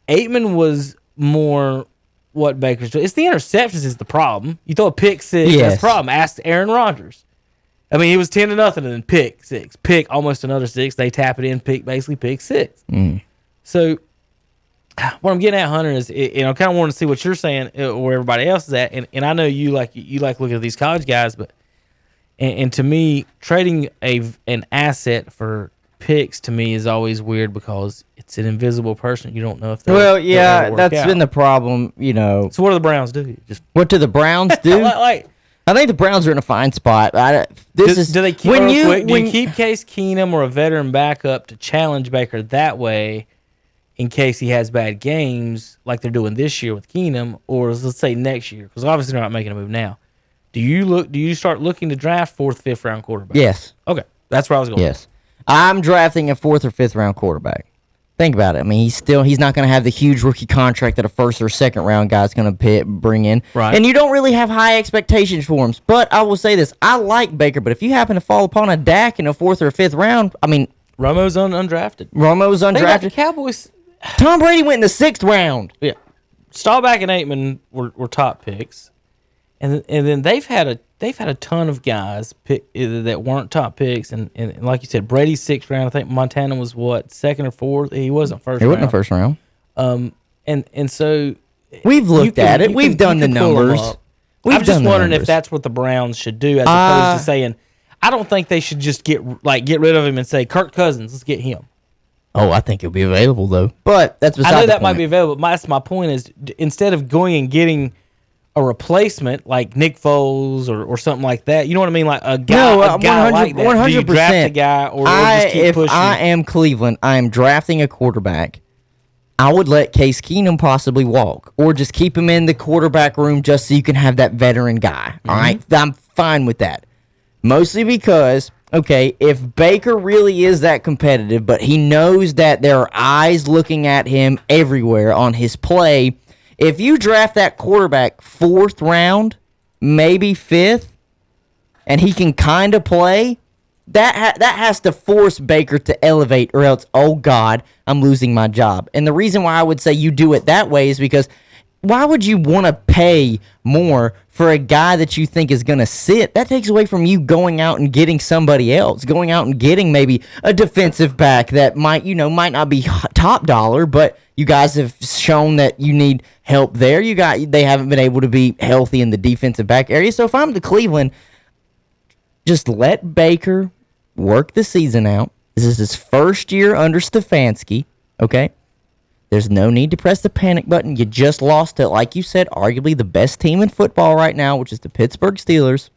Speaker 5: Aitman was more what Baker's doing. It's the interceptions is the problem. You throw a pick six, that's the problem. Ask Aaron Rodgers. I mean, he was 10-0 and then pick six. Pick almost another six. They tap it in, pick six. So what I'm getting at, Hunter, is kind of wanting to see what you're saying where everybody else is at. And I know you like looking at these college guys, but and to me, trading an asset for picks to me is always weird because it's an invisible person. You don't know if they'll
Speaker 4: that's
Speaker 5: out.
Speaker 4: been the problem,
Speaker 5: So what do the Browns do?
Speaker 4: What do the Browns do? I think the Browns are in a fine spot. Do
Speaker 5: they keep do you keep Case Keenum or a veteran backup to challenge Baker that way in case he has bad games like they're doing this year with Keenum, or let's say next year, because obviously they're not making a move now. Do you start looking to draft 4th, 5th round quarterback?
Speaker 4: Yes.
Speaker 5: Okay, that's where I was going.
Speaker 4: Yes. I'm drafting a 4th or 5th round quarterback. Think about it. I mean, he's not going to have the huge rookie contract that a 1st or 2nd round guy's going to bring in.
Speaker 5: Right.
Speaker 4: And you don't really have high expectations for him. But I will say this. I like Baker, but if you happen to fall upon a Dak in a 4th or 5th round, I mean.
Speaker 5: Romo's undrafted.
Speaker 4: The
Speaker 5: Cowboys.
Speaker 4: Tom Brady went in the 6th round.
Speaker 5: Yeah. Staubach and Aitman were top picks. And then they've had a ton of guys that weren't top picks, and like you said, Brady's 6th round. I think Montana was what, 2nd or 4th. He wasn't first.
Speaker 4: He wasn't the first round.
Speaker 5: And so
Speaker 4: we've looked at it. We've done the numbers.
Speaker 5: I'm just wondering if that's what the Browns should do, as opposed to saying, I don't think they should just get rid of him and say Kirk Cousins, let's get him.
Speaker 4: Oh, I think he'll be available though. But that's beside
Speaker 5: I know
Speaker 4: the
Speaker 5: that
Speaker 4: point.
Speaker 5: might be available. That's my point is instead of going and getting a replacement like Nick Foles or something like that. You know what I mean? Like a guy, a guy like that.
Speaker 4: 100%.
Speaker 5: Do you draft a guy or just keep pushing?
Speaker 4: If I am Cleveland, I am drafting a quarterback. I would let Case Keenum possibly walk or just keep him in the quarterback room just so you can have that veteran guy. All right? I'm fine with that. Mostly because, okay, if Baker really is that competitive, but he knows that there are eyes looking at him everywhere on his play, if you draft that quarterback 4th round, maybe 5th, and he can kind of play, that has to force Baker to elevate, or else, oh God, I'm losing my job. And the reason why I would say you do it that way is because why would you want to pay more for a guy that you think is going to sit? That takes away from you going out and getting somebody else, going out and getting maybe a defensive back that might not be top dollar, but you guys have shown that you need help there. They haven't been able to be healthy in the defensive back area. So if I'm the Cleveland, just let Baker work the season out. This is his first year under Stefanski, okay? There's no need to press the panic button. You just lost to, like you said, arguably the best team in football right now, which is the Pittsburgh Steelers.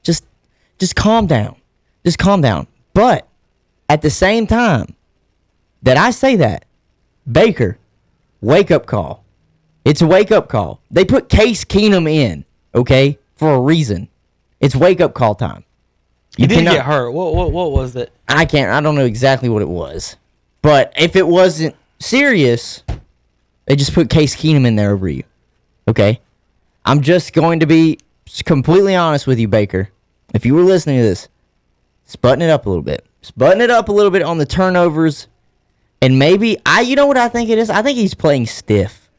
Speaker 4: Just calm down. Just calm down. But at the same time that I say that, Baker, wake-up call. It's a wake-up call. They put Case Keenum in, okay, for a reason. It's wake-up call time.
Speaker 5: He did get hurt. What was it?
Speaker 4: I don't know exactly what it was. But if it wasn't serious, they just put Case Keenum in there over you. Okay? I'm just going to be completely honest with you, Baker. If you were listening to this, just button it up a little bit. Just button it up a little bit on the turnovers. And maybe, you know what I think it is? I think he's playing stiff.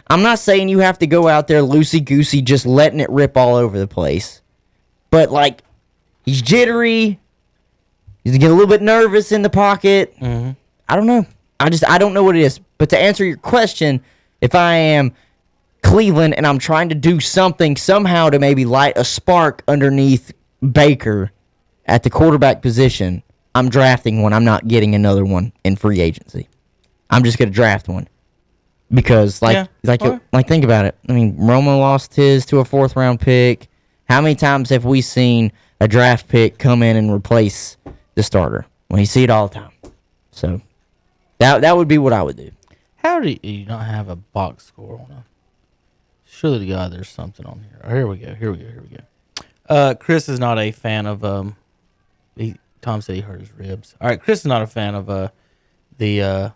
Speaker 4: I'm not saying you have to go out there loosey-goosey just letting it rip all over the place. But, like, he's jittery. He's getting a little bit nervous in the pocket.
Speaker 5: Mm-hmm.
Speaker 4: I don't know. I don't know what it is. But to answer your question, if I am Cleveland and I'm trying to do something somehow to maybe light a spark underneath Baker at the quarterback position, I'm drafting one. I'm not getting another one in free agency. I'm just going to draft one. Because, think about it. I mean, Romo lost his to a 4th round pick. How many times have we seen a draft pick come in and replace the starter? Well, you see it all the time. So, that would be what I would do.
Speaker 5: How do you not have a box score on a Surely to God, there's something on here. Oh, here we go. Chris is not a fan of Tom said he hurt his ribs. All right, Chris is not a fan of the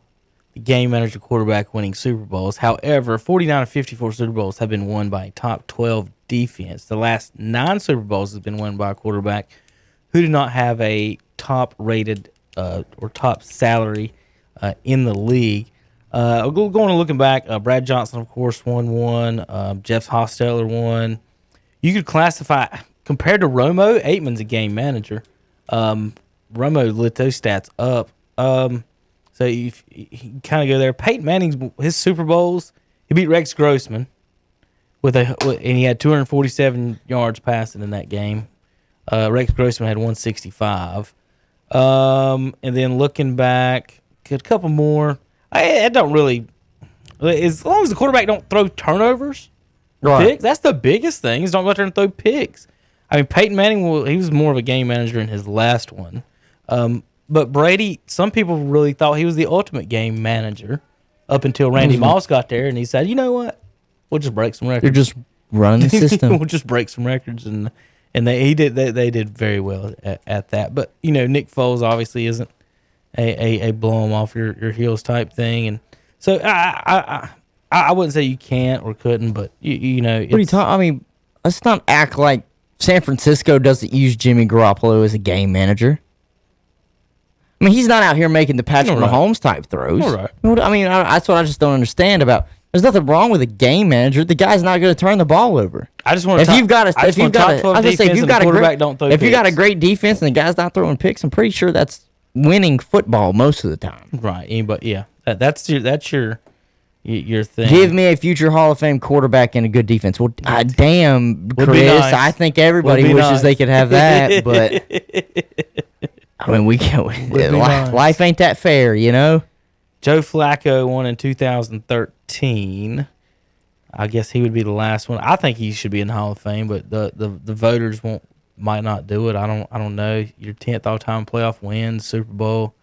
Speaker 5: game manager quarterback winning Super Bowls. However, 49 of 54 Super Bowls have been won by a top 12 defense. The last 9 Super Bowls have been won by a quarterback who did not have a top rated or top salary in the league. Going and looking back, Brad Johnson, of course, won one. Jeff Hostetler won. You could classify, compared to Romo, Aitman's a game manager. Romo lit those stats up. So you kind of go there. Peyton Manning's his Super Bowls, he beat Rex Grossman and he had 247 yards passing in that game. Rex Grossman had 165. And then looking back, a couple more. I don't really, as long as the quarterback don't throw turnovers, picks, that's the biggest thing. Is don't go out there and throw picks. I mean, Peyton Manning, he was more of a game manager in his last one. But Brady, some people really thought he was the ultimate game manager up until Randy Moss got there, and he said, you know what? We'll just break some records.
Speaker 4: You're just running the system.
Speaker 5: We'll just break some records, and they did very well at that. But, you know, Nick Foles obviously isn't a blow him off your heels type thing. And so I wouldn't say you can't or couldn't, but, you know.
Speaker 4: What are you talking? I mean, let's not act like San Francisco doesn't use Jimmy Garoppolo as a game manager. I mean, he's not out here making the Patrick Mahomes type throws.
Speaker 5: All right.
Speaker 4: I mean, that's what I just don't understand about. There's nothing wrong with a game manager. The guy's not going to turn the ball over.
Speaker 5: I just want to.
Speaker 4: If you've got a great defense and the guy's not throwing picks, I'm pretty sure that's winning football most of the time.
Speaker 5: Right. But yeah, that's your thing.
Speaker 4: Give me a future Hall of Fame quarterback and a good defense. Well, damn, Chris,
Speaker 5: nice.
Speaker 4: I think everybody wishes they could have that, but. I mean, life ain't that fair, you know?
Speaker 5: Joe Flacco won in 2013. I guess he would be the last one. I think he should be in the Hall of Fame, but the voters might not do it. I don't know. Your 10th all-time playoff wins, Super Bowl.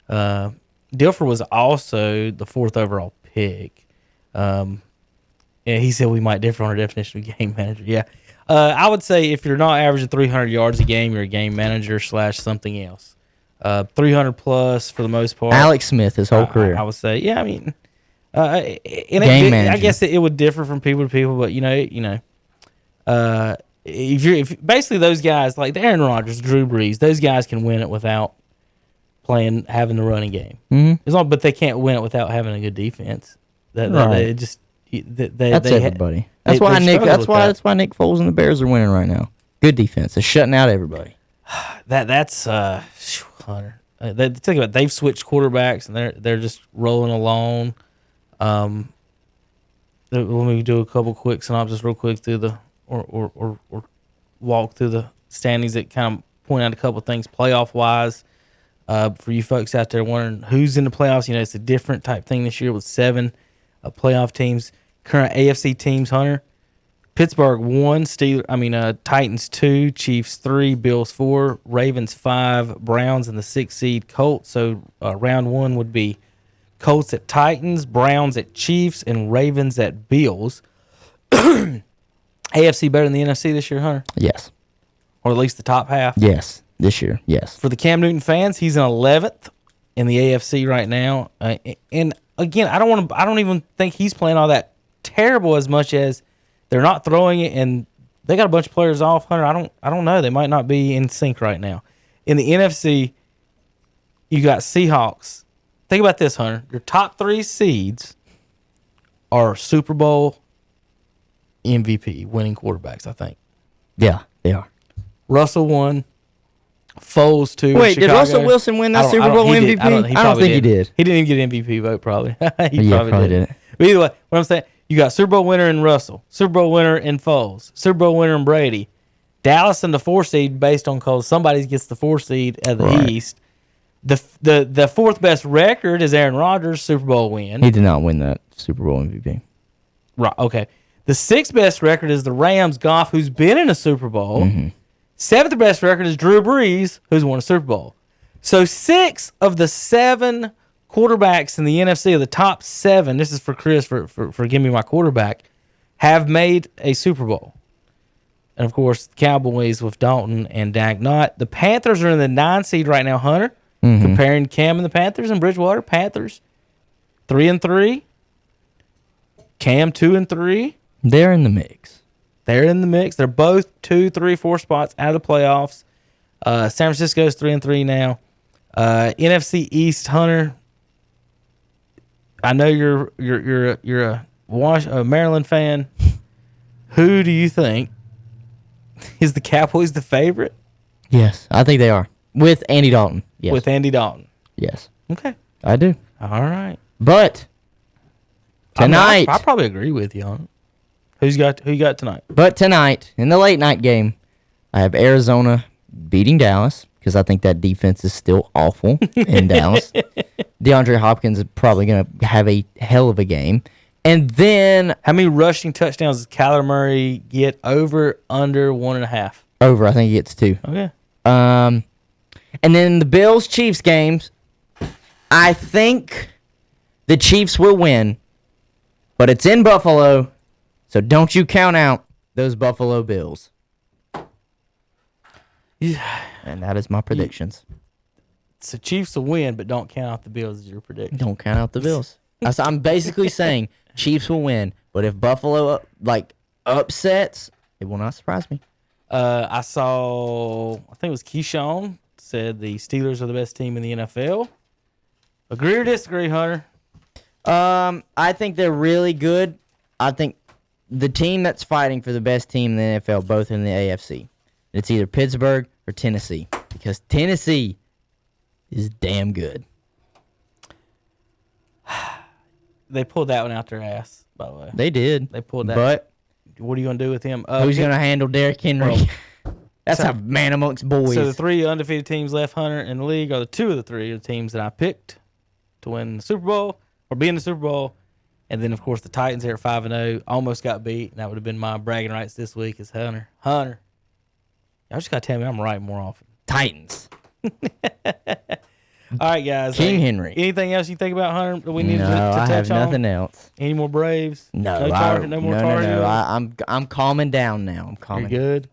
Speaker 5: Dilfer was also the 4th overall pick. And he said we might differ on our definition of game manager. Yeah. I would say if you're not averaging 300 yards a game, you're a game manager / something else. 300 plus for the most part.
Speaker 4: Alex Smith, his whole career.
Speaker 5: I would say, yeah. I mean,
Speaker 4: game manager.
Speaker 5: I guess it would differ from people to people, but if basically those guys like Aaron Rodgers, Drew Brees, those guys can win it without having the running game.
Speaker 4: Mm-hmm.
Speaker 5: But they can't win it without having a good defense. That's
Speaker 4: everybody. That's why Nick Foles and the Bears are winning right now. Good defense. They're shutting out everybody.
Speaker 5: That's Hunter. Think about it. They've switched quarterbacks and they're just rolling along. Let me do a couple quick synopsis real quick through the or walk through the standings that kind of point out a couple things playoff wise. For you folks out there wondering who's in the playoffs, it's a different type thing this year with 7 playoff teams. Current AFC teams, Hunter. Pittsburgh 1, Titans 2, Chiefs 3, Bills 4, Ravens 5, Browns in the 6th seed, Colts. So round 1 would be Colts at Titans, Browns at Chiefs, and Ravens at Bills. AFC better than the NFC this year, Hunter?
Speaker 4: Yes.
Speaker 5: Or at least the top half?
Speaker 4: Yes, this year, yes.
Speaker 5: For the Cam Newton fans, he's in 11th in the AFC right now. And again, I don't even think he's playing all that terrible as much as they're not throwing it, and they got a bunch of players off. Hunter, I don't know. They might not be in sync right now. In the NFC, you got Seahawks. Think about this, Hunter. Your top 3 seeds are Super Bowl MVP winning quarterbacks, I think.
Speaker 4: Yeah, they are.
Speaker 5: Russell 1, Foles 2.
Speaker 4: Wait, did Russell Wilson win that Super Bowl MVP? I don't think he did.
Speaker 5: He didn't even get MVP vote, probably.
Speaker 4: He probably didn't.
Speaker 5: But either way, what I'm saying, you got Super Bowl winner in Russell, Super Bowl winner in Foles, Super Bowl winner in Brady, Dallas in the 4 seed based on because somebody gets the 4 seed at the East. The 4th best record is Aaron Rodgers, Super Bowl win.
Speaker 4: He did not win that Super Bowl MVP.
Speaker 5: Right, okay. The 6th best record is the Rams, Goff, who's been in a Super Bowl. Mm-hmm. 7th best record is Drew Brees, who's won a Super Bowl. So 6 of the 7 quarterbacks in the NFC of the top 7, this is for Chris for giving me my quarterback, have made a Super Bowl. And, of course, the Cowboys with Dalton and Dak not. The Panthers are in the 9 seed right now, Hunter. Comparing Cam and the Panthers and Bridgewater. Panthers 3-3. Cam 2-3.
Speaker 4: They're in the mix.
Speaker 5: They're in the mix. They're both 2, 3, 4 spots out of the playoffs. San Francisco's 3-3 now. NFC East, Hunter. I know you're a Maryland fan. Who do you think is the Cowboys the favorite?
Speaker 4: Yes, I think they are. With Andy Dalton. Yes.
Speaker 5: With Andy Dalton.
Speaker 4: Yes.
Speaker 5: Okay.
Speaker 4: I do.
Speaker 5: All right.
Speaker 4: But tonight,
Speaker 5: I probably agree with you on it. Who you got tonight?
Speaker 4: But tonight, in the late night game, I have Arizona beating Dallas because I think that defense is still awful in Dallas. DeAndre Hopkins is probably going to have a hell of a game. And then...
Speaker 5: How many rushing touchdowns does Kyler Murray get over, under 1.5?
Speaker 4: Over, I think he gets 2.
Speaker 5: Okay.
Speaker 4: And then the Bills-Chiefs games, I think the Chiefs will win, but it's in Buffalo, so don't you count out those Buffalo Bills.
Speaker 5: Yeah.
Speaker 4: And that is my predictions.
Speaker 5: So Chiefs will win, but don't count out the Bills as your prediction.
Speaker 4: Don't count out the Bills. I'm basically saying Chiefs will win, but if Buffalo upsets, it will not surprise me.
Speaker 5: I saw, I think it was Keyshawn said the Steelers are the best team in the NFL. Agree or disagree, Hunter?
Speaker 4: I think they're really good. I think the team that's fighting for the best team in the NFL, both in the AFC, it's either Pittsburgh or Tennessee, because Tennessee is damn good.
Speaker 5: They pulled that one out their ass, by the way.
Speaker 4: They did.
Speaker 5: They pulled that.
Speaker 4: But
Speaker 5: what are you going to do with him?
Speaker 4: who's going to handle Derrick Henry? That's a man amongst boys.
Speaker 5: So the 3 undefeated teams left, Hunter, in the league are the 2 of the 3 of the teams that I picked to win the Super Bowl or be in the Super Bowl. And then, of course, the Titans here at 5-0 almost got beat. And that would have been my bragging rights this week is Hunter. Y'all just got to tell me I'm right more often.
Speaker 4: Titans.
Speaker 5: All right, guys.
Speaker 4: King Henry.
Speaker 5: Anything else you think about, Hunter, that we need to touch on?
Speaker 4: I have nothing else.
Speaker 5: Any more Braves?
Speaker 4: No,
Speaker 5: No more Tar Heels?
Speaker 4: I'm calming down now. I'm calming.
Speaker 5: You're good?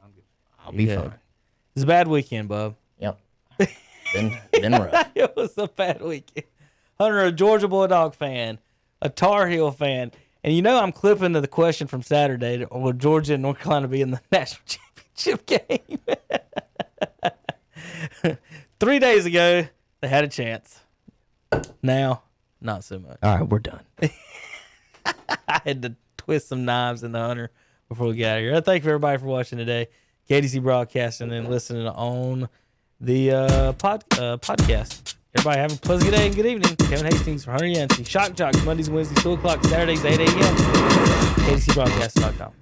Speaker 4: I'll be fine.
Speaker 5: It's a bad weekend, bub.
Speaker 4: Yep. been rough.
Speaker 5: It was a bad weekend. Hunter, a Georgia Bulldog fan, a Tar Heel fan, and you know I'm clipping to the question from Saturday: will Georgia and North Carolina be in the national championship game? 3 days ago, they had a chance. Now, not so much.
Speaker 4: All right, we're done.
Speaker 5: I had to twist some knives in the Hunter before we get out of here. Thank you everybody for watching today. KDC Broadcasting and listening on the podcast. Everybody have a pleasant good day and good evening. Kevin Hastings for Hunter Yancey. Shock Jocks, Mondays, Wednesdays, 2 o'clock, Saturdays, 8 a.m. KDCBroadcasting.com.